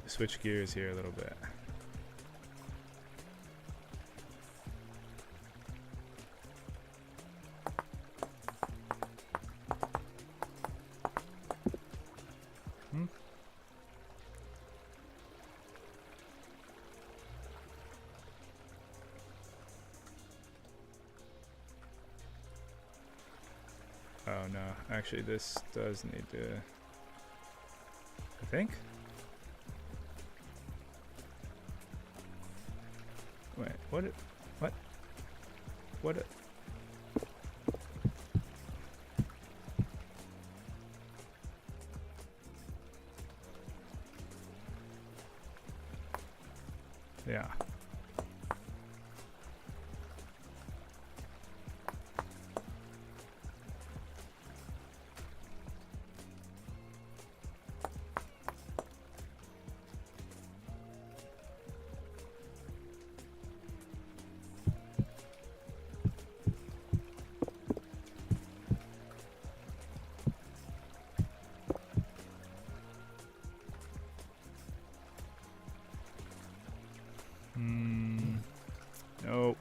[SPEAKER 1] switch gears here a little bit. Oh no, actually this does need to, I think. Wait, what? Yeah. Nope,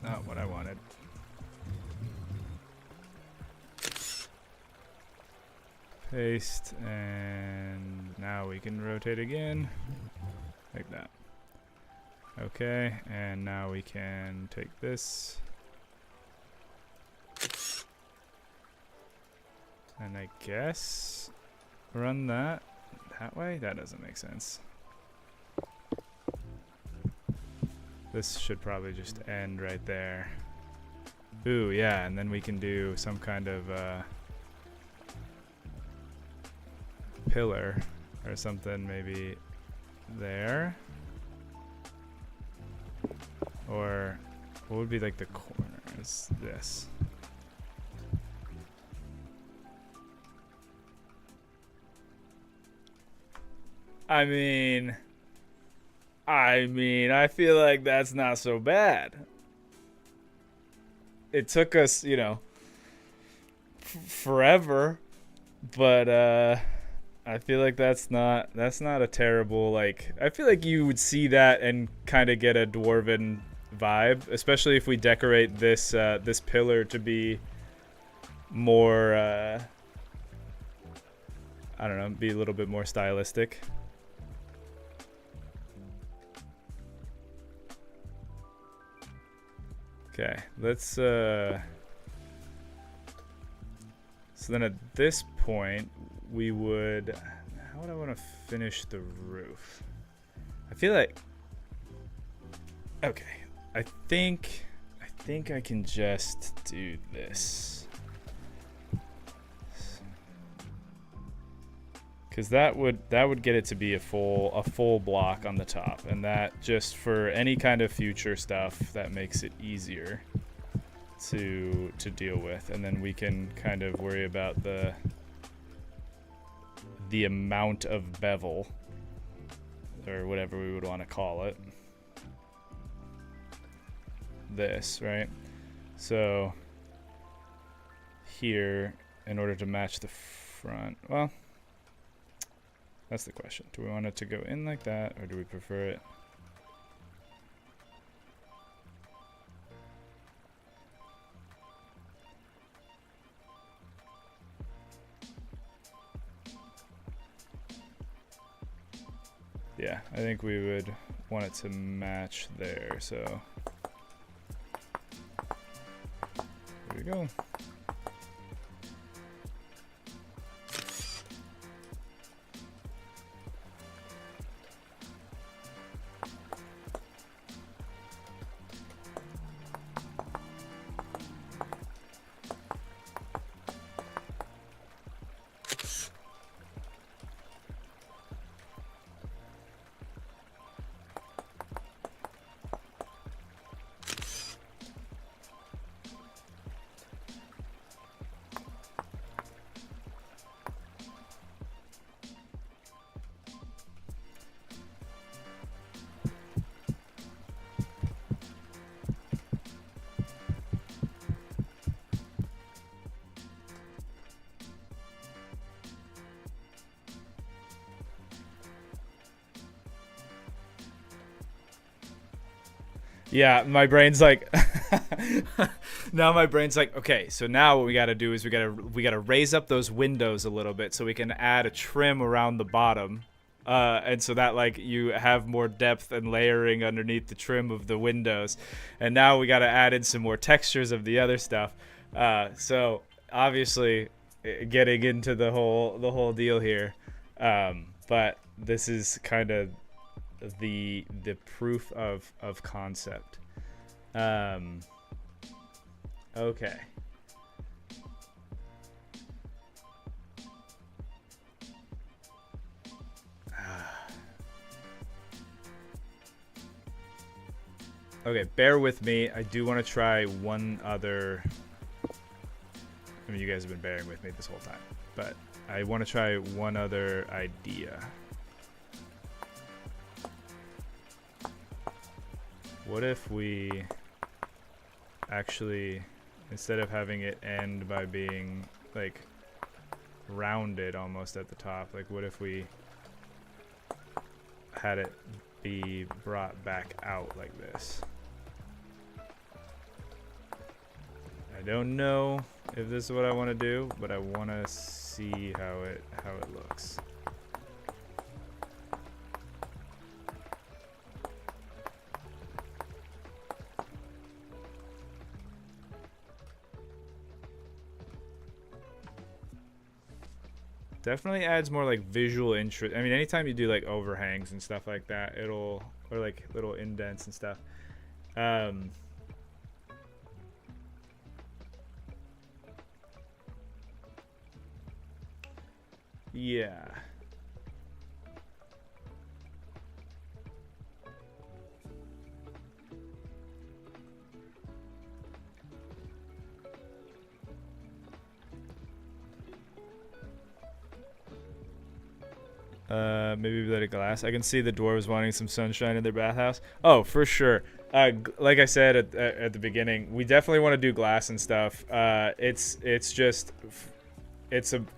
[SPEAKER 1] not what I wanted. Paste, and now we can rotate again, like that. Okay, and now we can take this, and I guess run that way? That doesn't make sense. This should probably just end right there. Ooh, yeah, and then we can do some kind of pillar or something maybe there. Or what would be like the corners? This. I mean, I feel like that's not so bad. It took us, forever, but I feel like that's not a terrible, like, I feel like you would see that and kind of get a dwarven vibe, especially if we decorate this this pillar to be more I don't know, be a little bit more stylistic. Okay, let's so then at this point we would, how would I want to finish the roof? I feel like, okay, I think I can just do this, because that would get it to be a full block on the top, and that, just for any kind of future stuff, that makes it easier to deal with. And then we can kind of worry about the amount of bevel, or whatever we would want to call it. This, right? So here, in order to match the front, well, that's the question. Do we want it to go in like that, or do we prefer it? Yeah, I think we would want it to match there, so there we go. Yeah, my brain's like, now my brain's like, okay, so now what we got to do is we got to raise up those windows a little bit so we can add a trim around the bottom, and so that, like, you have more depth and layering underneath the trim of the windows. And now we got to add in some more textures of the other stuff. So obviously, getting into the whole deal here, but this is kind of the proof of concept. Okay. Okay, bear with me. I do want to try one other. I mean, you guys have been bearing with me this whole time, but I want to try one other idea. What if we actually, instead of having it end by being like rounded almost at the top, like what if we had it be brought back out like this? I don't know if this is what I want to do, but I want to see how it looks. Definitely adds more like visual interest. I mean, anytime you do like overhangs and stuff like that, or like little indents and stuff. Yeah. Maybe a bit of glass. I can see the dwarves wanting some sunshine in their bathhouse. Oh, for sure. Like I said at the beginning, we definitely want to do glass and stuff. It's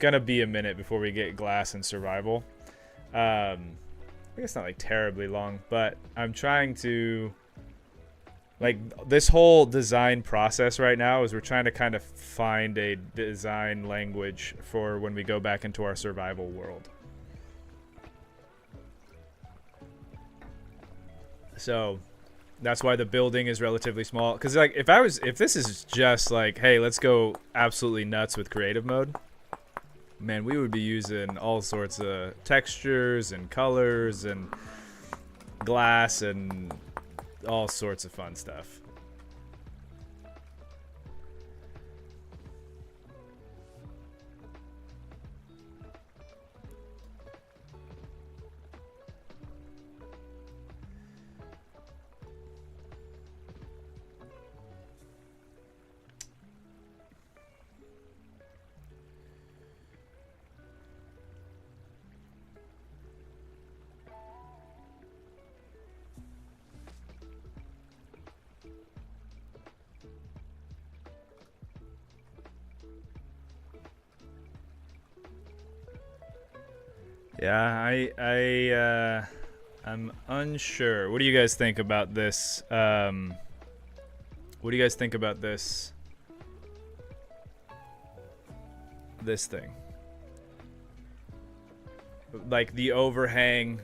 [SPEAKER 1] gonna be a minute before we get glass and survival. I think it's not like terribly long, but I'm trying to, like, this whole design process right now is we're trying to kind of find a design language for when we go back into our survival world. So that's why the building is relatively small. Because, like, if this is just like, hey, let's go absolutely nuts with creative mode, man, we would be using all sorts of textures and colors and glass and all sorts of fun stuff. Yeah, I'm unsure. What do you guys think about this? What do you guys think about this thing? Like the overhang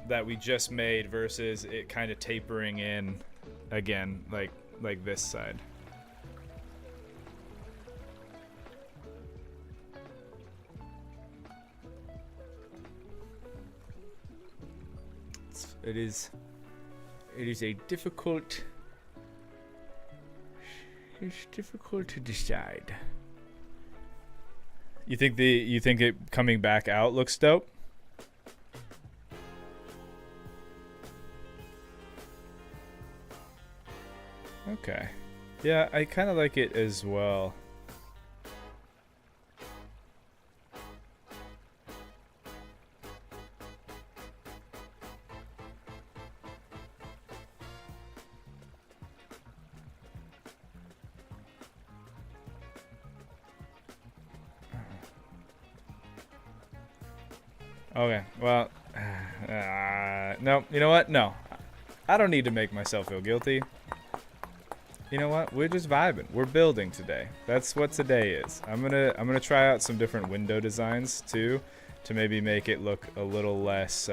[SPEAKER 1] that we just made versus it kind of tapering in again, like this side. It is a difficult. It's difficult to decide. You think it coming back out looks dope? Okay. Yeah, I kind of like it as well. Okay, well, no, you know what? No, I don't need to make myself feel guilty. You know what? We're just vibing. We're building today. That's what today is. I'm gonna try out some different window designs too, to maybe make it look a little less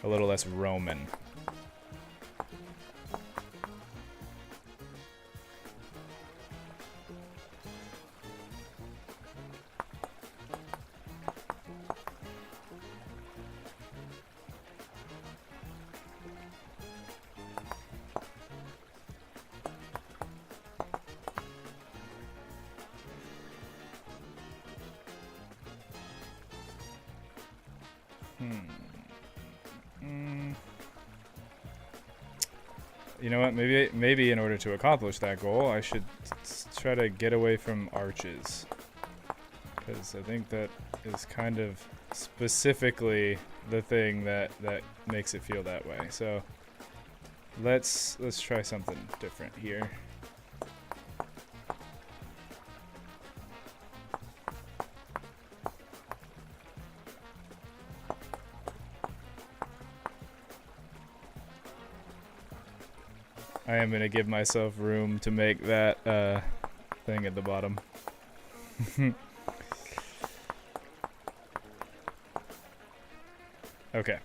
[SPEAKER 1] Roman. You know what? Maybe in order to accomplish that goal, I should try to get away from arches, because I think that is kind of specifically the thing that makes it feel that way. So let's try something different here. I am going to give myself room to make that thing at the bottom. Okay,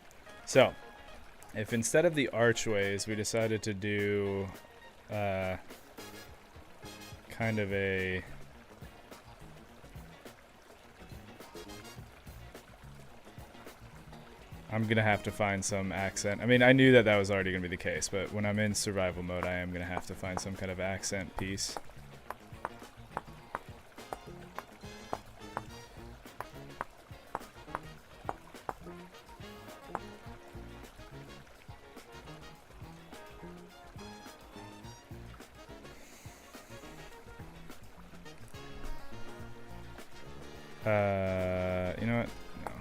[SPEAKER 1] so if instead of the archways we decided to do kind of a... I'm going to have to find some accent. I mean, I knew that was already going to be the case, but when I'm in survival mode, I am going to have to find some kind of accent piece. You know what? No.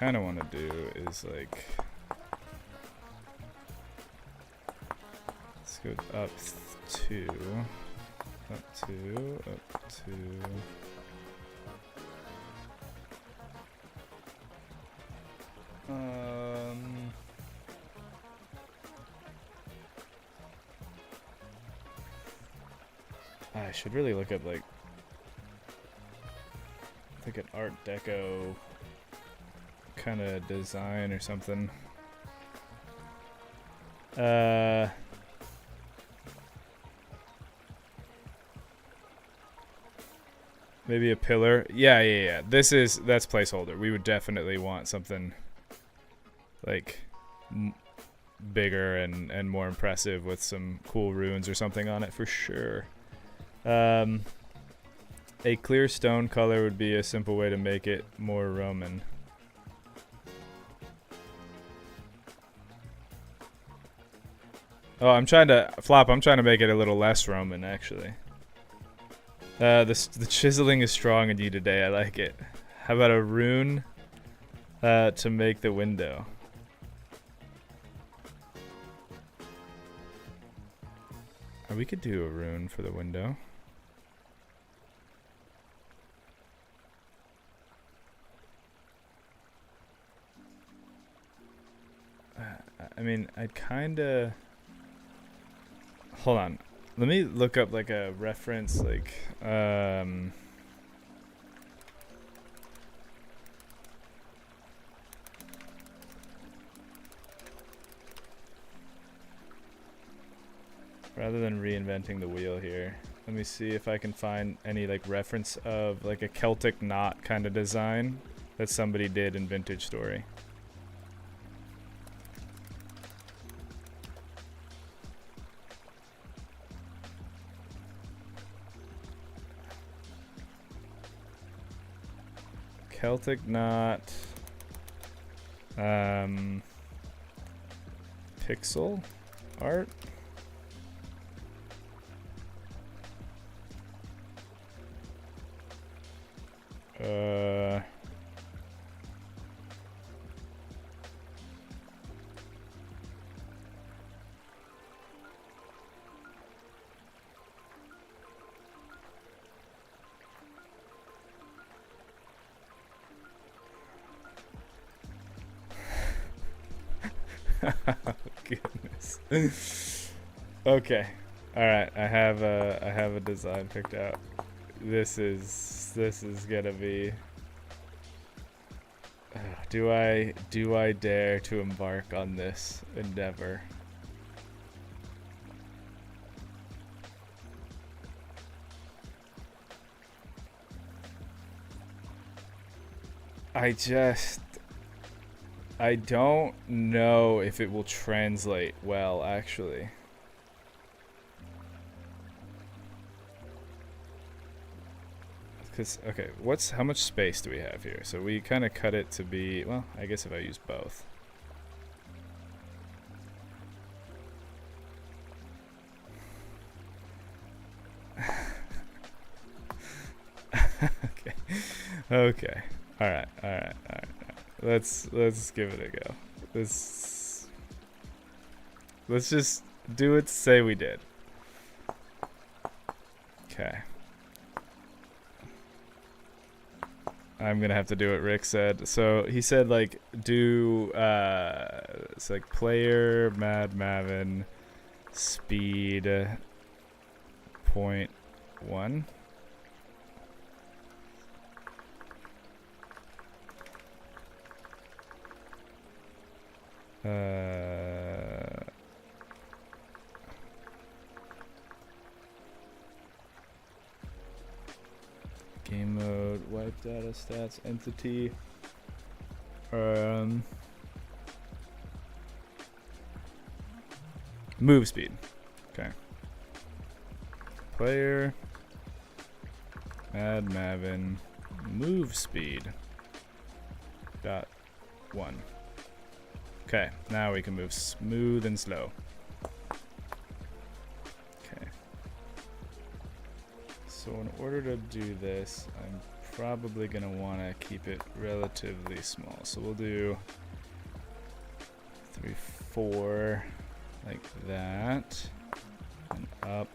[SPEAKER 1] kind of want to do is like, let's go up 2, up 2, up 2. I should really look up like an Art Deco kind of design or something. Maybe a pillar. Yeah. That's placeholder. We would definitely want something like bigger and more impressive with some cool runes or something on it for sure. A clear stone color would be a simple way to make it more Roman. Oh, I'm trying to make it a little less Roman, actually. The chiseling is strong in you today. I like it. How about a rune to make the window? We could do a rune for the window. I mean, I'd kinda... Hold on. Let me look up like a reference, like, rather than reinventing the wheel here, let me see if I can find any like reference of like a Celtic knot kind of design that somebody did in Vintage Story. Celtic knot, pixel art. Oh, goodness. Okay. All right. I have a design picked out. This is gonna be. Do I dare to embark on this endeavor? I don't know if it will translate well, actually. Because, okay, how much space do we have here? So we kind of cut it to be, well, I guess if I use both. Okay. All right. Let's give it a go. Let's just do it. Say we did. Okay. I'm gonna have to do what Rick said. So he said like do it's like player Mad Mavin speed 0.1. Game mode, wipe data, stats, entity. Move speed. Okay. Player Mad Mavin move speed .1. Okay, now we can move smooth and slow. Okay. So in order to do this, I'm probably gonna want to keep it relatively small. So we'll do 3, 4 like that, and up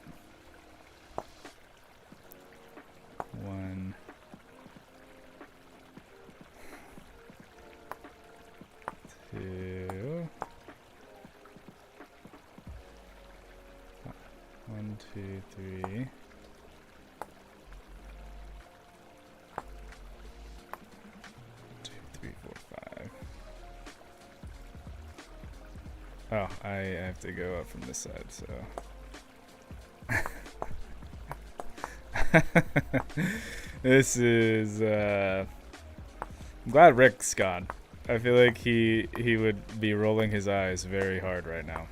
[SPEAKER 1] 1, 2, 1, 2, 3. Oh, I have to go up from this side, so. This is, I'm glad Rick's gone. I feel like he would be rolling his eyes very hard right now.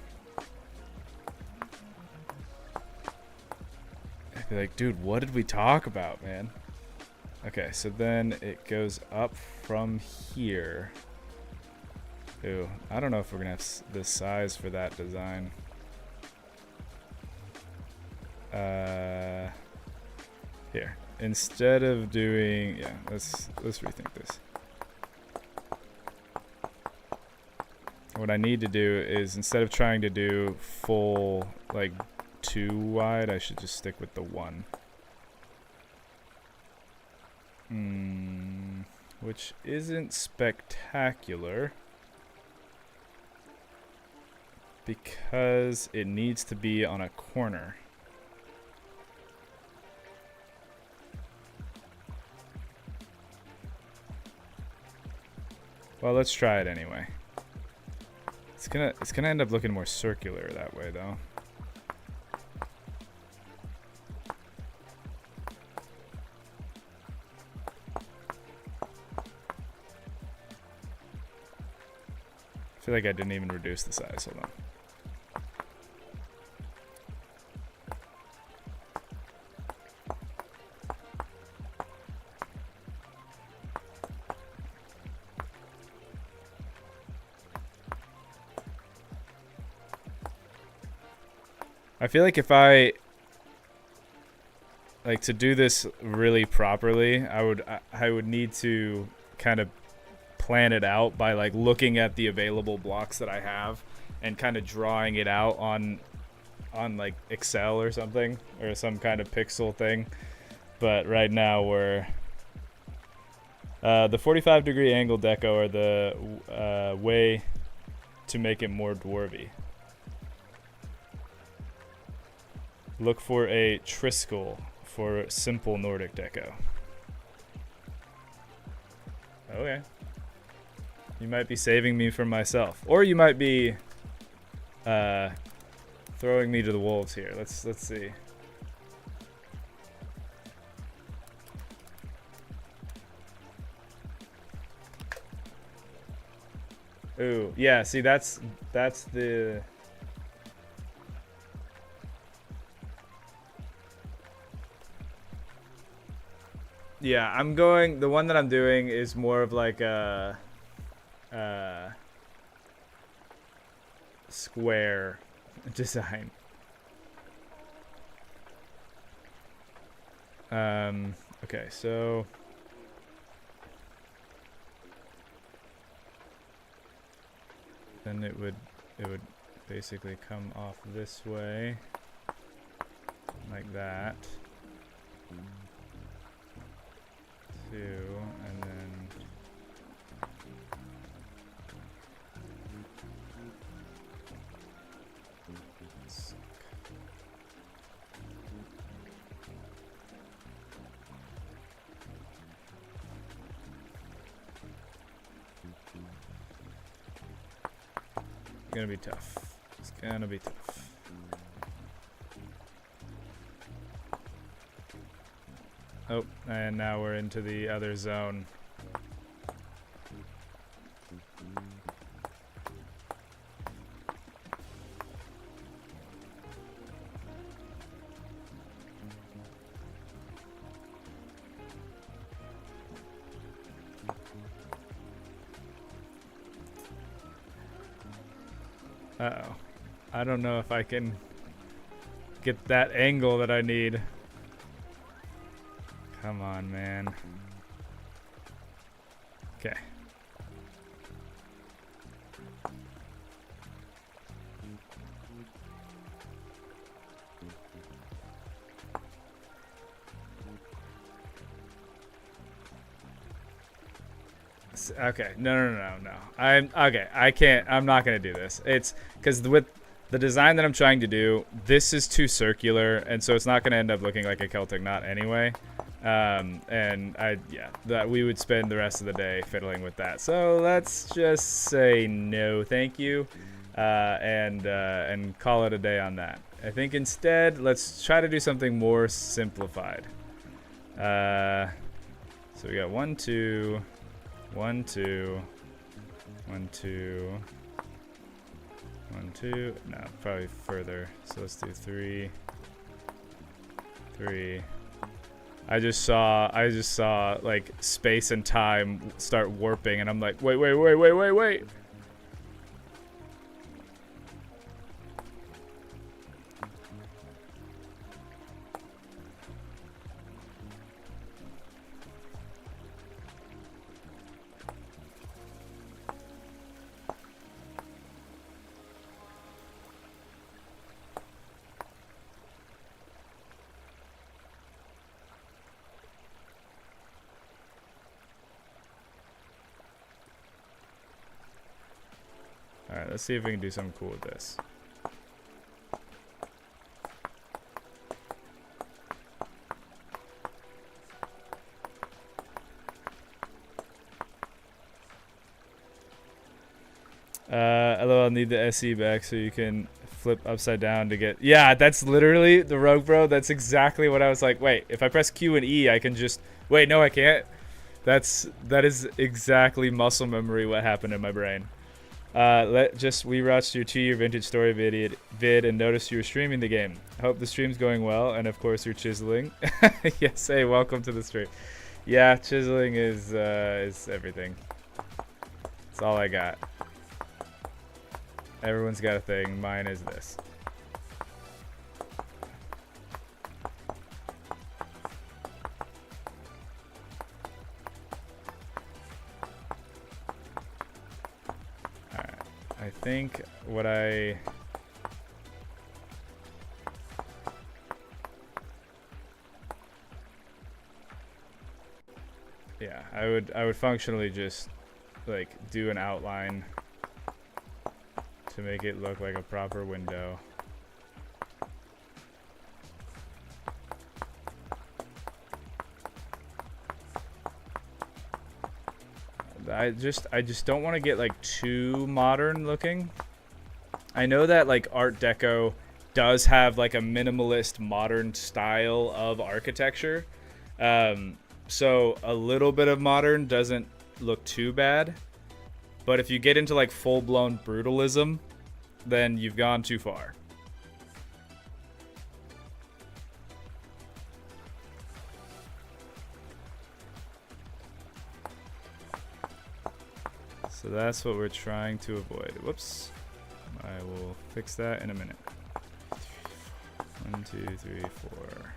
[SPEAKER 1] I'd be like, dude, what did we talk about, man? Okay, so then it goes up from here. Ooh, I don't know if we're gonna have the size for that design. Here, instead of doing, yeah, let's rethink this. What I need to do is, instead of trying to do full like 2 wide, I should just stick with the 1. Which isn't spectacular, because it needs to be on a corner. Well, let's try it anyway. It's gonna end up looking more circular that way, though. I feel like I didn't even reduce the size. Hold on. I feel like if I like to do this really properly, I would need to kind of plan it out by like looking at the available blocks that I have and kind of drawing it out on like Excel or something, or some kind of pixel thing. But right now we're the 45-degree angle deco are the way to make it more dwarvy. Look for a Triskel for simple Nordic deco. Okay. You might be saving me from myself, or you might be throwing me to the wolves here. Let's see. Ooh, yeah. See, that's the. Yeah, I'm going. The one that I'm doing is more of like a square design. Okay, so then it would basically come off this way like that. 2, and then it's gonna be tough. It's gonna be tough. Oh, and now we're into the other zone. Uh-oh. I don't know if I can get that angle that I need. Come on, man. Okay. Okay, no. I'm okay. I can't. I'm not gonna do this. It's because with the design that I'm trying to do, this is too circular, and so it's not gonna end up looking like a Celtic knot anyway. And that we would spend the rest of the day fiddling with that. So let's just say no, thank you, and call it a day on that. I think instead, let's try to do something more simplified. So we got 1, 2. 1, 2, 1, 2, 1, 2. No, probably further. So let's do 3, 3. I just saw like space and time start warping, and I'm like, wait. Alright, let's see if we can do something cool with this. LOL, need the SE back so you can flip upside down to get... Yeah, that's literally the rogue, bro. That's exactly what I was like. Wait, if I press Q and E, I can just... Wait, no, I can't. That is exactly muscle memory what happened in my brain. We watched your 2-year vintage story vid and noticed you were streaming the game. Hope the stream's going well, and of course you're chiseling. Yes, hey, welcome to the stream. Yeah, chiseling is everything. It's all I got. Everyone's got a thing. Mine is this. I think what I would functionally just like do an outline to make it look like a proper window. I just don't want to get like too modern looking. I know that like Art Deco does have like a minimalist modern style of architecture. So a little bit of modern doesn't look too bad. But if you get into like full-blown brutalism, then you've gone too far. So that's what we're trying to avoid. Whoops. I will fix that in a minute. 1, 2, 3, 4.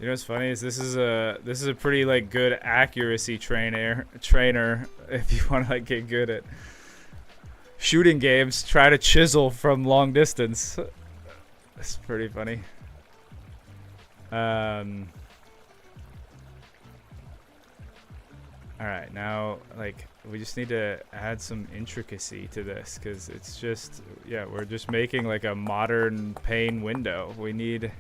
[SPEAKER 1] You know what's funny is this is a pretty like good accuracy trainer if you want to like get good at shooting games. Try to chisel from long distance. It's pretty funny. All right, now like we just need to add some intricacy to this because it's just we're just making like a modern pane window. We need.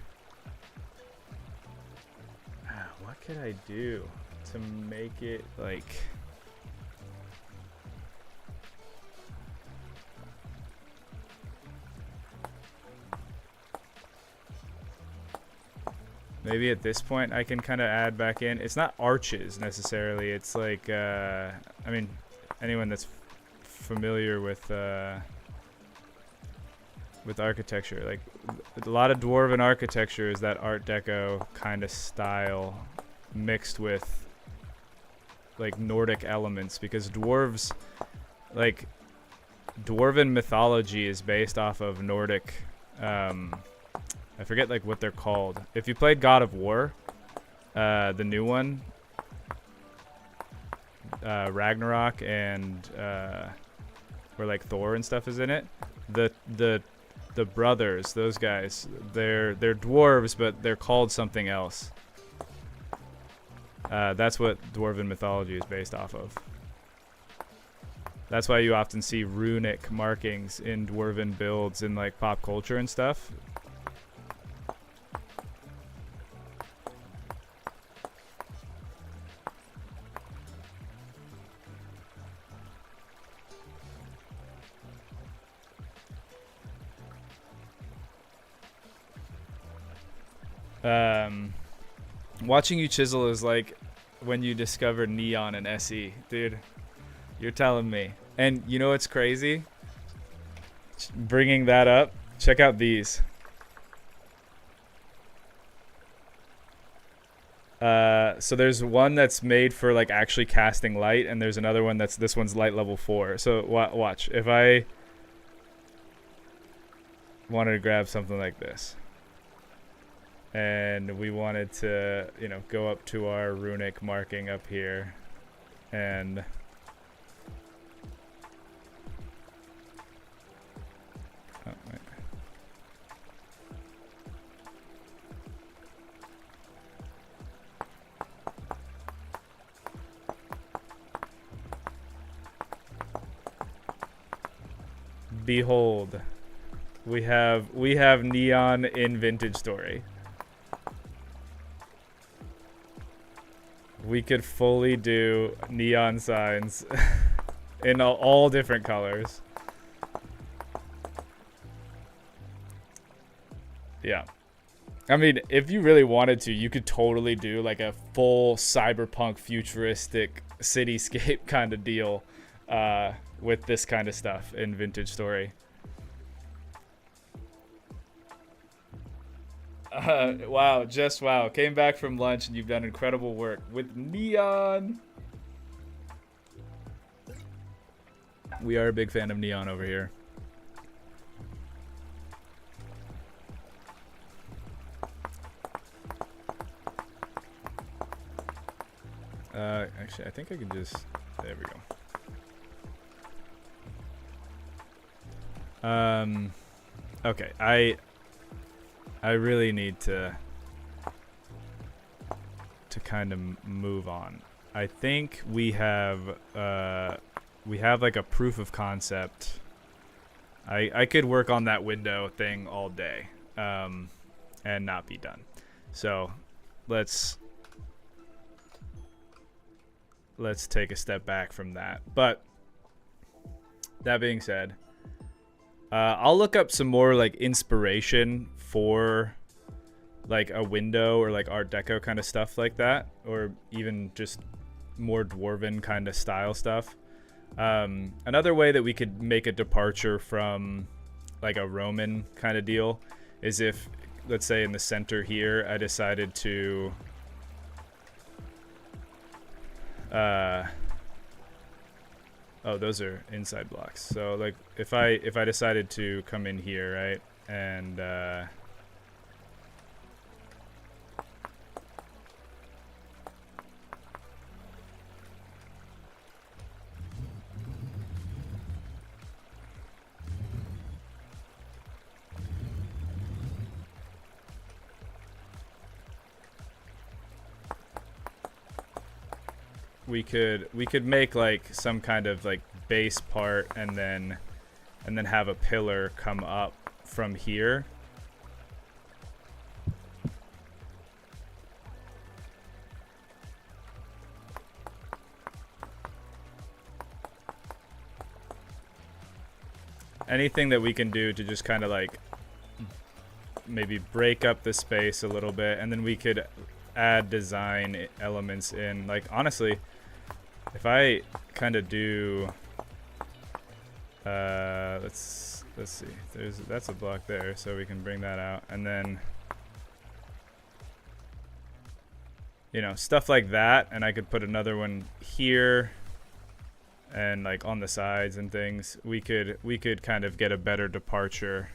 [SPEAKER 1] What could I do to make it like maybe at this point I can kind of add back in. It's not arches necessarily. It's like, I mean, anyone that's familiar with architecture, like a lot of Dwarven architecture is that Art Deco kind of style mixed with like Nordic elements, because dwarves, like Dwarven mythology is based off of Nordic, I forget like what they're called. If you played God of War, the new one, Ragnarok, and where like Thor and stuff is in it, the brothers, those guys, they're dwarves, but they're called something else. That's what Dwarven mythology is based off of. That's why you often see runic markings in Dwarven builds in like pop culture and stuff. Watching you chisel is like when you discovered neon in SE, dude. You're telling me. And you know what's crazy? Bringing that up, check out these. So there's one that's made for like actually casting light, and there's another one this one's light level 4. So watch. If I wanted to grab something like this, and we wanted to, you know, go up to our runic marking up here, and oh, wait. Behold, we have neon in Vintage Story. We could fully do neon signs in all different colors. Yeah. I mean, if you really wanted to, you could totally do like a full cyberpunk futuristic cityscape kind of deal with this kind of stuff in Vintage Story. Wow, just wow. Came back from lunch and you've done incredible work with neon. We are a big fan of neon over here. Actually, I think I can just... There we go. Okay, I really need to kind of move on. I think we have like a proof of concept. I could work on that window thing all day and not be done. So let's take a step back from that. But that being said, I'll look up some more like inspiration for like a window or like Art Deco kind of stuff like that, or even just more Dwarven kind of style stuff. Another way that we could make a departure from like a Roman kind of deal is if, let's say in the center here, I decided to oh, those are inside blocks. So like if I decided to come in here, right, and we could make like some kind of like base part and then have a pillar come up from here. Anything that we can do to just kind of like maybe break up the space a little bit, and then we could add design elements in. Like, honestly, if I kind of do, let's see, that's a block there, so we can bring that out, and then, you know, stuff like that, and I could put another one here, and like on the sides and things. We could kind of get a better departure.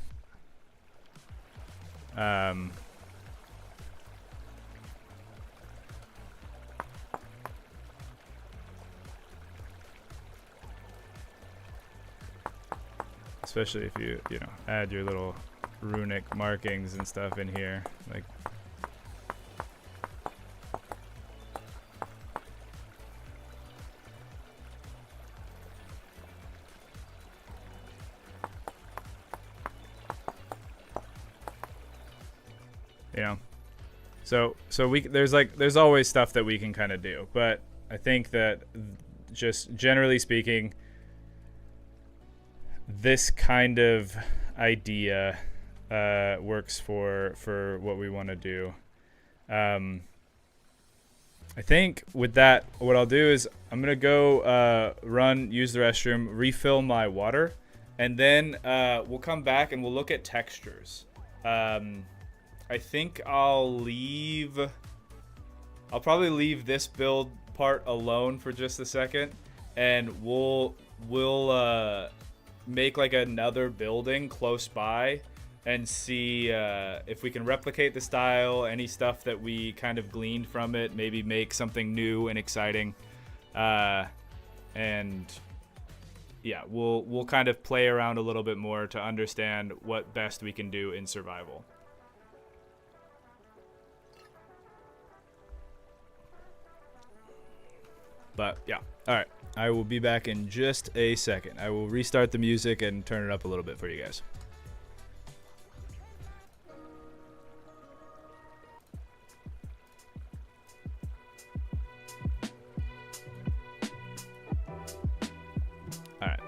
[SPEAKER 1] Especially if you know, add your little runic markings and stuff in here, like. You know, so there's always stuff that we can kind of do, but I think that just generally speaking, this kind of idea works for what we want to do. I think with that, what I'll do is I'm gonna go use the restroom, refill my water, and then we'll come back and we'll look at textures. I think I'll probably leave this build part alone for just a second, and we'll make like another building close by and see if we can replicate the style, any stuff that we kind of gleaned from it, maybe make something new and exciting, and yeah, we'll kind of play around a little bit more to understand what best we can do in survival. But yeah, all right. I will be back in just a second. I will restart the music and turn it up a little bit for you guys. All right.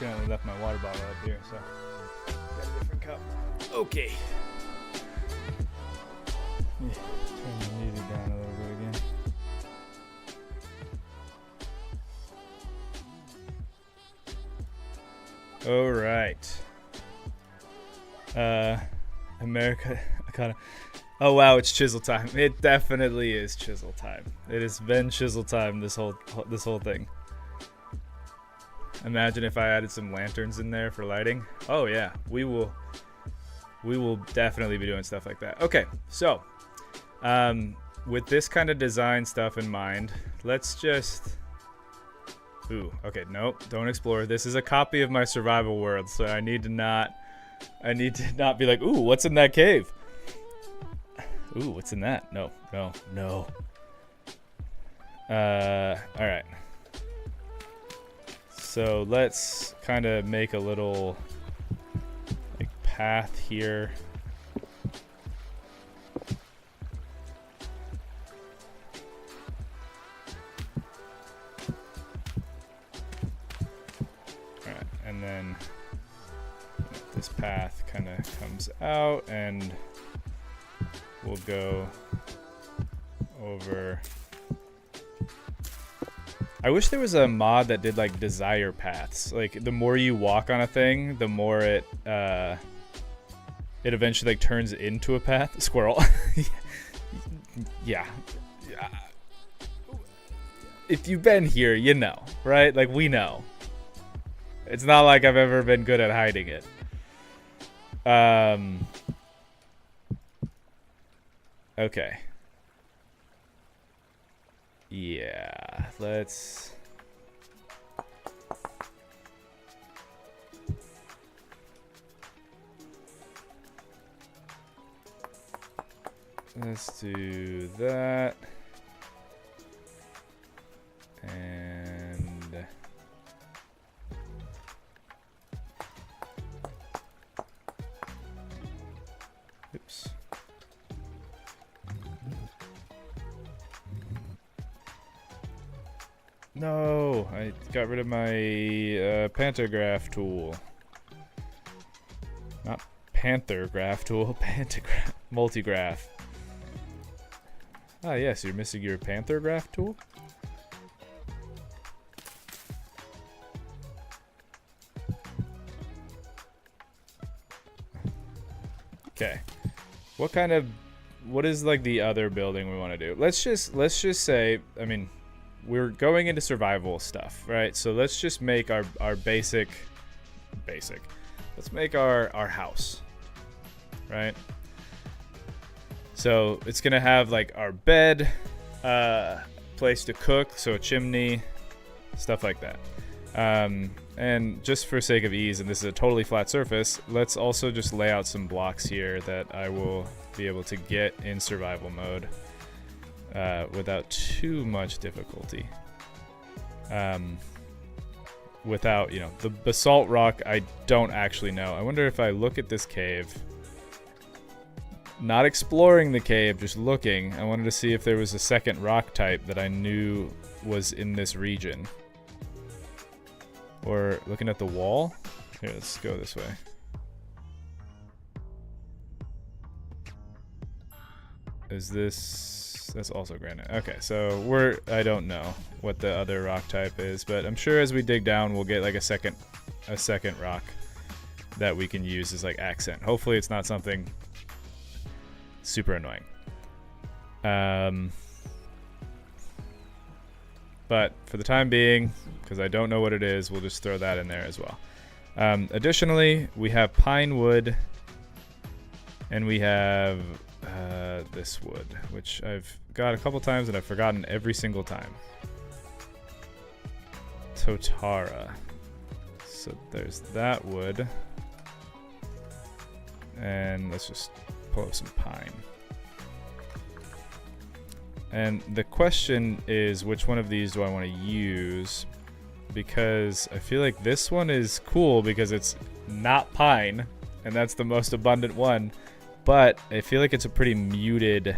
[SPEAKER 1] accidentally left my water bottle up here, so got a different cup. Okay. Yeah, turn the music down a little bit again. All right. America, oh wow, it's chisel time. It definitely is chisel time. It has been chisel time this whole thing. Imagine if I added some lanterns in there for lighting. Oh yeah, we will definitely be doing stuff like that. Okay, so with this kind of design stuff in mind, let's just okay, nope, don't explore. This is a copy of my survival world, so I need to not be like, ooh, what's in that cave? Ooh, what's in that? No. Alright. So let's kind of make a little like path here. Alright, and then this path kind of comes out and we'll go over. I wish there was a mod that did like desire paths. Like the more you walk on a thing, the more it eventually like turns into a path. Squirrel. Yeah. If you've been here, you know, right? Like we know. It's not like I've ever been good at hiding it. Okay. Yeah, let's do that. And oops. No, I got rid of my pantograph tool. Not panthergraph tool, pantograph, multigraph. Ah, yes, you're missing your panthergraph tool? Okay. What is like the other building we want to do? Let's just say, I mean, we're going into survival stuff, right? So let's just make our basic. Let's make our house, right? So it's gonna have like our bed, place to cook, so a chimney, stuff like that. And just for sake of ease, and this is a totally flat surface, let's also just lay out some blocks here that I will be able to get in survival mode without too much difficulty. Without, you know, the basalt rock, I don't actually know. I wonder if I look at this cave, not exploring the cave, just looking, I wanted to see if there was a second rock type that I knew was in this region. Or looking at the wall. Here, let's go this way. Is this... that's also granite. Okay, so I don't know what the other rock type is, but I'm sure as we dig down we'll get like a second rock that we can use as like accent. Hopefully it's not something super annoying. But for the time being, because I don't know what it is, we'll just throw that in there as well. Additionally, we have pine wood, and we have this wood, which I've got a couple times and I've forgotten every single time. Totara. So there's that wood. And let's just pull up some pine. And the question is, which one of these do I want to use? Because I feel like this one is cool because it's not pine, and that's the most abundant one. But I feel like it's a pretty muted...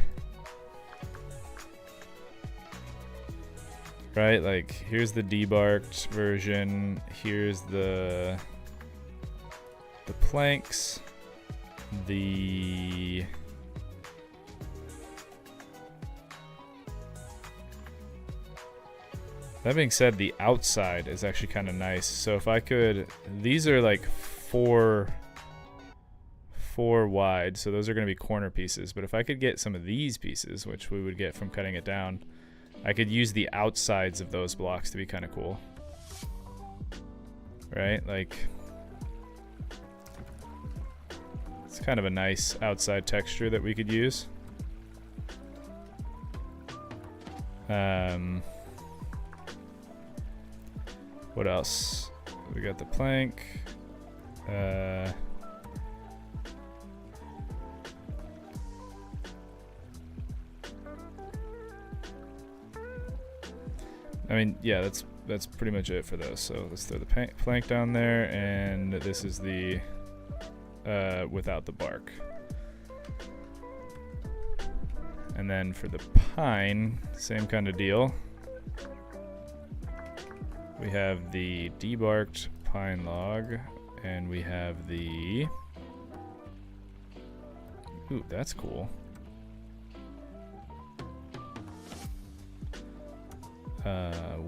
[SPEAKER 1] right? Like here's the debarked version. Here's the planks. That being said, the outside is actually kind of nice. So if I could, these are like four wide, so those are going to be corner pieces. But if I could get some of these pieces, which we would get from cutting it down, I could use the outsides of those blocks to be kind of cool. Right? Like, it's kind of a nice outside texture that we could use. What else? We got the plank. I mean, yeah, that's pretty much it for those. So let's throw the plank down there, and this is the without the bark. And then for the pine, same kind of deal. We have the debarked pine log, and we have the... Ooh, that's cool.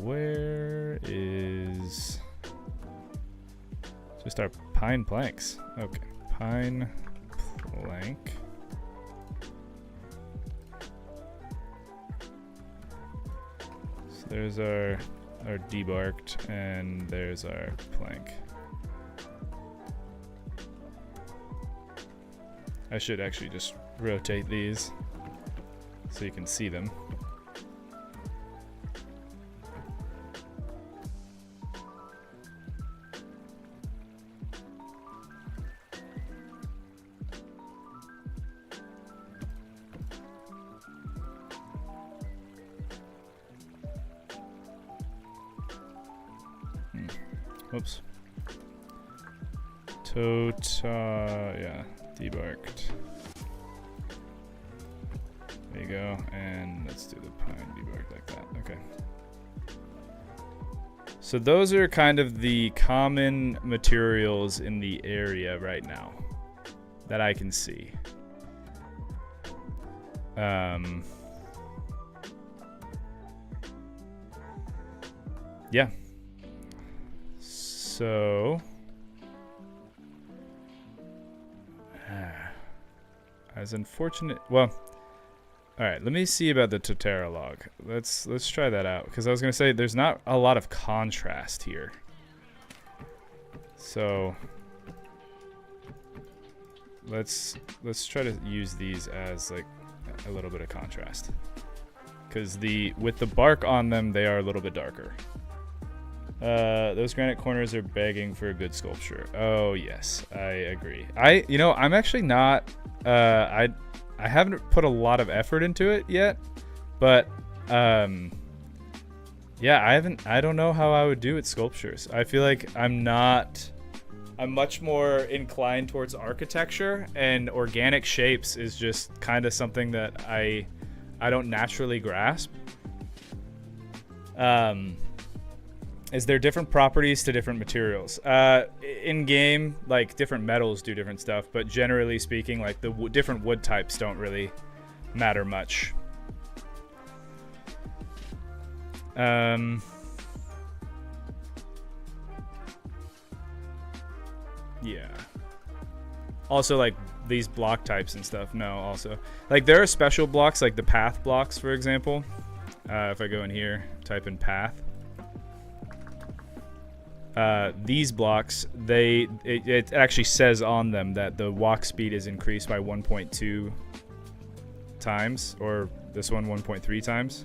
[SPEAKER 1] Where is... Just our pine planks. Okay, pine plank. So there's our debarked, and there's our plank. I should actually just rotate these so you can see them. Oops. Yeah, debarked. There you go, and let's do the pine debarked like that. Okay. So those are kind of the common materials in the area right now that I can see. Yeah. So, as unfortunate, well, all right, let me see about the Totara log. Let's try that out, because I was gonna say there's not a lot of contrast here. So let's try to use these as like a little bit of contrast, because with the bark on them, they are a little bit darker. Those granite corners are begging for a good sculpture. Oh yes, I agree. I'm actually not, I haven't put a lot of effort into it yet, but, yeah, I don't know how I would do with sculptures. I feel like I'm much more inclined towards architecture, and organic shapes is just kind of something that I don't naturally grasp. Is there different properties to different materials? In game, like different metals do different stuff, but generally speaking, like the different wood types don't really matter much. Yeah. Also, like these block types and stuff. No, also like there are special blocks, like the path blocks, for example. If I go in here, type in path. These blocks, it actually says on them that the walk speed is increased by 1.2 times, or this one 1.3 times.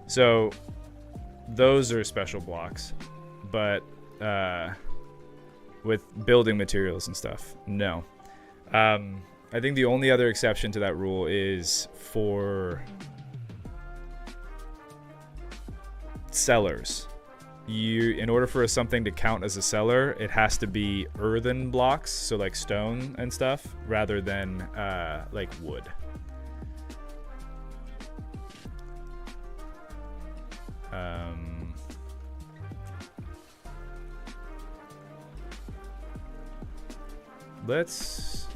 [SPEAKER 1] So those are special blocks, but with building materials and stuff, no. I think the only other exception to that rule is for cellars. In order for something to count as a cellar, it has to be earthen blocks, so like stone and stuff, rather than like wood. Let's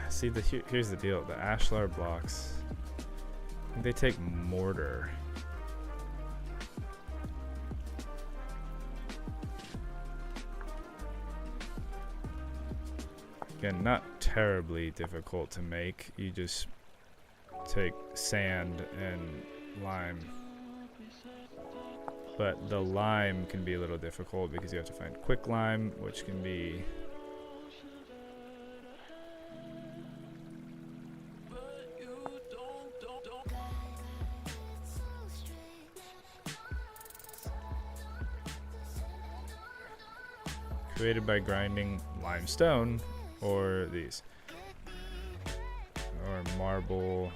[SPEAKER 1] see. Here's the deal. The ashlar blocks, I think they take mortar. Again, not terribly difficult to make. You just take sand and lime. But the lime can be a little difficult because you have to find quick lime, which can be... created by grinding limestone or these. Or marble.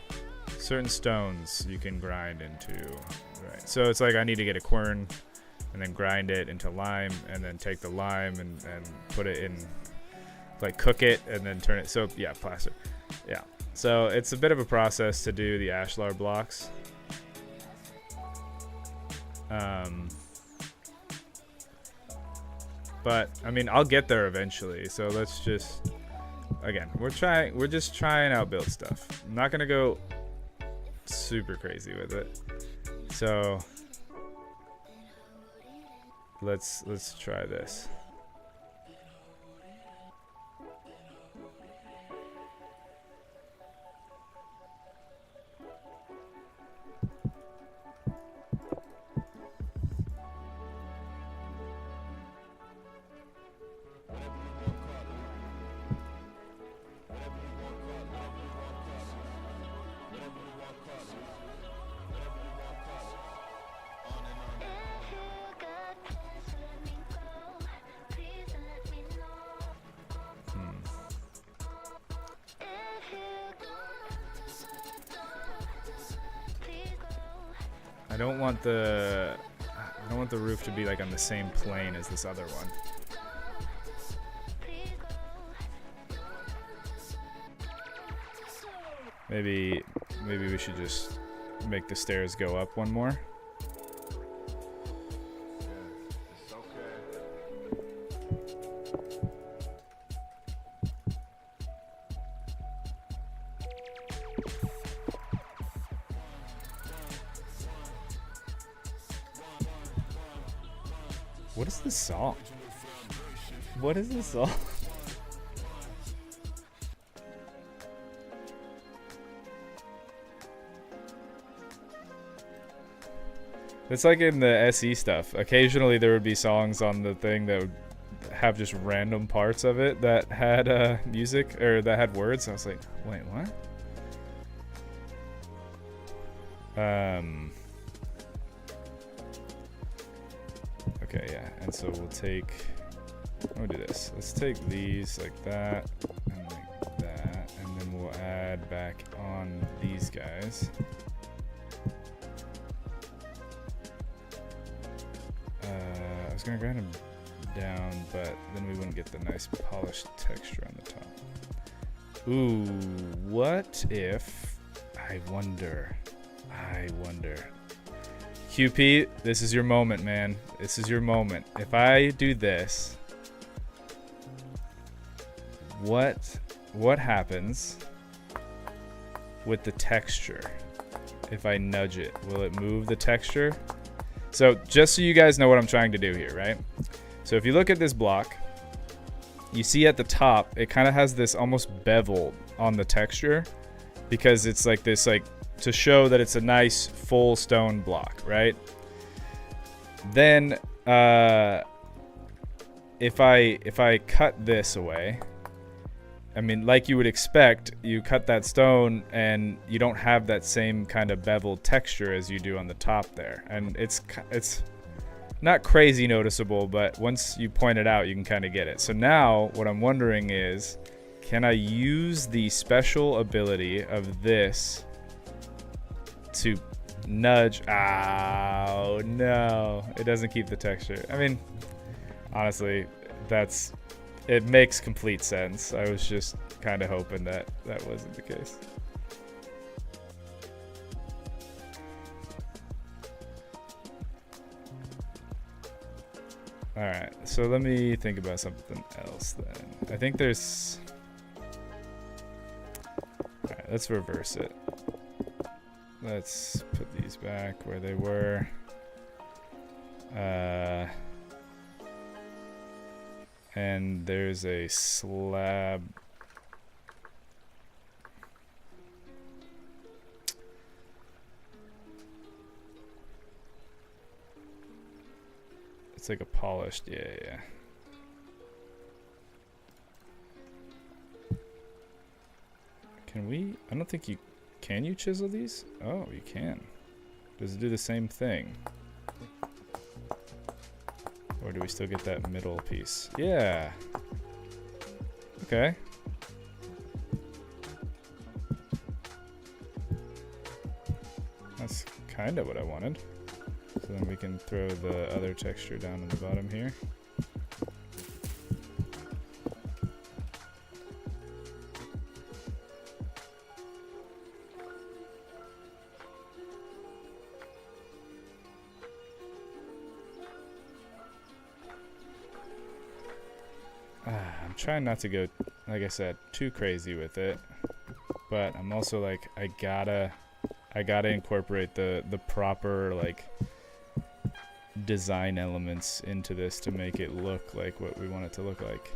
[SPEAKER 1] Certain stones you can grind into. Right. So it's like I need to get a quern and then grind it into lime and then take the lime and put it in, like cook it and then turn it. So yeah, plaster. Yeah. So it's a bit of a process to do the ashlar blocks. But I mean, I'll get there eventually. So let's just, again, we're just trying out build stuff. I'm not gonna go super crazy with it. So let's try this. I don't want the roof to be like on the same plane as this other one. Maybe we should just make the stairs go up one more. What is this song? What is this song? It's like in the SE stuff. Occasionally there would be songs on the thing that would have just random parts of it that had music or that had words. I was like, wait, what? Okay, yeah, and so we'll do this. Let's take these like that and like that, and then we'll add back on these guys. I was gonna grind them down, but then we wouldn't get the nice polished texture on the top. Ooh, what if, I wonder. QP, this is your moment, man. This is your moment. If I do this, what happens with the texture if I nudge it? Will it move the texture? So just so you guys know what I'm trying to do here, right? So if you look at this block, you see at the top, it kind of has this almost bevel on the texture because it's like this, like, to show that it's a nice full stone block, right? Then if I cut this away, I mean, like you would expect, you cut that stone and you don't have that same kind of beveled texture as you do on the top there. And it's not crazy noticeable, but once you point it out, you can kind of get it. So now what I'm wondering is, can I use the special ability of this to nudge? Oh no, it doesn't keep the texture. I mean, honestly, it makes complete sense. I was just kind of hoping that wasn't the case. Alright, so let me think about something else then. I think there's... Alright, let's reverse it. Let's put these back where they were. And there's a slab. It's like a polished, yeah. Can we? I don't think you can. You chisel these? Oh, you can. Does it do the same thing? Or do we still get that middle piece? Yeah. Okay. That's kind of what I wanted. So then we can throw the other texture down on the bottom here. I'm trying not to go, like I said, too crazy with it, but I'm also like, I gotta incorporate the proper like design elements into this to make it look like what we want it to look like.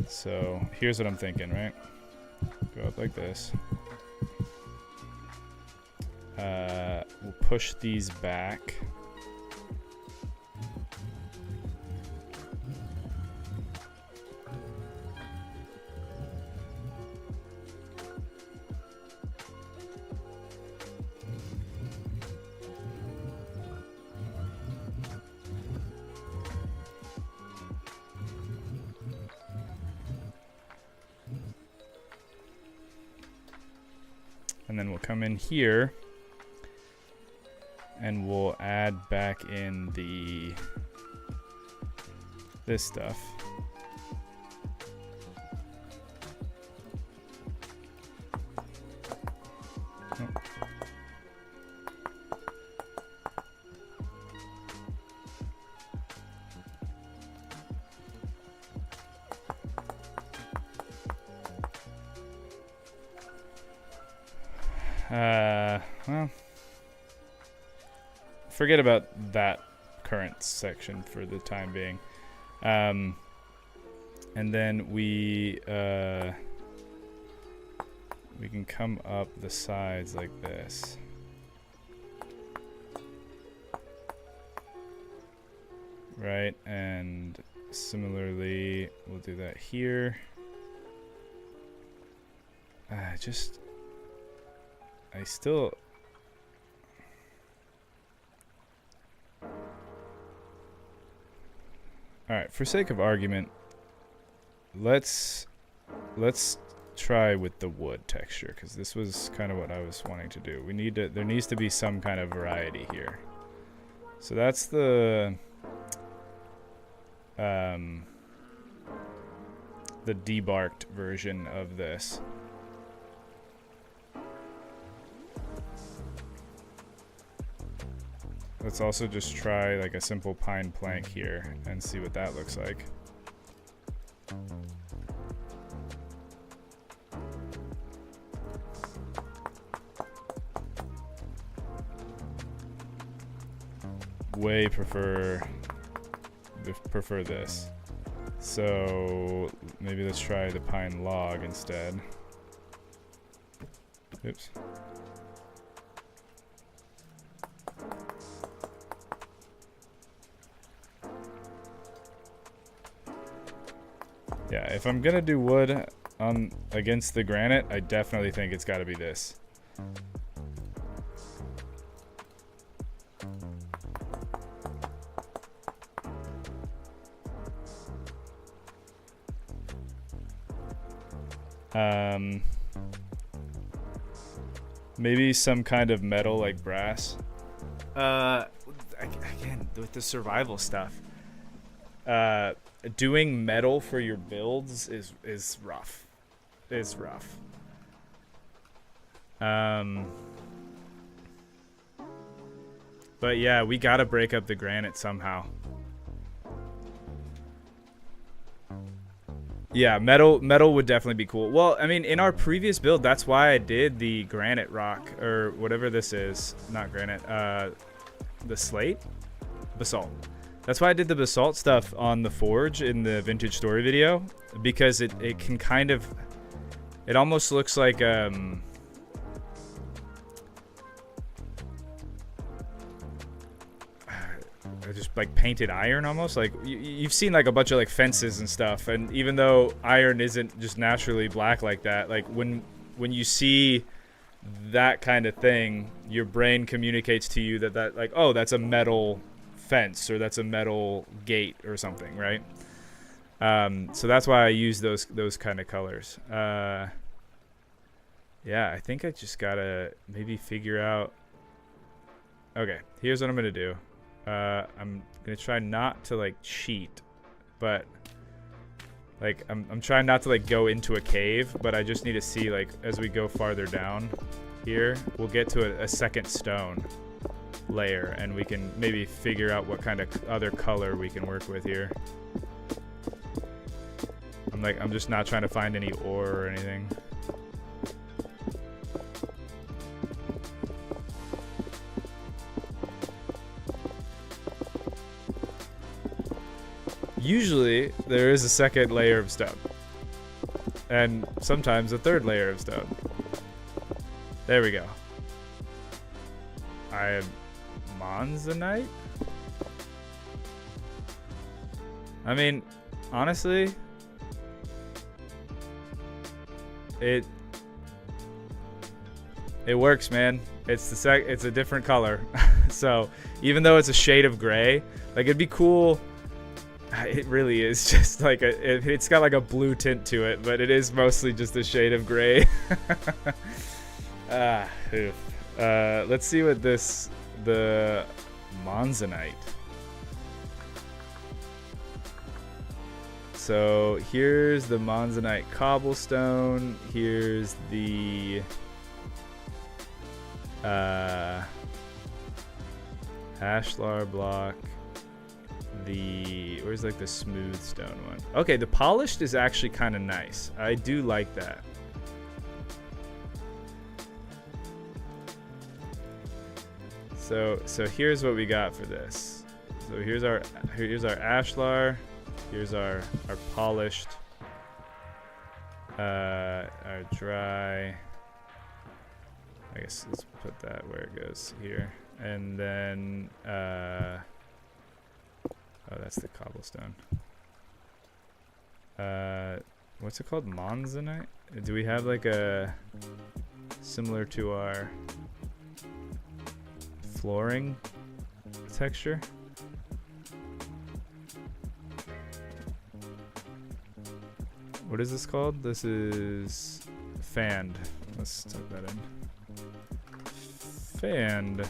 [SPEAKER 1] So here's what I'm thinking, right? Go up like this. We'll push these back. And then we'll come in here and we'll add back in this stuff. Well, forget about that current section for the time being. And then we can come up the sides like this. Right, and similarly, we'll do that here. I still... Alright, for sake of argument, let's try with the wood texture, because this was kind of what I was wanting to do. There needs to be some kind of variety here. So that's the debarked version of this. Let's also just try like a simple pine plank here and see what that looks like. Way prefer this. So maybe let's try the pine log instead. Oops. Yeah, if I'm gonna do wood against the granite, I definitely think it's gotta be this. Maybe some kind of metal like brass. Again, with the survival stuff. Doing metal for your builds is rough. It's rough. But yeah, we gotta break up the granite somehow. Yeah, metal would definitely be cool. Well, I mean, in our previous build, that's why I did the granite rock, or whatever this is. Not granite, the slate? Basalt. That's why I did the basalt stuff on the forge in the vintage story video, because it can kind of, it almost looks like just like painted iron almost. Like you've seen like a bunch of like fences and stuff, and even though iron isn't just naturally black like that, like when you see that kind of thing, your brain communicates to you that like, oh, that's a metal fence, or that's a metal gate or something, right? So that's why I use those kind of colors. Yeah, I think I just gotta maybe figure out. Okay, here's what I'm gonna do. I'm gonna try not to like cheat, but like I'm trying not to like go into a cave, but I just need to see, like, as we go farther down here, we'll get to a second stone layer, and we can maybe figure out what kind of other color we can work with here. I'm just not trying to find any ore or anything. Usually, there is a second layer of stone. And sometimes a third layer of stone. There we go. I am Monzonite? I mean, honestly, it works, man. It's a different color. So, even though it's a shade of gray, like, it'd be cool. It really is just like it's got like a blue tint to it, but it is mostly just a shade of gray. Let's see what the Monzonite. So here's the Monzonite cobblestone. Here's the ashlar block. Where's like the smooth stone one? Okay, the polished is actually kind of nice. I do like that. So here's what we got for this. So here's our ashlar. Here's our polished. Our dry. I guess let's put that where it goes here, and then. Oh, that's the cobblestone. What's it called? Monzonite? Do we have like a similar to our flooring texture? What is this called? This is fanned. Let's type that in. Fanned.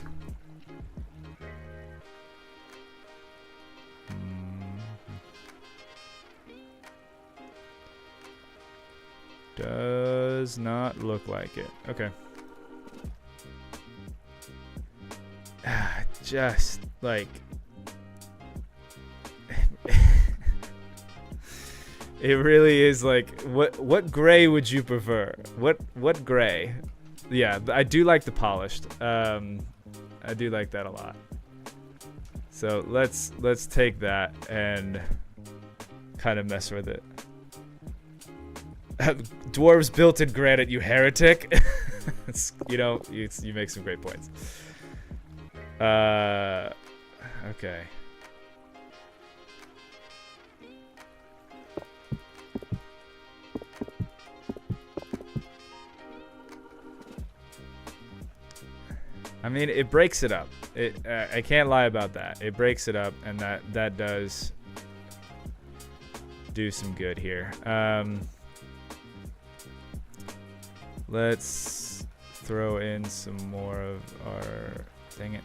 [SPEAKER 1] Does not look like it. Okay. Just like it really is like what gray would you prefer? What gray? Yeah, I do like the polished. I do like that a lot. So let's take that and kind of mess with it. Dwarves built in granite, you heretic. You know, you make some great points. Okay. I mean, it breaks it up. I can't lie about that. It breaks it up, and that does do some good here. Let's throw in some more of our... Dang it.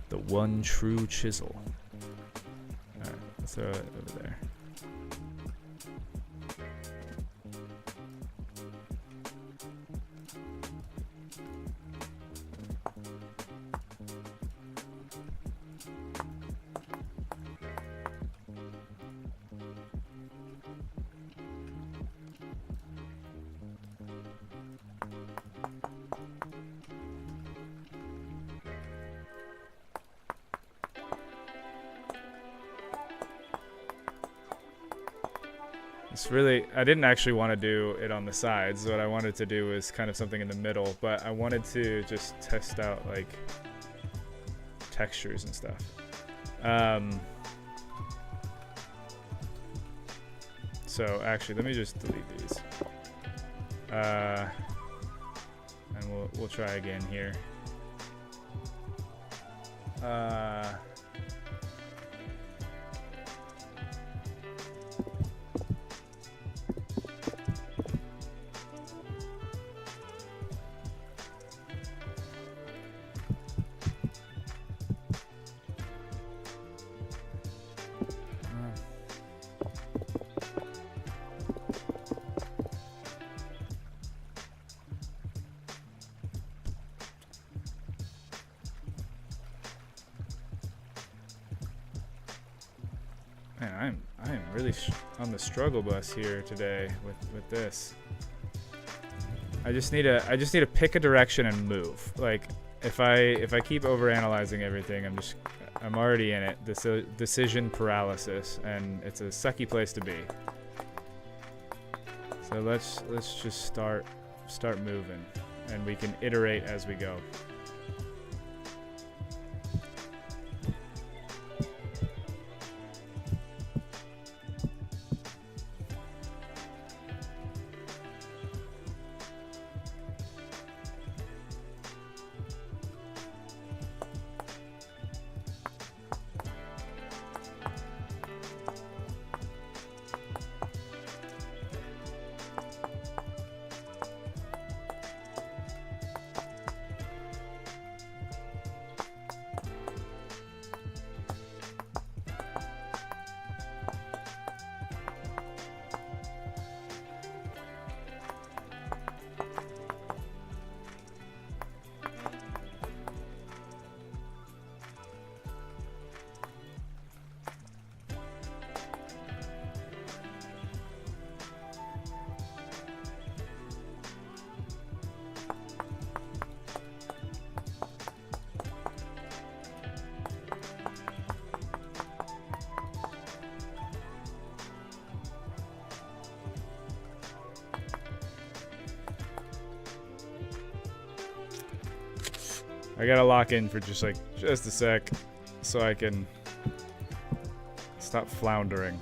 [SPEAKER 1] The one true chisel. Alright, let's throw it over there. It's really, I didn't actually want to do it on the sides. What I wanted to do was kind of something in the middle, but I wanted to just test out like textures and stuff. So actually, let me just delete these. And we'll try again here. Man, I am really on the struggle bus here today with this. I just need to pick a direction and move. Like if I keep overanalyzing everything, I'm already in it. This decision paralysis, and it's a sucky place to be. So let's just start moving, and we can iterate as we go. I gotta lock in for just a sec so I can stop floundering.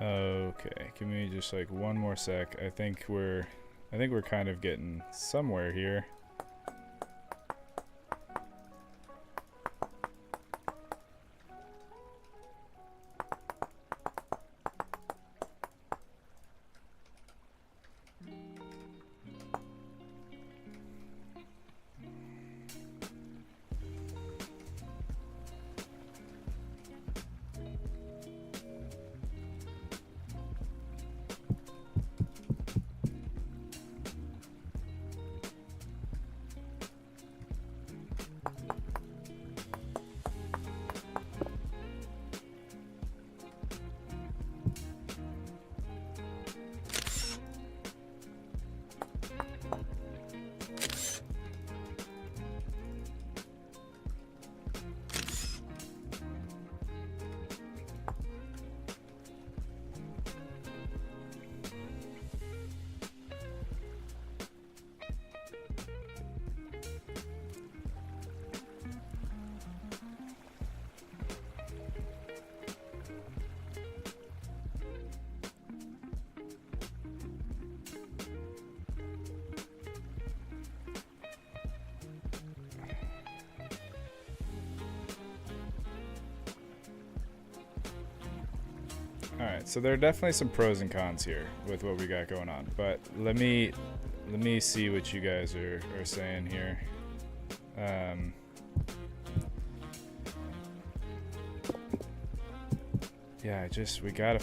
[SPEAKER 1] Okay, give me just like one more sec. I think we're kind of getting somewhere here. Alright, so there are definitely some pros and cons here with what we got going on, but let me see what you guys are saying here. Yeah, I gotta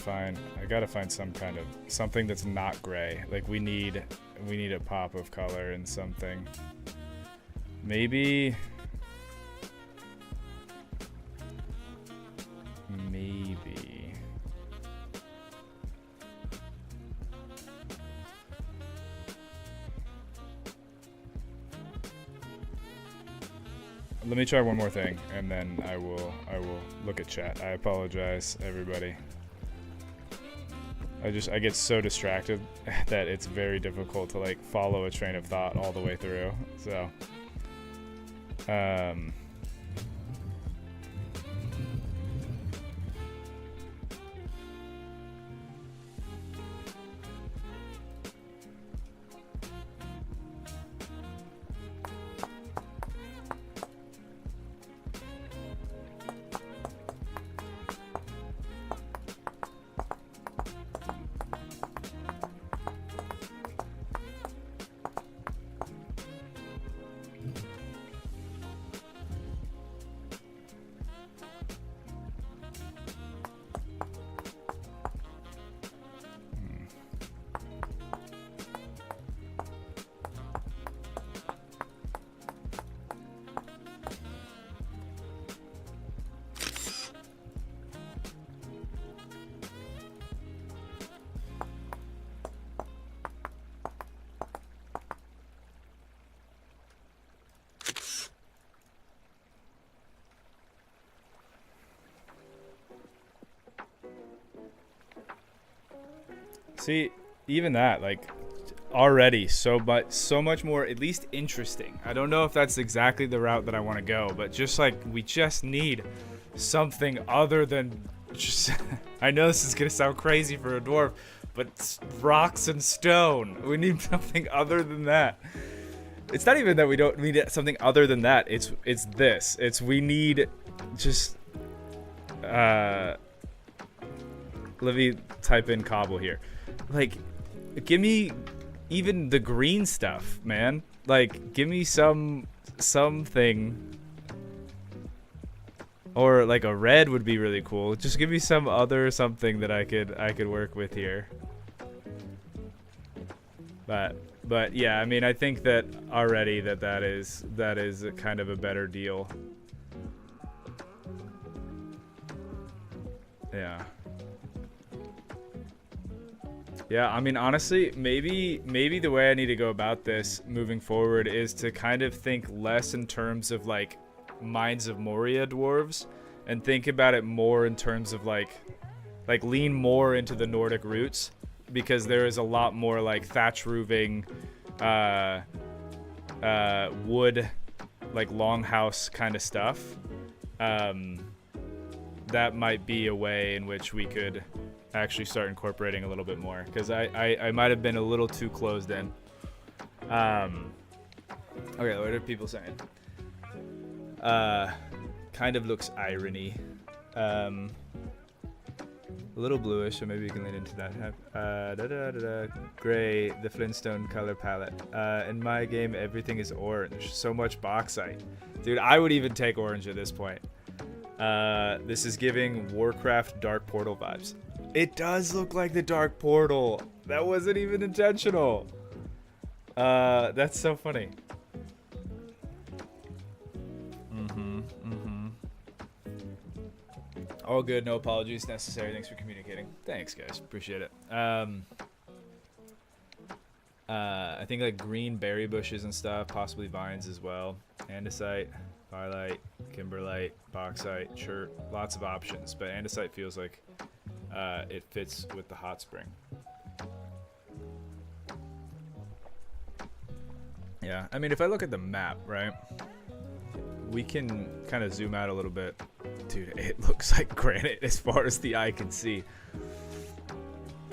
[SPEAKER 1] find some kind of something that's not gray. Like we need a pop of color and something. Maybe let me try one more thing, and then I will look at chat. I apologize, everybody. I get so distracted that it's very difficult to like follow a train of thought all the way through. So, see, even that, like, already so much more, at least interesting. I don't know if that's exactly the route that I want to go, but just like we just need something other than just. I know this is gonna sound crazy for a dwarf, but rocks and stone. We need something other than that. It's not even that we don't need something other than that. It's this. It's we need just. Let me type in cobble here. Like, give me even the green stuff, man. Like, give me something, or like a red would be really cool. Just give me some other something that I could work with here. But yeah, I mean, I think that already that is a kind of a better deal. Yeah. Yeah, I mean, honestly, maybe the way I need to go about this moving forward is to kind of think less in terms of like Mines of Moria dwarves, and think about it more in terms of like lean more into the Nordic roots, because there is a lot more like thatch roofing, wood, like longhouse kind of stuff. That might be a way in which we could actually start incorporating a little bit more, because I might have been a little too closed in. Okay, what are people saying? Kind of looks irony. A little bluish, so maybe you can lean into that. Gray, the Flintstone color palette. In my game, everything is orange. So much bauxite. Dude, I would even take orange at this point. This is giving Warcraft Dark Portal vibes. It does look like the Dark Portal. That wasn't even intentional. That's so funny. All good, no apologies necessary. Thanks for communicating. Thanks, guys. Appreciate it. I think like green berry bushes and stuff, possibly vines as well. Andesite, firelight, kimberlite, bauxite, sure, lots of options. But andesite feels like it fits with the hot spring. Yeah, I mean, if I look at the map, right, we can kind of zoom out a little bit. Dude, it looks like granite as far as the eye can see.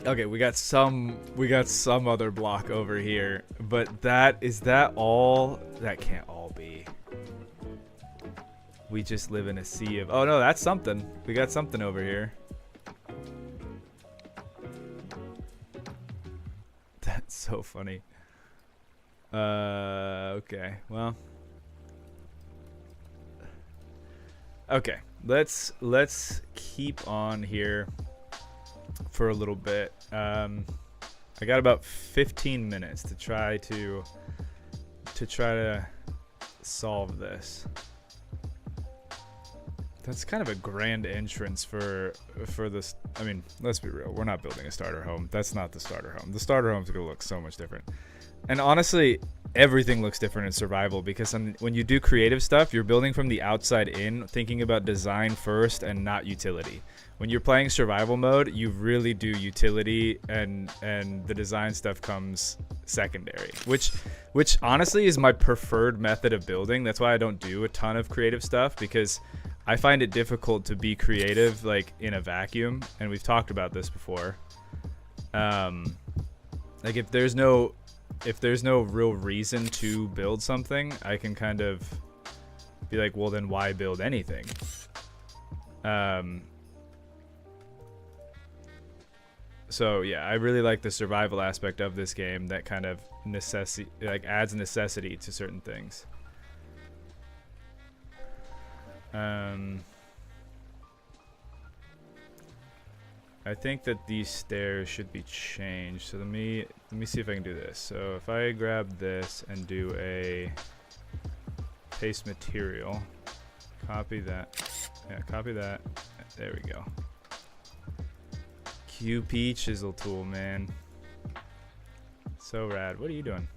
[SPEAKER 1] Okay, we got some other block over here, but is that all? That can't all be. We just live in a sea of, oh no, that's something. We got something over here. That's so funny. Okay, well. Okay, let's keep on here for a little bit. I got about 15 minutes to try to solve this. That's kind of a grand entrance for this. I mean, let's be real. We're not building a starter home. That's not the starter home. The starter home's gonna look so much different. And honestly, everything looks different in survival, because when you do creative stuff, you're building from the outside in, thinking about design first and not utility. When you're playing survival mode, you really do utility, and the design stuff comes secondary, which honestly is my preferred method of building. That's why I don't do a ton of creative stuff, because I find it difficult to be creative like in a vacuum, and we've talked about this before. Like if there's no real reason to build something, I can kind of be like, well, then why build anything? So yeah, I really like the survival aspect of this game that kind of adds necessity to certain things. I think that these stairs should be changed. So let me see if I can do this. So if I grab this and do a paste material, copy that. Yeah, copy that. There we go. QP chisel tool, man. So rad. What are you doing?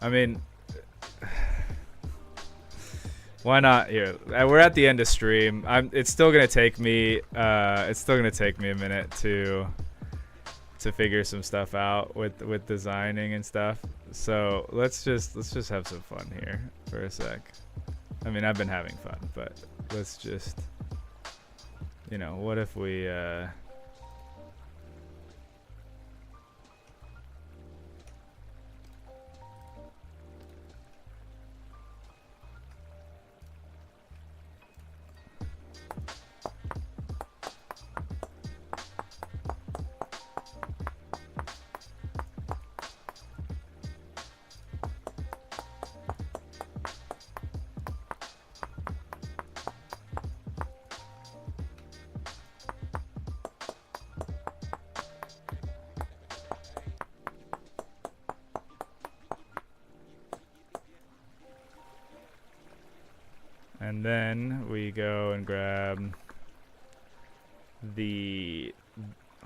[SPEAKER 1] I mean, why not? Here, we're at the end of stream. It's still gonna take me. It's still gonna take me a minute to figure some stuff out with designing and stuff. So let's just have some fun here for a sec. I mean, I've been having fun, but let's just, what if we? And then we go and grab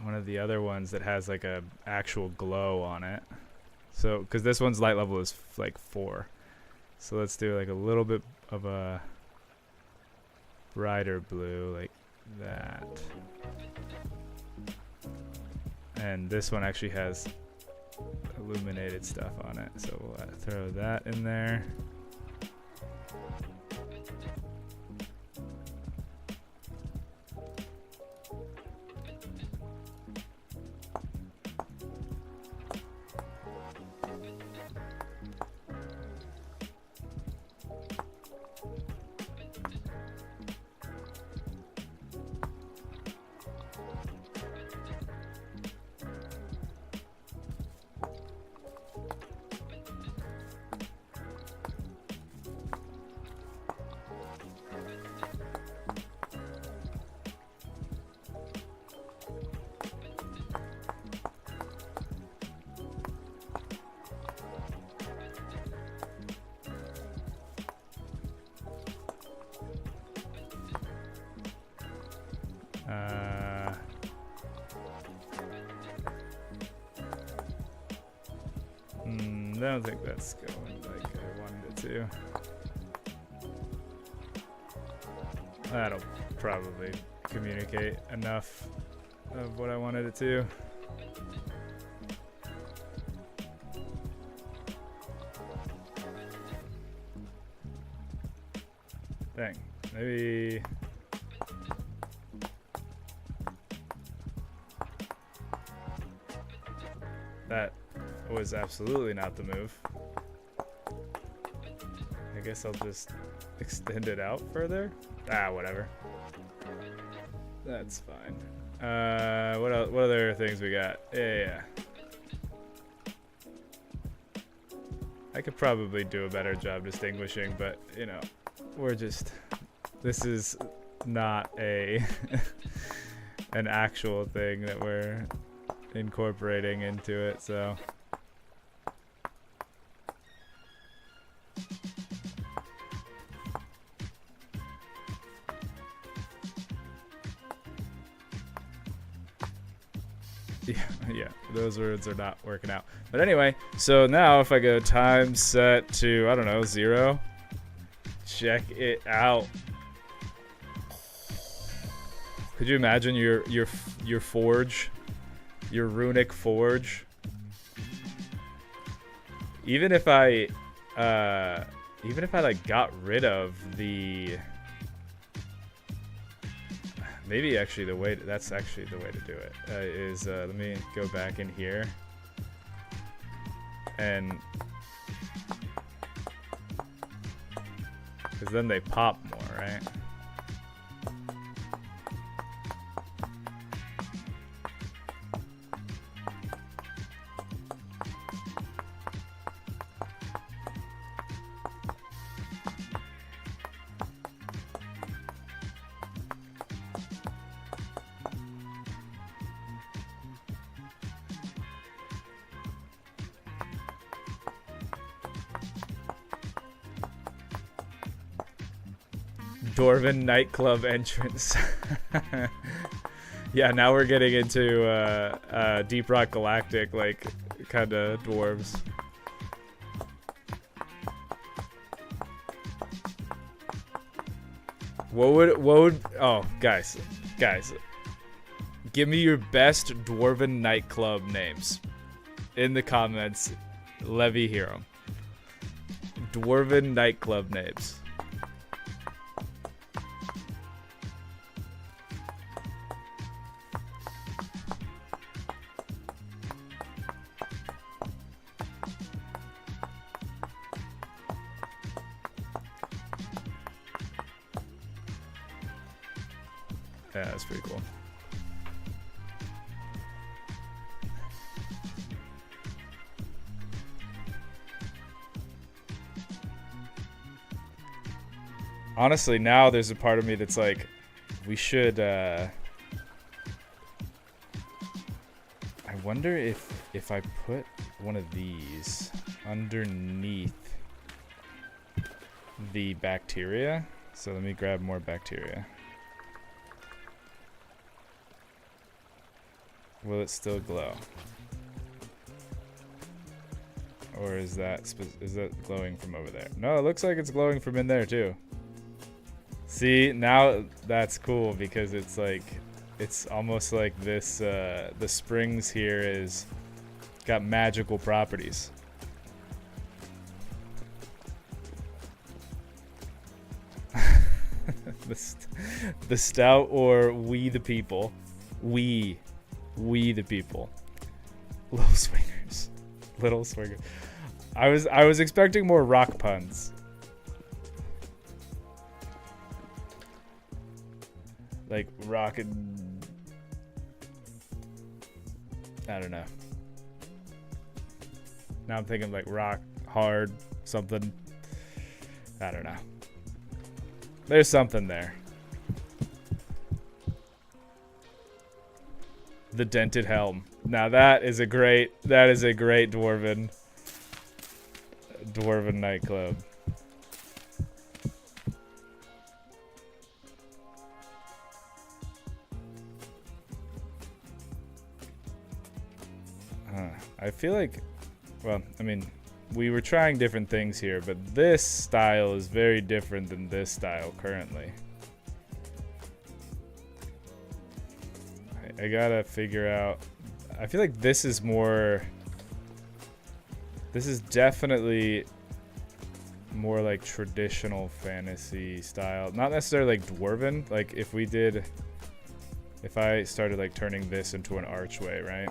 [SPEAKER 1] one of the other ones that has like a actual glow on it. So, because this one's light level is like 4. So let's do like a little bit of a brighter blue like that. And this one actually has illuminated stuff on it, so we'll throw that in there. I don't think that's going like I wanted it to. That'll probably communicate enough of what I wanted it to. Dang, maybe. That was absolutely not the move. I guess I'll just extend it out further. Whatever. That's fine. What other things we got? Yeah. I could probably do a better job distinguishing, but you know, this is not an actual thing that we're incorporating into it, so. Yeah, those words are not working out. But anyway, so now if I go time set to, I don't know, 0, check it out. Could you imagine your forge, your runic forge? Even if I like got rid of the. Maybe actually that's actually the way to do it is let me go back in here and because then they pop more, right? Dwarven nightclub entrance. Yeah, now we're getting into Deep Rock Galactic, like, kind of dwarves. What would, oh, guys, give me your best Dwarven nightclub names in the comments. Levy Hero. Dwarven nightclub names. Yeah, that's pretty cool. Honestly, now there's a part of me that's like, we should, I wonder if I put one of these underneath the bacteria. So let me grab more bacteria. Will it still glow? Or is that glowing from over there? No, it looks like it's glowing from in there too. See, now that's cool because it's like It's almost like this, the springs here is got magical properties. The stout or we the people. We the people. Little swingers. Little swingers. I was expecting more rock puns. Like rocket. I don't know. Now I'm thinking like rock hard something. I don't know. There's something there. The dented helm. Now that is a great dwarven nightclub. I feel like, well, I mean, we were trying different things here, but this style is very different than this style currently. I gotta figure out, I feel like this is definitely more like traditional fantasy style. Not necessarily like dwarven, like if I started like turning this into an archway, right?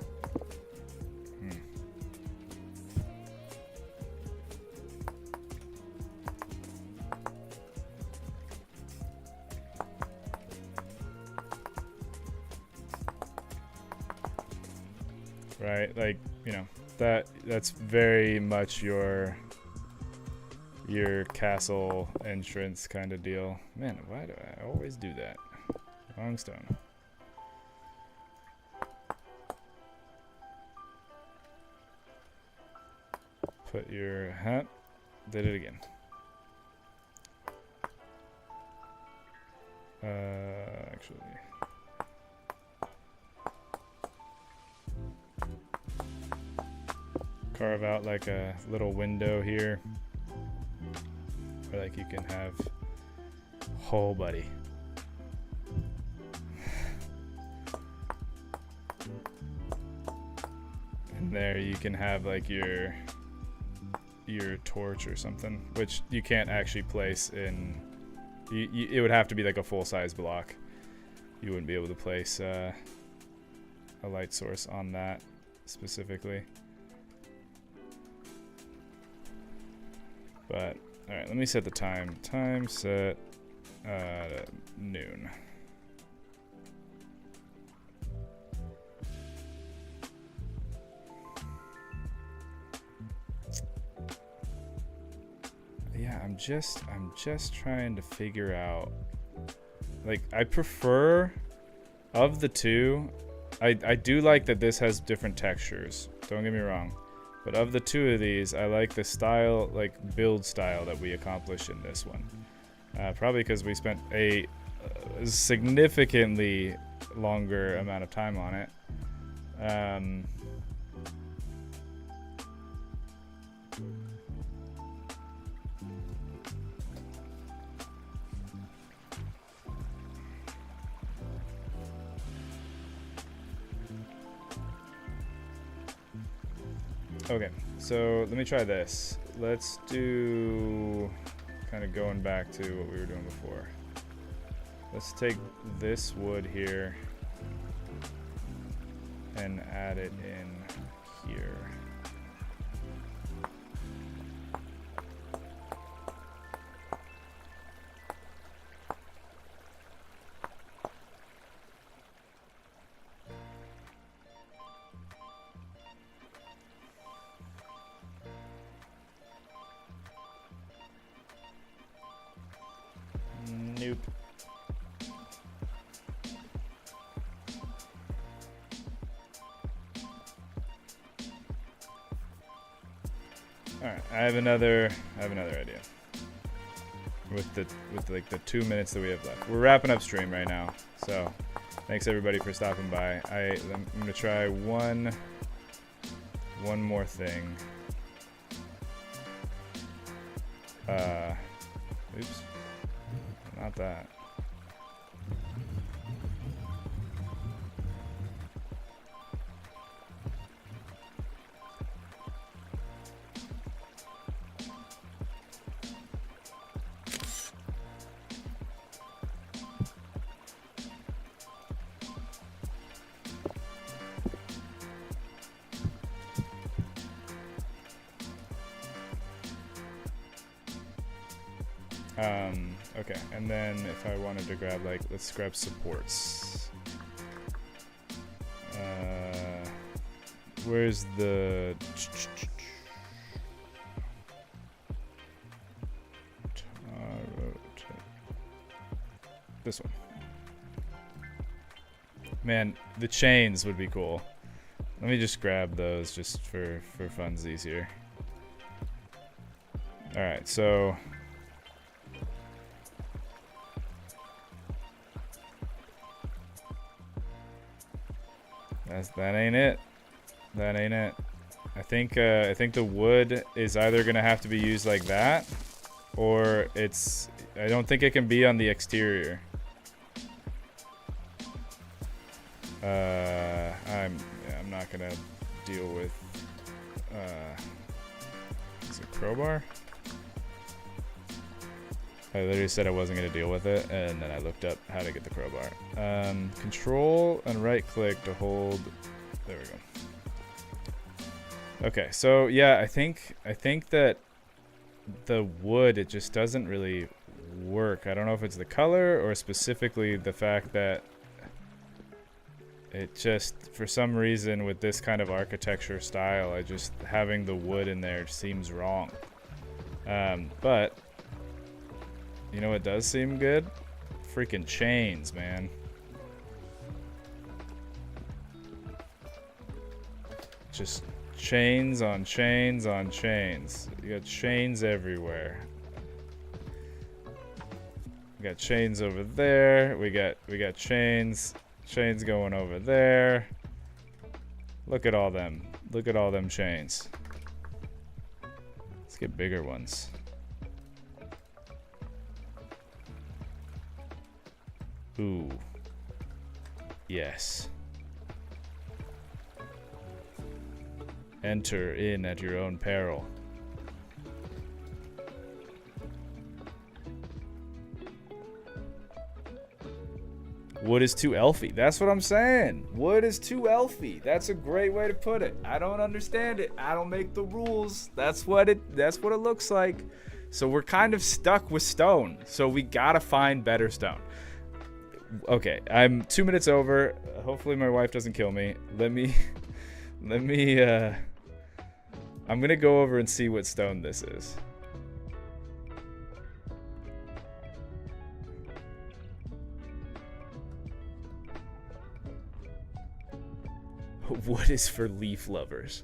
[SPEAKER 1] Right, like, you know, that's very much your castle entrance kind of deal. Man, why do I always do that? Wrong stone. Put your hat. Did it again. Actually. Carve out like a little window here where like you can have whole buddy. And there you can have like your torch or something, which you can't actually place in. It would have to be like a full-size block. You wouldn't be able to place a light source on that specifically. But, alright, let me set the time. Time set noon. Yeah, I'm just trying to figure out, like, I prefer, of the two, I do like that this has different textures. Don't get me wrong. But of the two of these, I like the style, like build style that we accomplished in this one. Probably because we spent a significantly longer amount of time on it. Okay, so let me try this. Let's do kind of going back to what we were doing before. Let's take this wood here and add it in here. Nope. All right, I have another idea. With like the 2 minutes that we have left, we're wrapping up stream right now. So, thanks everybody for stopping by. I'm gonna try one more thing. Oops. Not that. Okay, and then if I wanted to grab, like, let's grab supports. Where's the... This one. Man, the chains would be cool. Let me just grab those just for funsies here. Alright, so... That ain't it. That ain't it. I think the wood is either gonna have to be used like that, or it's... I don't think it can be on the exterior. I'm not gonna deal with... is it crowbar? I literally said I wasn't gonna deal with it, and then I looked up how to get the crowbar. Control and right click to hold. There we go. Okay, so yeah, I think that the wood, it just doesn't really work. I don't know if it's the color or specifically the fact that it just, for some reason, with this kind of architecture style, having the wood in there seems wrong. But you know what does seem good? Freaking chains, man. Just chains on chains on chains. You got chains everywhere. We got chains over there. We got chains going over there. Look at all them. Look at all them chains. Let's get bigger ones. Ooh. Yes. Enter in at your own peril. Wood is too elfy. That's what I'm saying. Wood is too elfy. That's a great way to put it. I don't understand it. I don't make the rules. That's what it looks like. So we're kind of stuck with stone. So we gotta find better stone. Okay, I'm 2 minutes over. Hopefully my wife doesn't kill me. I'm gonna go over and see what stone this is. Wood is for leaf lovers.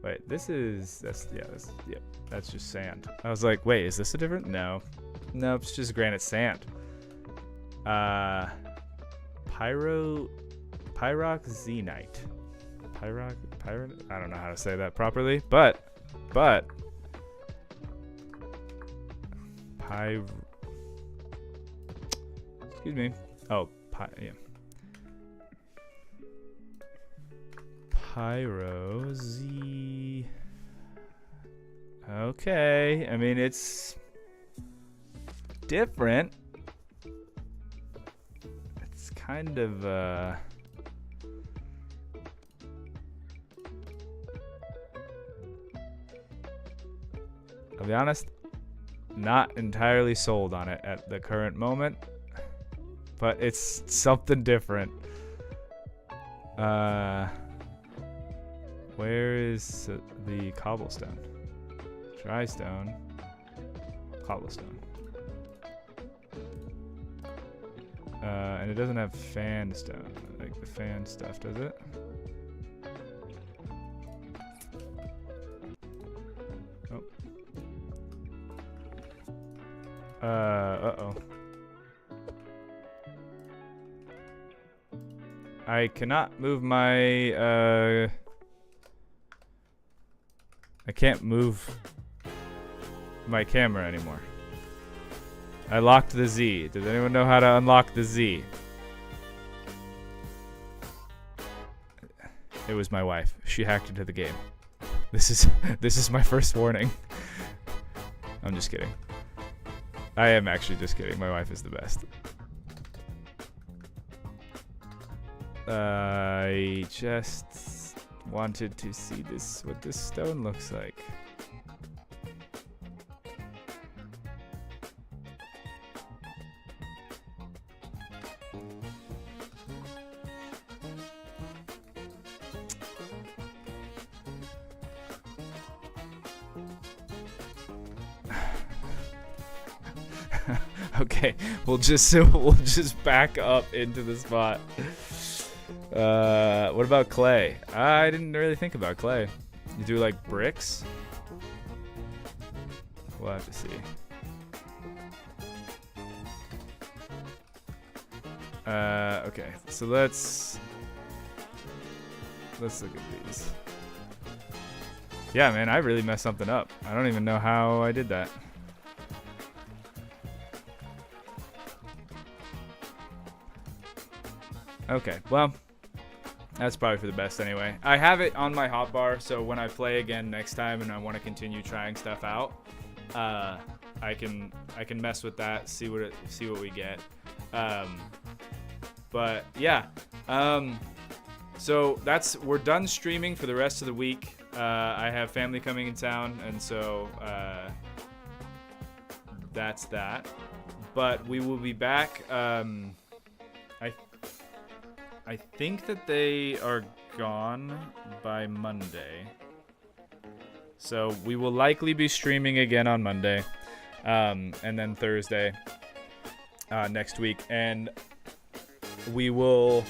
[SPEAKER 1] Wait, that's just sand. I was like, wait, is this a different? No, it's just granite sand. Pyroxenite. I don't know how to say that properly, but excuse me. Oh, yeah. Pyroz. Okay, I mean, it's different. It's kind of I'll be honest, not entirely sold on it at the current moment, but it's something different. Where is the cobblestone? Dry stone, cobblestone. And it doesn't have fan stone, like the fan stuff, does it? Oh. Uh-oh. I cannot move my, I can't move my camera anymore. I locked the Z. Does anyone know how to unlock the Z? It was my wife. She hacked into the game. This is my first warning. I'm just kidding. I am actually just kidding. My wife is the best. I just wanted to see what this stone looks like. Okay, we'll just back up into the spot. What about clay? I didn't really think about clay. You do like bricks? We'll have to see. Okay, so let's look at these. Yeah, man, I really messed something up. I don't even know how I did that. Okay, well, that's probably for the best anyway. I have it on my hotbar, so when I play again next time and I want to continue trying stuff out, I can mess with that, see what we get. But yeah, so we're done streaming for the rest of the week. I have family coming in town, and so that's that. But we will be back. I think that they are gone by Monday. So we will likely be streaming again on Monday, and then Thursday next week. And we will,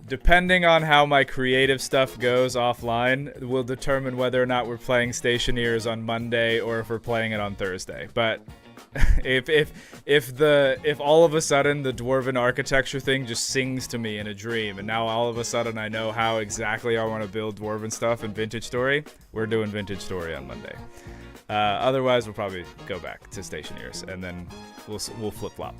[SPEAKER 1] depending on how my creative stuff goes offline, we'll determine whether or not we're playing Stationeers on Monday or if we're playing it on Thursday. But if all of a sudden the Dwarven architecture thing just sings to me in a dream, and now all of a sudden I know how exactly I want to build Dwarven stuff in Vintage Story, we're doing Vintage Story on Monday. Otherwise, we'll probably go back to Stationeers, and then we'll flip-flop.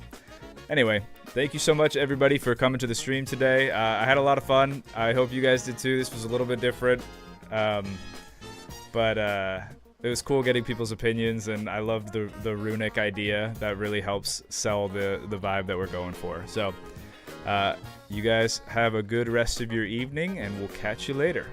[SPEAKER 1] Anyway, thank you so much, everybody, for coming to the stream today. I had a lot of fun. I hope you guys did too. This was a little bit different, but it was cool getting people's opinions, and I loved the runic idea. That really helps sell the vibe that we're going for. So you guys have a good rest of your evening, and we'll catch you later.